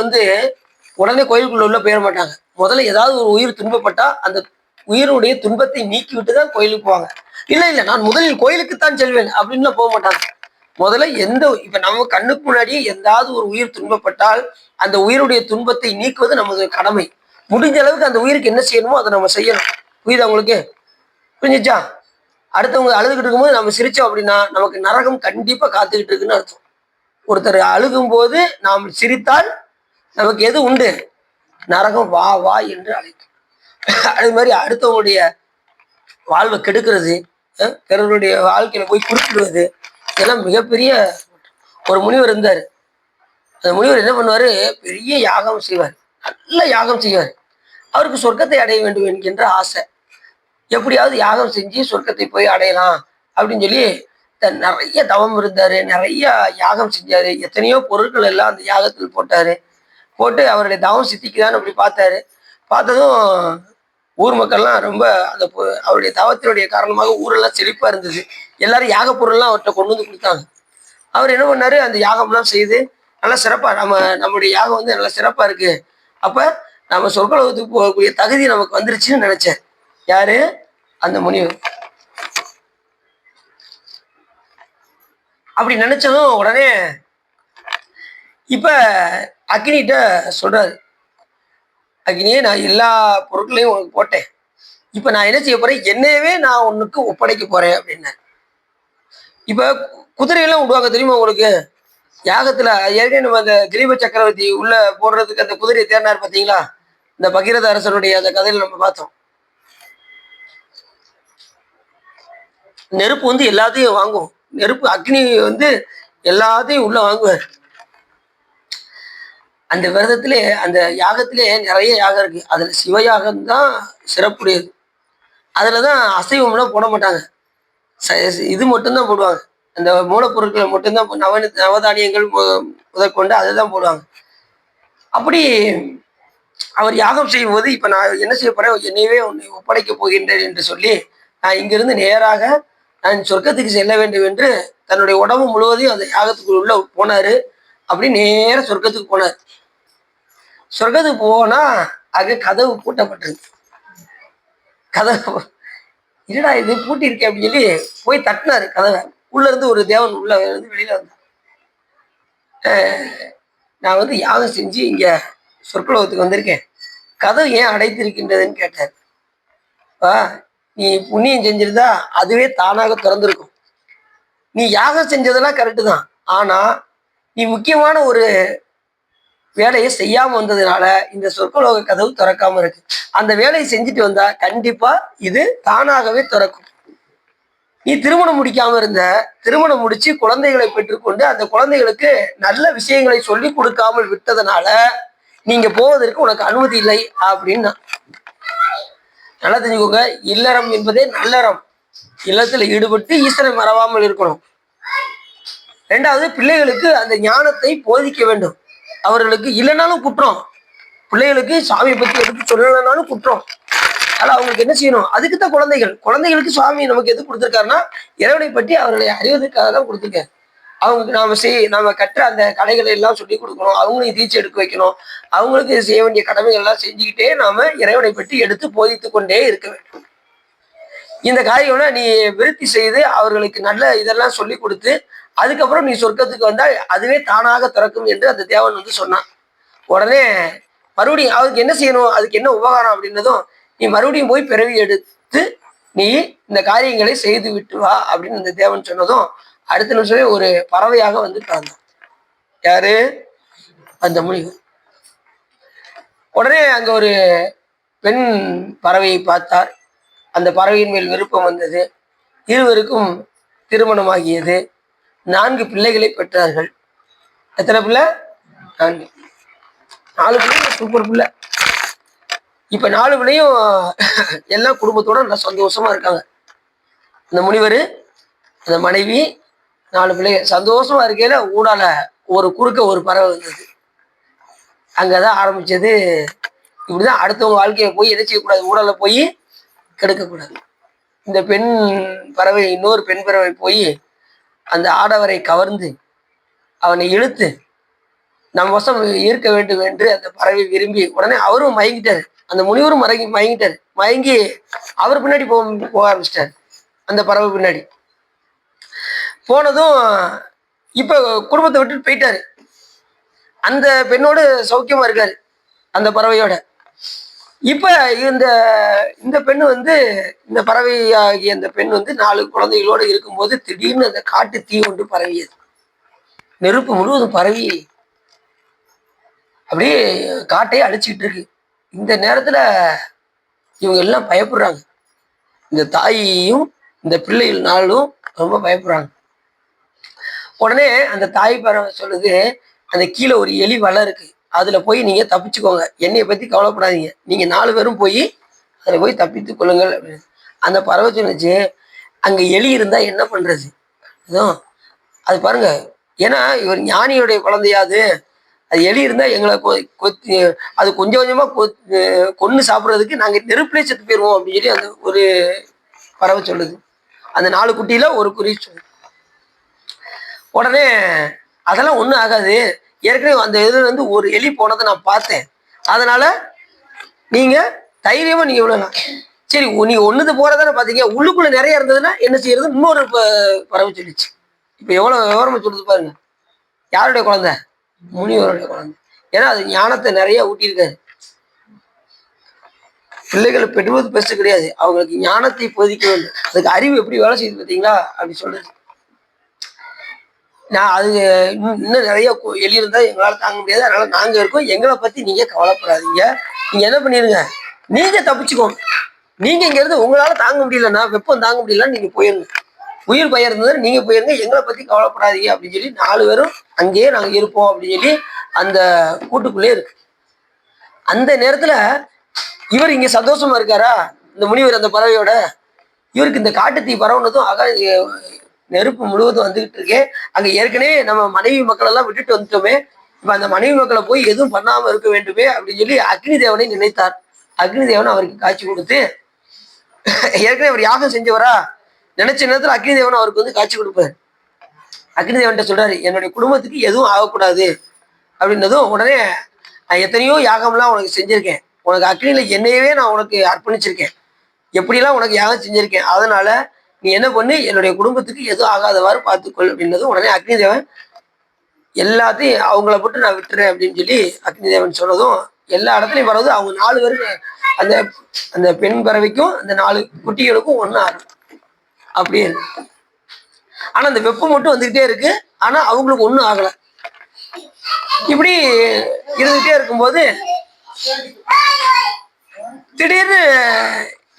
உடனே கோயிலுக்குள்ள உள்ள போயிட மாட்டாங்க. முதல்ல ஏதாவது ஒரு உயிர் துன்பப்பட்டா அந்த உயிரினுடைய துன்பத்தை நீக்கி விட்டுதான் கோயிலுக்கு போவாங்க. இல்ல நான் முதலில் கோயிலுக்குத்தான் செல்வேன் அப்படின்லாம் போக மாட்டாங்க. முதல்ல இப்ப நம்ம கண்ணுக்கு முன்னாடியே எந்தாவது ஒரு உயிர் துன்பப்பட்டால் அந்த உயிருடைய துன்பத்தை நீக்குவது நமது கடமை. முடிஞ்ச அளவுக்கு அந்த உயிருக்கு என்ன செய்யணுமோ அதை நம்ம செய்யணும். புரியுது அவங்களுக்கு? புரிஞ்சிச்சா? அடுத்தவங்க அழுதுகிட்டு இருக்கும்போது நம்ம சிரிச்சோம் அப்படின்னா நமக்கு நரகம் கண்டிப்பா காத்துக்கிட்டு இருக்குன்னு அர்த்தம். ஒருத்தர் அழுகும் போது நாம் சிரித்தால் நமக்கு எது உண்டு? நரகம் வா வா என்று அழைக்கும். அது மாதிரி அடுத்தவங்களுடைய வாழ்வை கெடுக்கிறது, பிறருடைய வாழ்க்கையில போய் குறுக்கிடுவது, இதெல்லாம் மிகப்பெரிய. ஒரு முனிவர் இருந்தார். அந்த முனிவர் என்ன பண்ணுவாரு, பெரிய யாகம் செய்வார், நல்ல யாகம் செய்வார். அவருக்கு சொர்க்கத்தை அடைய வேண்டும் என்கின்ற ஆசை. எப்படியாவது யாகம் செஞ்சு சொர்க்கத்தை போய் அடையலாம் அப்படின்னு சொல்லி நிறைய தவம் இருந்தாரு, நிறைய யாகம் செஞ்சாரு, எத்தனையோ பொருட்கள் எல்லாம் அந்த யாகத்தில் போட்டாரு. போட்டு அவருடைய தவம் சித்திக்குதான்னு அப்படி பார்த்தாரு. பார்த்ததும் ஊர் மக்கள்லாம் ரொம்ப அவருடைய தவத்தினுடைய காரணமாக ஊரெல்லாம் செழிப்பா இருந்தது. எல்லாரும் யாக பொருள்லாம் அவர்கிட்ட கொண்டு வந்து கொடுத்தாங்க. அவர் என்ன பண்ணாரு, அந்த யாகம்லாம் செய்து நல்லா சிறப்பா நம்மளுடைய யாகம் நல்லா சிறப்பா இருக்கு, அப்ப நம்ம சொர்க்கலோகத்துக்கு போகக்கூடிய தகுதி நமக்கு வந்துருச்சுன்னு நினைச்சேன். யாரு? அந்த முனிவர். அப்படி நினைச்சதும் உடனே இப்ப அக்னிகிட்ட சொல்றாரு, அக்னியே நான் எல்லா பொருட்களையும் உனக்கு போட்டேன், இப்ப நான் என்ன செய்ய போறேன், என்னையவே நான் உனக்கு ஒப்படைக்க போறேன் அப்படின்னா. இப்ப குதிரையெல்லாம் விடுவாங்க தெரியுமா உங்களுக்கு? யாகத்துல ஏற்கனவே நம்ம அந்த கிரீப சக்கரவர்த்தி உள்ள போடுறதுக்கு அந்த குதிரையை தேர்னார் பார்த்தீங்களா? இந்த பகீரத அரசனுடைய அந்த கதையில நம்ம பார்த்தோம். நெருப்பு எல்லாத்தையும் வாங்கும். நெருப்பு அக்னி வந்து எல்லாத்தையும் உள்ள வாங்குவார். அந்த விரதத்திலே அந்த யாகத்திலே நிறைய யாகம் இருக்கு. அதுல சிவயாகம் தான் சிறப்புடையது. அதுலதான் அசைவம்லாம் போட மாட்டாங்க. இது மட்டும்தான் போடுவாங்க. அந்த மூலப்பொருட்களை மட்டும்தான் நவதானியங்கள் முதற்கொண்டு அதை தான் போடுவாங்க. அப்படி அவர் யாகம் செய்யும் போது இப்ப நான் என்ன செய்ய போறேன், என்னையவே உன்னை ஒப்படைக்க போகின்றேன் என்று சொல்லி நான் இங்கிருந்து நேராக நான் சொர்க்கத்துக்கு செல்ல வேண்டும் என்று தன்னுடைய உடம்பு முழுவதையும் அந்த யாகத்துக்குள்ள உள்ள போனாரு. அப்படி நேர சொர்க்கத்துக்கு போனார். சொர்க்கத்துக்கு போனா அங்க கதவு பூட்டப்பட்டது. கதவு என்னடா இது பூட்டி இருக்கேன் அப்படின்னு சொல்லி போய் தட்டினாரு கதவை. உள்ள இருந்து ஒரு தேவன் உள்ள இருந்து வெளியில வந்தார். நான் வந்து யாகம் செஞ்சு இங்க சொற்குலோகத்துக்கு வந்திருக்கேன், கதவு ஏன் அடைத்திருக்கின்றதுன்னு கேட்டார். நீ புண்ணியம் செஞ்சிருந்தா அதுவே தானாக திறந்திருக்கும். நீ யாகம் செஞ்சதெல்லாம் கரெக்டு தான், ஆனா நீ முக்கியமான ஒரு வேலையை செய்யாம வந்ததுனால இந்த சொற்குலோக கதவு திறக்காம இருக்கு. அந்த வேலையை செஞ்சுட்டு வந்தா கண்டிப்பா இது தானாகவே திறக்கும். நீ திருமணம் முடிக்காம இருந்த, திருமணம் முடிச்சு குழந்தைகளை பெற்றுக்கொண்டு அந்த குழந்தைகளுக்கு நல்ல விஷயங்களை சொல்லி கொடுக்காமல் விட்டதுனால நீங்க போவதற்கு உனக்கு அனுமதி இல்லை அப்படின்னா. நல்லா தெரிஞ்சுக்கோங்க, இல்லறம் என்பதே நல்லறம். இல்லத்துல ஈடுபட்டு ஈஸ்வரை மறவாமல் இருக்கணும். ரெண்டாவது, பிள்ளைகளுக்கு அந்த ஞானத்தை போதிக்க வேண்டும். அவர்களுக்கு இல்லைனாலும் குற்றம், பிள்ளைகளுக்கு சாமியை பத்தி எடுத்து சொல்லலைனாலும் குற்றம். அதனால அவங்களுக்கு என்ன செய்யணும், அதுக்குத்தான் குழந்தைகளுக்கு சுவாமி நமக்கு எது கொடுத்துருக்காருன்னா இறைவனை பற்றி அவர்களை அறிவதற்காக தான் கொடுத்துருக்காரு. அவங்களுக்கு நாம கற்ற அந்த கலைகளை எல்லாம் சொல்லி கொடுக்கணும், அவங்களையும் தீட்சை எடுக்க வைக்கணும், அவங்களுக்கு செய்ய வேண்டிய கடமைகள் எல்லாம் செஞ்சுக்கிட்டே நாம இறைவனை பற்றி எடுத்து போதித்து கொண்டே இருக்க வேண்டும். இந்த காரியங்களை நீ விருத்தி செய்து அவர்களுக்கு நல்ல இதெல்லாம் சொல்லி கொடுத்து அதுக்கப்புறம் நீ சொர்க்கத்துக்கு வந்தா அதுவே தானாக திறக்கும் என்று அந்த தேவன் வந்து சொன்னான். உடனே மறுபடியும் அதுக்கு என்ன செய்யணும், அதுக்கு என்ன உபகாரம் அப்படின்னதும், நீ மறுபடியும் போய் பிறவி எடுத்து நீ இந்த காரியங்களை செய்து விட்டு வா அப்படின்னு அந்த தேவன் சொன்னதும் அடுத்த நிமிஷமே ஒரு பறவையாக வந்துட்டாங்க. யாரு? அந்த முனிவர். உடனே அங்க ஒரு பெண் பறவையை பார்த்தார். அந்த பறவையின் மேல் விருப்பம் வந்தது. இருவருக்கும் திருமணமாகியது. 4 பிள்ளைகளை பெற்றார்கள். எத்தனை பிள்ளை? 4. 4 பிள்ளை, சூப்பர் பிள்ளை. இப்ப 4 பிள்ளையும் எல்லாம் குடும்பத்தோட நல்லா சந்தோஷமா இருக்காங்க. அந்த முனிவர், அந்த மனைவி, 4 பிள்ளைங்க சந்தோஷமா இருக்கையில ஊடால ஒரு குறுக்க ஒரு பறவை வந்தது. அங்கதான் ஆரம்பிச்சது. இப்படிதான் அடுத்தவங்க வாழ்க்கையை போய் என்ன செய்யக்கூடாது, ஊடால போய் கெடுக்கக்கூடாது. இந்த பெண் பறவை இன்னொரு பெண் பறவை போய் அந்த ஆடவரை கவர்ந்து அவனை இழுத்து நம் வசம் ஈர்க்க வேண்டும் என்று அந்த பறவை விரும்பி உடனே அவரும் மயங்கிட்டாரு. அந்த முனிவரும் மயங்கிட்டாரு. மயங்கி அவர் பின்னாடி போக ஆரம்பிச்சிட்டாரு. அந்த பறவை பின்னாடி போனதும் இப்ப குடும்பத்தை விட்டு போயிட்டாரு. அந்த பெண்ணோடு சௌக்கியமா இருக்காரு அந்த பறவையோட. இப்ப இந்த பெண் வந்து, இந்த பறவை ஆகிய அந்த பெண் வந்து 4 குழந்தைகளோடு இருக்கும்போது திடீர்னு அந்த காட்டு தீ ஒன்று பரவியது. நெருப்பு முழுவதும் பரவி அப்படியே காட்டையே அழிச்சுக்கிட்டு இருக்கு. இந்த நேரத்துல இவங்க எல்லாம் பயப்படுறாங்க. இந்த தாயையும் இந்த பிள்ளைகள் 4ம் ரொம்ப பயப்படுறாங்க. உடனே அந்த தாய் பறவை சொல்லுது, அந்த கீழே ஒரு எலி வலை இருக்கு, அதுல போய் நீங்க தப்பிச்சுக்கோங்க, என்னைய பத்தி கவலைப்படாதீங்க, நீங்க 4 பேரும் போய் அதுல போய் தப்பித்துக் கொள்ளுங்கள் அப்படின்னு. அந்த பறவை சொன்னிச்சு, அங்க எலி இருந்தா என்ன பண்றது? அது பாருங்க, ஏன்னா இவர் ஞானியுடைய குழந்தையாது, அது எலி இருந்தா எங்களை கொத்தி அது கொஞ்சம் கொஞ்சமா கொன்னு சாப்பிட்றதுக்கு நாங்க நெருப்புலேயே செத்து போயிடுவோம் அப்படின்னு சொல்லி அந்த ஒரு பறவை சொல்லுது. அந்த 4 குட்டியில ஒரு குருவி சொல்லுது. உடனே அதெல்லாம் ஒன்றும் ஆகாது, ஏற்கனவே அந்த இதுல வந்து ஒரு எலி போனதை நான் பார்த்தேன், அதனால நீங்க தைரியமா நீங்க விடலாம். சரி, நீங்க ஒண்ணுது போறதானே பாத்தீங்க, உள்ளுக்குள்ள நிறைய இருந்ததுன்னா என்ன செய்யறது? இன்னொரு பறவை சொல்லிச்சு. இப்ப எவ்வளவு விவரமா சொல்லுது பாருங்க. யாருடைய குழந்தை? முனிவருடைய குழந்தை. ஏன்னா அது ஞானத்தை நிறைய ஊட்டியிருக்காரு. பிள்ளைகளை பெறுவது பெருசு கிடையாது, அவங்களுக்கு ஞானத்தை போதிக்க வேண்டும். அதுக்கு அறிவு எப்படி வேலை செய்யுது பார்த்தீங்களா அப்படி சொல்றது. நான் அது இன்னும் நிறைய எலி இருந்தா எங்களால் தாங்க முடியாது, அதனால நாங்க இருக்கோம், எங்களை பத்தி நீங்க கவலைப்படாதீங்க, நீங்க என்ன பண்ணிருங்க, நீங்க தப்பிச்சுக்கோங்க, நீங்க இங்க இருந்து உங்களால தாங்க முடியலன்னா, வெப்பம் தாங்க முடியலன்னு நீங்க போயிருங்க, உயிர் பெயர்ந்தது நீங்க போயிருங்க, எங்களை பத்தி கவலைப்படாதீங்க அப்படின்னு சொல்லி 4 பேரும் அங்கேயே நாங்க இருப்போம் அப்படின்னு சொல்லி அந்த கூட்டுக்குள்ளே இருக்கு. அந்த நேரத்துல இவர் இங்க சந்தோஷமா இருக்காரா, இந்த முனிவர் அந்த பறவையோட. இவருக்கு இந்த காட்டு தீ பரவுனதும் நெருப்பு முழுவதும் வந்துகிட்டு இருக்கே, அங்க ஏற்கனவே நம்ம மனைவி மக்கள் எல்லாம் விட்டுட்டு வந்துட்டோமே, இப்ப அந்த மனைவி மக்களை போய் எதுவும் பண்ணாம இருக்க வேண்டுமே அப்படின்னு சொல்லி அக்னி தேவனை நினைத்தார். அக்னி தேவன் அவருக்கு காட்சி கொடுத்து, ஏற்கனவே அவர் யாகம் செஞ்சவரா, நினைச்ச நேரத்துல அக்னி தேவன் அவருக்கு வந்து காட்சி கொடுப்பாரு. அக்னி தேவன்கிட்ட சொல்றாரு, என்னுடைய குடும்பத்துக்கு எதுவும் ஆகக்கூடாது அப்படின்னதும் உடனே, நான் எத்தனையோ யாகம்லாம் உனக்கு செஞ்சிருக்கேன், உனக்கு அக்னியில என்னையவே நான் உனக்கு அர்ப்பணிச்சிருக்கேன், எப்படிலாம் உனக்கு யாகம் செஞ்சிருக்கேன், அதனால நீ என்ன பண்ணு, என்னுடைய குடும்பத்துக்கு எதுவும் ஆகாதவாறு பார்த்துக்கொள் அப்படின்னதும் உடனே அக்னி தேவன் எல்லாத்தையும் அவங்கள போட்டு நான் விட்டுறேன் அப்படின்னு சொல்லி அக்னி தேவன் சொன்னதும் எல்லா இடத்துலையும் பரவுது. அவங்க 4 பேருக்கு, அந்த அந்த பெண் பறவைக்கும் அந்த 4 குட்டிகளுக்கும் ஒன்றும் ஆகும் அப்படியே. ஆனா அந்த வெப்பம் மட்டும் வந்துகிட்டே இருக்கு, ஆனா அவங்களுக்கு ஒன்றும் ஆகலை. இப்படி இருந்துகிட்டே இருக்கும்போது திடீர்னு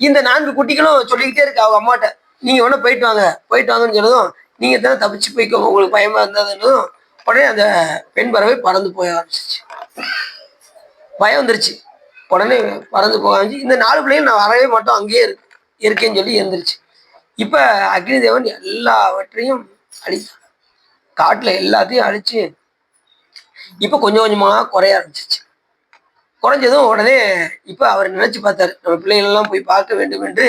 இந்த 4 குட்டிகளும் சொல்லிக்கிட்டே இருக்கு அவங்க அம்மாட்ட, நீங்க வேணா போயிட்டு வாங்கன்னு சொன்னதும், நீங்க தானே தப்பிச்சு போய்க்கோங்க உங்களுக்கு பயமா இருந்ததுன்னதும் உடனே அந்த பெண் பறவை பறந்து போக ஆரம்பிச்சிச்சு. பயம் வந்துருச்சு, உடனே பறந்து போக ஆரம்பிச்சு. இந்த 4 பிள்ளைகள் நான் வரவே மாட்டோம், அங்கேயே இருக்கேன்னு சொல்லி இருந்துருச்சு. இப்ப அக்னி தேவன் எல்லாவற்றையும் அழித்தார், காட்டுல எல்லாத்தையும் அழிச்சு இப்ப கொஞ்சம் கொஞ்சமா குறைய ஆரம்பிச்சிச்சு. குறைஞ்சதும் உடனே இப்ப அவர் நினைச்சு பார்த்தாரு, நம்ம பிள்ளைகள் எல்லாம் போய் பார்க்க வேண்டும் என்று.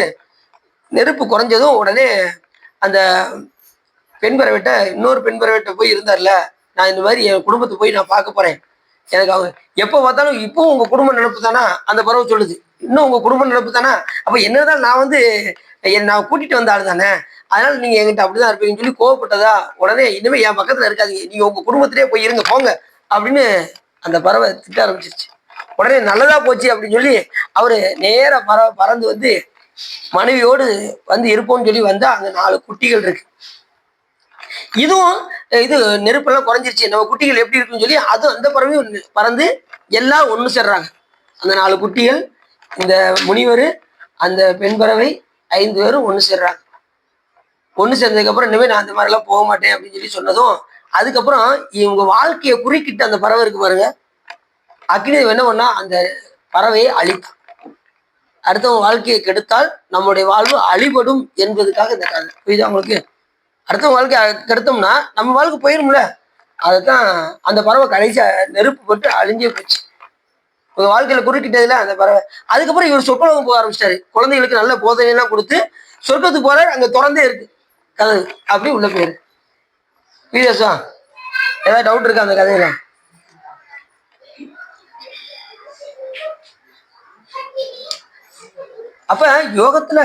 நெருப்பு குறைஞ்சதும் உடனே அந்த பெண் பறவைட்ட, இன்னொரு பெண் பறவைட்ட போய் இருந்தார்ல, நான் இந்த மாதிரி என் குடும்பத்தை போய் நான் பார்க்க போறேன், எனக்கு அவங்க எப்போ பார்த்தாலும் இப்பவும் உங்க குடும்ப நினைப்பு தானா, அந்த பறவை சொல்லுது, இன்னும் உங்க குடும்ப நினைப்பு தானா, அப்ப என்னதான் நான் வந்து நான் கூட்டிட்டு வந்த ஆள் தானே, அதனால நீங்க என்கிட்ட அப்படிதான் இருப்பீங்கன்னு சொல்லி கோவப்பட்டதா. உடனே இனிமே என் பக்கத்துல இருக்காதீங்க, நீங்க உங்க குடும்பத்திலேயே போய் இருங்க போங்க அப்படின்னு அந்த பறவை திட்ட ஆரம்பிச்சிருச்சு. உடனே நல்லதா போச்சு அப்படின்னு சொல்லி அவரு நேர பறந்து வந்து மனைவியோடு வந்து இருப்போம்னு சொல்லி வந்தா அங்க 4 குட்டிகள் இருக்கு. இதுவும் இது நெருப்பெல்லாம் குறைஞ்சிருச்சு, நம்ம குட்டிகள் எப்படி இருக்குன்னு சொல்லி அது அந்த பறவையும் பறந்து எல்லாம் ஒண்ணு சேர்றாங்க. அந்த 4 குட்டிகள், இந்த முனிவர், அந்த பெண் பறவை 5 பேரும் ஒண்ணு சேர்றாங்க. ஒண்ணு சேர்ந்ததுக்கு அப்புறம் இனிமே நான் அந்த மாதிரி எல்லாம் போக மாட்டேன் அப்படின்னு சொல்லி சொன்னதும், அதுக்கப்புறம் இவங்க வாழ்க்கையை குறுக்கிட்டு அந்த பறவை இருக்கு பாருங்க, அக்னி என்ன பண்ணா அந்த பறவையை அழித்தான். அடுத்தவங்க வாழ்க்கையை கெடுத்தால் நம்முடைய வாழ்வு அழிபடும் என்பதுக்காக இந்த கதை. புரியுதா உங்களுக்கு? அடுத்தவங்க வாழ்க்கை கெடுத்தோம்னா நம்ம வாழ்க்கை போயிரும்ல, அதுதான் அந்த பறவை கடைசியா நெருப்பு போட்டு அழிஞ்சே போச்சு. உங்க வாழ்க்கையில குறுக்கிட்டதுல அந்த பறவை. அதுக்கப்புறம் இவர் சொர்க்கலோகம் போக ஆரம்பிச்சிட்டாரு, குழந்தைகளுக்கு நல்ல போதனையெல்லாம் கொடுத்து சொர்க்கத்துக்கு போறாரு, அங்க திறந்தே இருக்கு கதவு, அப்படி உள்ள போயிரு. வீரசா ஏதாவது டவுட் இருக்கா அந்த கதையில? அப்ப யோகத்துல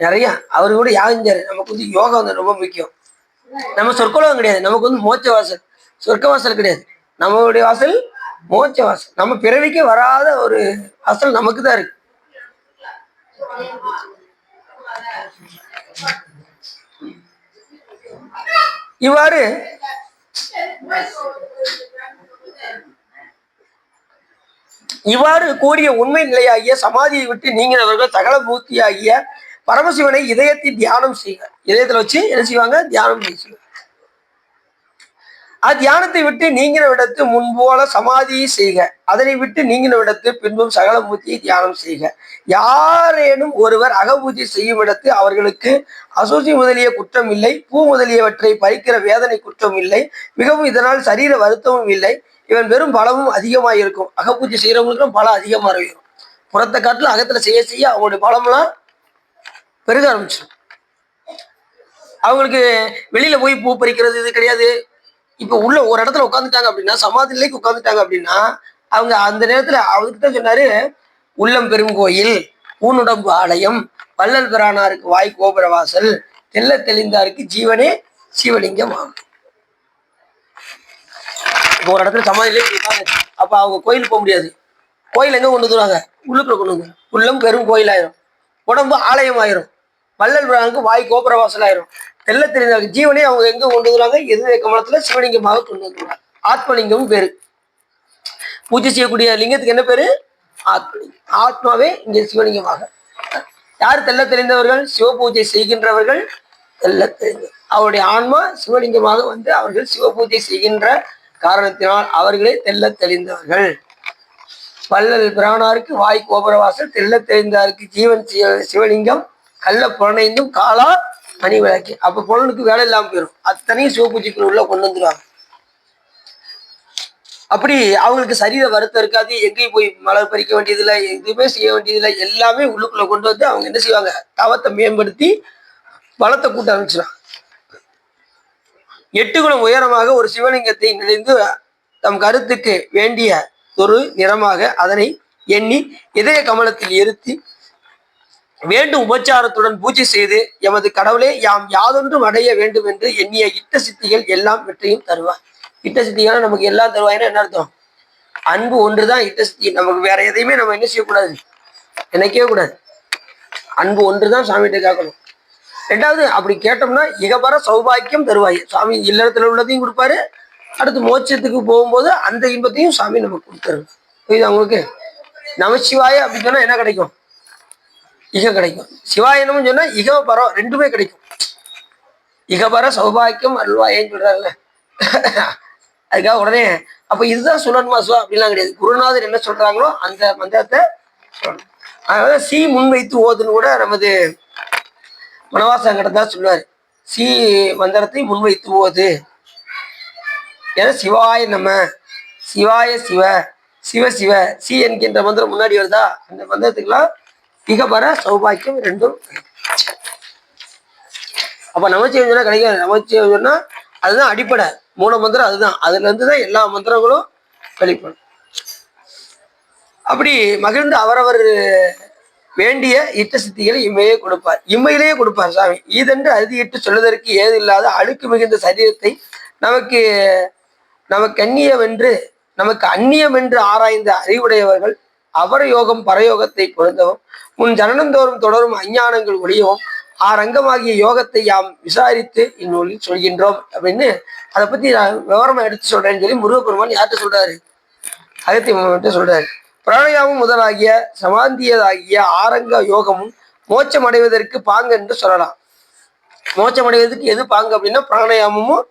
நிறைய அவரு கூட யாகம் செஞ்சாரு. நமக்கு வந்து யோகம் வந்து ரொம்ப முக்கியம். நம்ம சொர்க்கலோகம் கிடையாது, நமக்கு வந்து மோட்ச வாசல், சொர்க்க வாசல் கிடையாது, நம்மளுடைய வாசல் மோட்ச வாசல். நம்ம பிறவிக்கே வராத ஒரு வாசல் நமக்கு தான் இருக்கு. இவ்வாறு கூறிய உண்மை நிலையாகிய சமாதியை விட்டு நீங்கினவர்கள் சகல மூர்த்தியாகிய பரமசிவனை இதயத்தில் தியானம் செய்க. இதயத்துல வச்சு என்ன செய்வாங்க? தியானம் செய்வாங்க. தியானத்தை விட்டு நீங்கின விடத்து முன்போல சமாதியை செய்க. அதனை விட்டு நீங்கின விடத்து பின்பும் சகல மூர்த்தியை தியானம் செய்க. யாரேனும் ஒருவர் அகபூஜை செய்யும் இடத்து அவர்களுக்கு அசூசி முதலிய குற்றம் இல்லை, பூ முதலியவற்றை பறிக்கிற வேதனை குற்றம் இல்லை, மிகவும் இதனால் சரீர வருத்தமும் இல்லை, இவன் வெறும் பலமும் அதிகமாயிருக்கும். அகப்பூஜை செய்யறவங்களுக்கும் பலம் அதிகமாக இருக்கும். புறத்தை காட்டில் அகத்துல செய்ய செய்ய அவங்களுடைய பலம்லாம் பெருக ஆரம்பிச்சிடும். அவங்களுக்கு வெளியில போய் பூ பறிக்கிறது இது கிடையாது. இப்ப உள்ள ஒரு இடத்துல உட்காந்துட்டாங்க அப்படின்னா, சமாதி நிலைக்கு உட்காந்துட்டாங்க அப்படின்னா, அவங்க அந்த நேரத்துல அவருக்கு தான் சொன்னாரு, உள்ளம் பெரும் கோயில், ஊனுடம்பு ஆலயம், வள்ளல் பிரானாருக்கு வாய் கோபுர வாசல், தெல்ல தெளிந்தாருக்கு ஜீவனே சிவலிங்கம் ஆகும். ஒரு இடத்துல சமாதியிலே இருப்பாங்க, அப்ப அவங்க கோயிலுக்கு போக முடியாது. கோயில் எங்க கொண்டு வந்துருவாங்க? உள்ளுக்குள்ள கொண்டு வந்து. உள்ளம் பெரும் கோயில் ஆயிரும், உடம்பு ஆலயம் ஆயிரும், வள்ளல் பிரானுக்கு வாய் கோபுர வாசல் ஆயிரும், தெல்ல தெரிந்தாருக்கு ஜீவனே அவங்க எங்க கொண்டு வந்துருவாங்க? எதிரே கமலத்துல சிவலிங்கமாக கொண்டு வந்துருவாங்க. ஆத்மலிங்கம் பேரு. பூஜை செய்யக்கூடிய லிங்கத்துக்கு என்ன பேரு? ஆத்மலிங்கம். ஆத்மாவே இங்கே சிவலிங்கமாக. யார் தெல்ல தெரிந்தவர்கள்? சிவ பூஜை செய்கின்றவர்கள், தெல்ல தெரிந்து அவருடைய ஆன்மா சிவலிங்கமாக வந்து அவர்கள் சிவபூஜை செய்கின்ற காரணத்தினால் அவர்களே தெல்ல தெளிந்தவர்கள். வள்ளல் பிரானாருக்கு வாய் கோபுரவாசல் தெல்ல தெரிந்தாருக்கு ஜீவன் சிவலிங்கம் கள்ள புலனைந்தும் காலா மணி விளக்கு. அப்ப புலனுக்கு வேலை இல்லாம போயிடும், அத்தனையும் சிவபூஜைக்குள்ள உள்ள கொண்டு வந்துருவாங்க. அப்படி அவங்களுக்கு சரீர வருத்தம் இருக்காது, எங்கேயும் போய் மலர் பறிக்க வேண்டியதில்லை, எதுவுமே செய்ய வேண்டியதில்லை, எல்லாமே உள்ளுக்குள்ள கொண்டு வந்து அவங்க என்ன செய்வாங்க, தவத்தை மேம்படுத்தி பலத்தை கூட்ட ஆரம்பிச்சிடும். 8 குணம் உயரமாக ஒரு சிவலிங்கத்தை நினைந்து தம் கருத்துக்கு வேண்டிய ஒரு நிறமாக அதனை எண்ணி இதய கமலத்தில் இருத்தி வேண்டும் உபச்சாரத்துடன் பூஜை செய்து எமது கடவுளே யாம் யாதொன்றும் அடைய வேண்டும் என்று எண்ணிய இட்ட சித்திகள் எல்லாம் வெற்றியும் தருவார். இட்ட சித்திகள் நமக்கு எல்லாம் தருவாய்னா என்ன அர்த்தம்? அன்பு ஒன்றுதான் இட்ட சித்தி. நமக்கு வேற எதையுமே நம்ம என்ன செய்யக்கூடாது, நினைக்கவே கூடாது. அன்பு ஒன்றுதான் சாமிகிட்ட கேட்கணும். ரெண்டாவது, அப்படி கேட்டோம்னா இகபர சௌபாக்கியம் தருவாய். சாமி இல்லறத்துல உள்ளதையும் கொடுப்பாரு, அடுத்து மோட்சத்துக்கு போகும்போது அந்த இன்பத்தையும் சாமி நமக்கு கொடுத்துரு. இது அவங்களுக்கு நமச்சிவாய அப்படின்னு சொன்னா என்ன கிடைக்கும்? இக கிடைக்கும். சிவாயனம்னு சொன்னா இக பரம் ரெண்டுமே கிடைக்கும். இகபர சௌபாக்கியம் அல்வாயன்னு சொல்றாருல்ல, அதுக்காக உடனே அப்ப இதுதான் சொல்லணுமா சிவா அப்படிலாம் கிடையாது. குருநாதர் என்ன சொல்றாங்களோ அந்த மந்திரத்தை சொல்லணும். அதனால சி முன்வைத்து ஓதுன்னு கூட நமது மனவாசங்கடத்தான் சொல்லுவார். சி மந்திரத்தை முன்வைத்து ஓது. ஏன்னா சிவாய நம்ம, சிவாய சிவ, சிவ சிவ, சி என்கின்ற மந்திரம் முன்னாடி வருதா, அந்த மந்திரத்துக்கெல்லாம் இகபர சௌபாக்கியம் ரெண்டும். அப்ப நமச்சிவாயம் சொன்னா கிடைக்காது. நமச்சிவாயம் சொன்னா அதுதான் அடிப்படை, மூல மந்திரம் அதுதான். அதுல இருந்துதான் எல்லா மந்திரங்களும் வெளிப்படும். அப்படி மகிழ்ந்து அவரவர் வேண்டிய இட்ட சித்திகளை இம்மையே கொடுப்பார், இம்மையிலேயே கொடுப்பார் சாமி. ஈதென்று அறுதியிட்டு சொல்வதற்கு ஏது இல்லாத அழுக்கு மிகுந்த சரீரத்தை நமக்கு அந்நியம் என்று ஆராய்ந்த அறிவுடையவர்கள் அவர யோகம் பரயோகத்தை பொருந்தவும் முன் ஜனனந்தோறும் தொடரும் அஞ்ஞானங்கள் ஒழியவும் ஆரங்கமாகிய யோகத்தை யாம் விசாரித்து இந்நூலில் சொல்கின்றோம் அப்படின்னு அதை பத்தி நான் விவரமா எடுத்து சொல்றேன்னு சொல்லி முருகப்பெருமான் யார்கிட்ட சொல்றாரு? அகத்தியம்கிட்ட சொல்றாரு. பிராணயாமம் முதலாகிய சமாந்தியதாகிய ஆரங்க யோகமும் மோட்சம் அடைவதற்கு பாங்கு என்று சொல்லலாம். மோட்சம் அடைவதற்கு எது பாங்கு அப்படின்னா பிராணயாமமும்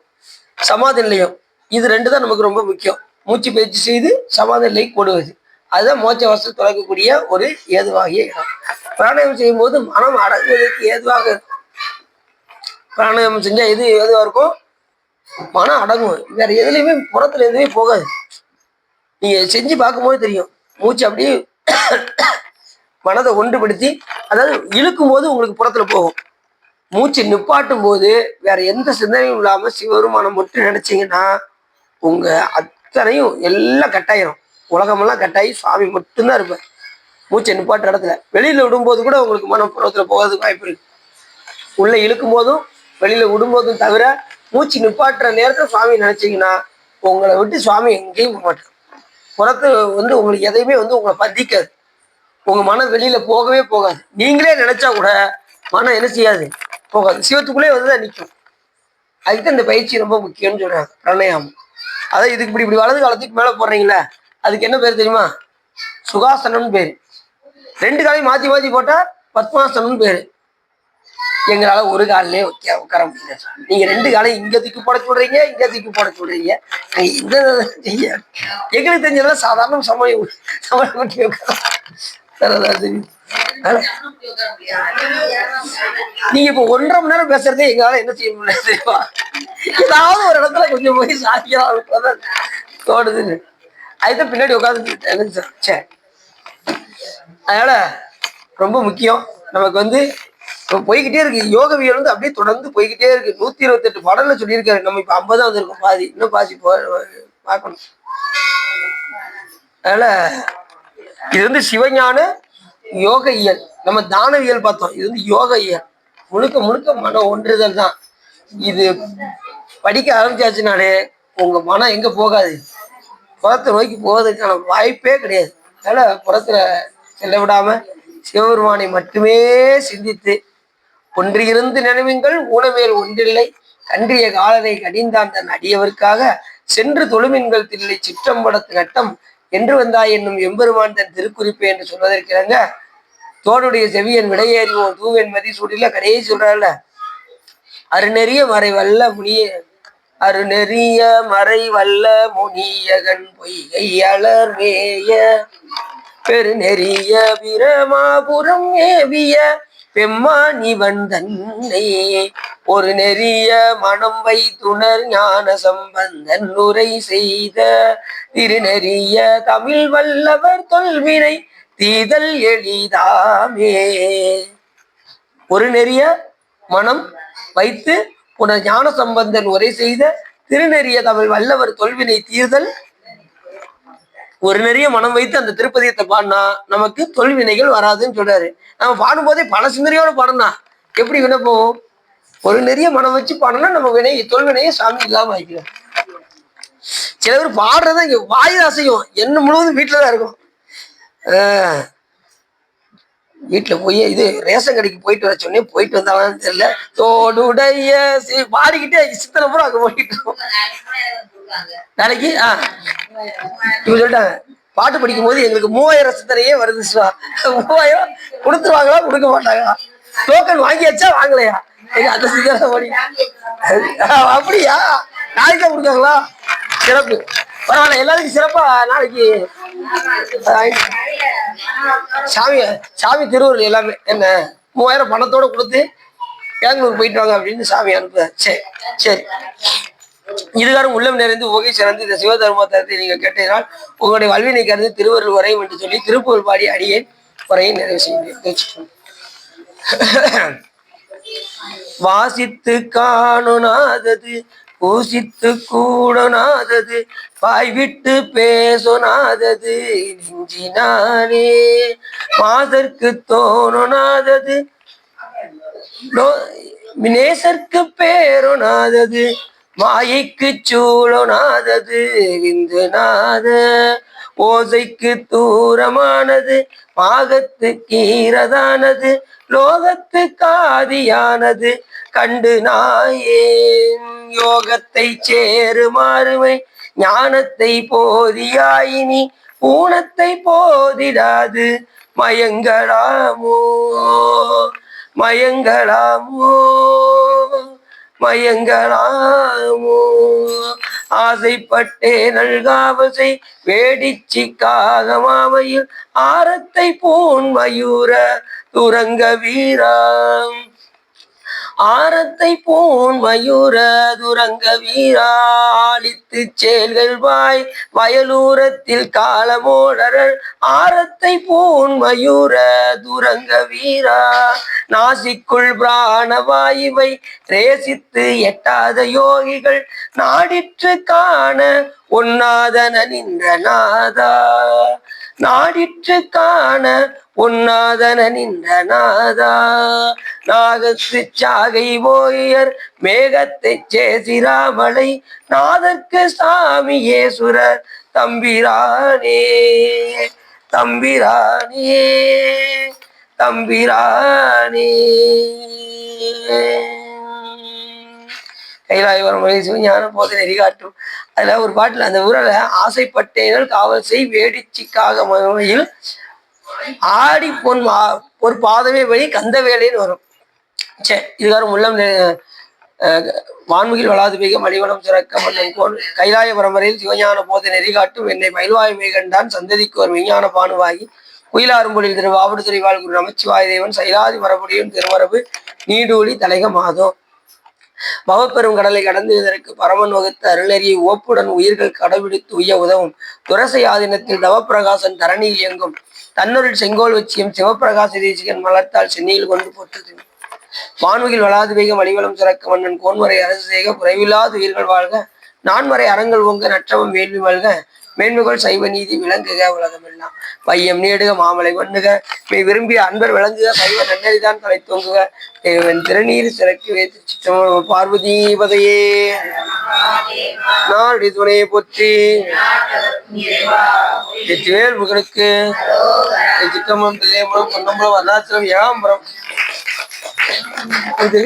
சமாதி நிலையம். இது ரெண்டு தான் நமக்கு ரொம்ப முக்கியம். மூச்சு பயிற்சி செய்து சமாதி நிலைக்கு போடுவது, அதுதான் மோட்ச வாசல் தொடங்கக்கூடிய ஒரு ஏதுவாகிய இடம். பிராணாயாமம் செய்யும் போது மனம் அடங்குவதற்கு ஏதுவாக இருக்கும். பிராணாயாமம் செஞ்சா எது ஏதுவா இருக்கும்? மனம் அடங்கும். வேற எதுலையுமே புறத்துல எதுவுமே போகாது. நீங்க செஞ்சு பார்க்கும்போது தெரியும். மூச்சு அப்படியே மனதை ஒன்றுபடுத்தி, அதாவது இழுக்கும் போது உங்களுக்கு புறத்துல போகும், மூச்சு நிப்பாட்டும் போது வேற எந்த சிந்தனையும் இல்லாம சிவருமானம் மட்டும் நினைச்சீங்கன்னா உங்க அத்தனையும் எல்லாம் கட்டாயிரும். உலகமெல்லாம் கட்டாயி சுவாமி மட்டும்தான் இருப்பார் மூச்சை நிப்பாட்டுற இடத்துல. வெளியில விடும்போது கூட உங்களுக்கு மனம் புறத்துல போகிறதுக்கு வாய்ப்பு இருக்கு. உள்ள இழுக்கும் போதும் வெளியில விடும்போதும் தவிர மூச்சு நிப்பாட்டுற நேரத்துல சுவாமி நினைச்சீங்கன்னா உங்களை விட்டு சுவாமி எங்கேயும் போக மாட்டார். புறத்து உங்களுக்கு எதையுமே உங்களை பந்திக்காது. உங்க மனம் வெளியில போகவே போகாது. நீங்களே நினைச்சா கூட மனம் என்ன செய்யாது, போகாது. சிவத்துக்குள்ளே தான் நிற்கும். அதுக்கு இந்த பயிற்சி ரொம்ப முக்கியம்னு சொல்றாங்க பிராணாயாமம். அதான் இதுக்கு இப்படி வலது காலத்துக்கு மேல போடுறீங்களா, அதுக்கு என்ன பேர் தெரியுமா? சுகாசனம்னு பேரு. 2 காலையும் மாத்தி மாத்தி போட்டா பத்மாசனம்னு பேரு. எங்களால ஒரு காலிலே உட்கார முடியல. நீங்க 2 காலையும் இங்க தூக்கி போட சொல்றீங்க, இங்க தூக்கி போட சொல்றீங்க. எங்களுக்கு தெரிஞ்சதெல்லாம் சாதாரண சமயம் நீங்க இப்ப 1.5 மணி நேரம் பேசுறதே எங்களால என்ன செய்ய முடியாது. ஏதாவது ஒரு இடத்துல கொஞ்சம் போய் சாதிக்கலாம் தோணுதுன்னு அதுதான் பின்னாடி உட்காந்து. சரி, அதனால ரொம்ப முக்கியம். நமக்கு போய்கிட்டே இருக்கு யோகவியல் அப்படியே தொடர்ந்து போய்கிட்டே இருக்கு. 128 பாடல்ல சொல்லியிருக்காரு. நம்ம இப்ப 50 வந்திருக்கோம், பாதி இன்னும் பாதி பார்க்கணும். அதனால இது சிவஞான யோக இயல். நம்ம தானவியல் பார்த்தோம், இது யோக இயல். முழுக்க முழுக்க மனம் ஒன்றுதல் தான். இது படிக்க ஆரம்பிச்சாச்சுனாலே உங்க மனம் எங்க போகாது, புறத்தை நோக்கி போவதற்கான வாய்ப்பே கிடையாது. அதனால புறத்துல செல்ல விடாம சிவபெருமானை மட்டுமே சிந்தித்து ஒன்றியிருந்து நினைவுங்கள் ஊனமேல் ஒன்றில்லை கன்றிய காலனை கடிந்தான் தன் அடியவருக்காக சென்று தொழுமின்கள் தில்லை சிற்றம்படத்து நட்டம் என்று வந்தாய் என்னும் எம்பெருமான் தன் திருக்குறிப்பு என்று சொல்வதற்கிறங்க தோடுடைய செவியன் விடையேறிவோம் தூவன் மதி சூடில கடையே சொல்றாருல, அருநெறிய மறை வல்ல முனிய அருநெறிய மறை வல்ல முனியகன் பொய்கை அலர்வேய பெருநெறிய பிரமாபுரம் ஏவிய பெம்மானி வந்தன்னை ஒரு நெறிய மனம் வைத்துணர் ஞான சம்பந்தன் உரை செய்த திருநெறிய தமிழ் வல்லவர் தொல்வினை தீதல் எளிதாமே. ஒரு நெறிய மனம் வைத்து புனர் ஞான சம்பந்தன் உரை செய்த திருநெறிய தமிழ் வல்லவர் தொல்வினை தீர்தல். ஒரு நிறைய மனம் வைத்து அந்த திருப்பதியத்தை பாடினா நமக்கு தொல்வினைகள் வராதுன்னு சொல்றாரு. நம்ம பாடும்போதே பல சிந்தனையோட பாடணும். எப்படி வினப்போம்? ஒரு நிறைய மனம் வச்சு பாடனா நம்ம தொல்வினையை சாமி இல்லாம ஆயிக்கிறோம். சில பேர் பாடுறதா இங்க வாயு அசையும், என்ன முழுவதும் வீட்டுலதான் இருக்கும். வீட்டுல போய் இது ரேஷன் கடைக்கு போயிட்டு வர சொன்னே, போயிட்டு வந்தாலும் தெரியல, தோடுடைய பாடிக்கிட்டே சித்தனை பூரா அங்க போயிட்டோம். நாளைக்கு இப்ப சொல்லிட்டாங்க, பாட்டு படிக்கும் போது எங்களுக்கு 3000 சித்தனையே வருது. 3000 கொடுத்துருவாங்களா கொடுக்க மாட்டாங்களா? டோக்கன் வாங்கியாச்சா வாங்கலையா? அந்த சித்தனை படி அப்படியா? நாளைக்கு தான் கொடுக்காங்களா? சிறப்பு, பரவாயில்ல, எல்லாருக்கும் சிறப்பா. நாளைக்கு சாமி திருவருள் எல்லாமே என்ன 3000 பணத்தோட கொடுத்து பெங்களூர் போயிட்டு வாங்க அப்படின்னு சாமி அனுப்புறாரு. சரி சரி, இதுகாரும் உள்ளம் நிறைந்து உகை சிறந்து இந்த சிவதர்மத்தை நீங்க கேட்டீர்கள் உங்களுடைய வல்வினை கருது திருவருள் உரையும் என்று சொல்லி திருப்புகழ் பாடி அடியே உரையை நிறைவு செய்கிறேன். வாசித்து காணுனாதது பூசித்து கூடனாதது வாய் விட்டு பேசொனாதது நெஞ்சினானே மாதற்கு தோணுனாதது நேசர்க்கு பேரொனாதது மாயைக்கு சூழனாதது விந்து நாத ஓசைக்கு தூரமானது மாகத்து கீரதானது லோகத்து காதியானது கண்டு நாயேன் யோகத்தை சேருமாறுமை ஞானத்தை போதியாயினி ஊனத்தை போதிடாது மயங்களாமோ மயங்களாமோ மயங்களாமோ ஆசைப்பட்டே நல்காவசை வேடிச்சிக்காக மாமையில் ஆரத்தை பூன் மயூர துரங்க வீராம் ஆரத்தை பூன் மயூர துரங்க வீராளித்து செயல்கள் வாய் வயலூரத்தில் காலமோடரல் ஆரத்தை பூன் மயூர துரங்க வீரா நாசிக்குள் பிராணவாயுவை ரேசித்து எட்டாத யோகிகள் நாடிற்று காண ஒன்னாதன நின்ற நாதா நாடிற்று காண உன்னாதன நின்ற நாதா நாகத்து சாகை போயர் மேகத்தை சேசிராமலை நாதற்கு சாமியேசுரர் தம்பிரானே தம்பிரானே தம்பிரானே. கைலாயவரம் சிவஞான போதை நெறிகாட்டும். அதுல ஒரு பாட்டுல அந்த ஊரில் ஆசைப்பட்டேனல் காவல் செய் வேடிச்சிக்காக மகிமையில் ஆடி பொன் ஒரு பாதமே வழி கந்த வேலைன்னு வரும். சரி, இதுகாரம் உள்ளம் வான்முகில் வளாது பெய்க மணிவனம் சிறக்க மன்னன் கோன் கைலாய பரம்பரையில் சிவஞான போதை நெறிகாட்டும் என்னை மயில்வாய் மேகண்டான் சந்ததிக்கு ஒரு விஞ்ஞான பானுவாகி குயிலாரும்பொழில் திரு வாவடுதுறை வாழ் குரு நமச்சிவாய தேவன் சைலாதி மரபுடியும் திருமரபு நீடூழி தலைக மாதோ பவப்பெரும் கடலை கடந்து இதற்கு பரமன் வகுத்த அருளறியை ஓப்புடன் உயிர்கள் கடைபிடித்து உய்ய உதவும் துரசை ஆதீனத்தில் தவப்பிரகாசன் தரணியில் இயங்கும் தன்னுரில் செங்கோல் வச்சியம் சிவப்பிரகாச தேசிகன் மலர்த்தால் சென்னையில் கொண்டு போட்டது வான்முகில் வளாது வேக மணிவளம் சிறக்க மன்னன் கோன்முறை அரசு செய்க குறைவில்லாத உயிர்கள் வாழ்க நான்மறை அறங்கள் ஓங்க நற்றவம் வேள்வி மல்க மேன்மைகள் சைவ நீதி விளங்குக உலகமெல்லாம் வையம் நீடுக மாமலை வண்ணுக மெய் விரும்பிய அன்பர் விளங்குக சைவ நன்னறிதான் தலை தோங்குக திருநீர் சிறக்கி வைத்து பார்வதி பதையே நாடு துணையை போற்றி வெற்றிவேல் புகழுக்கு சிற்றம்பலம் தில்லையம்பலம் பொன்னம்பலம் அருணாச்சலம் ஏகாம்பரம். இது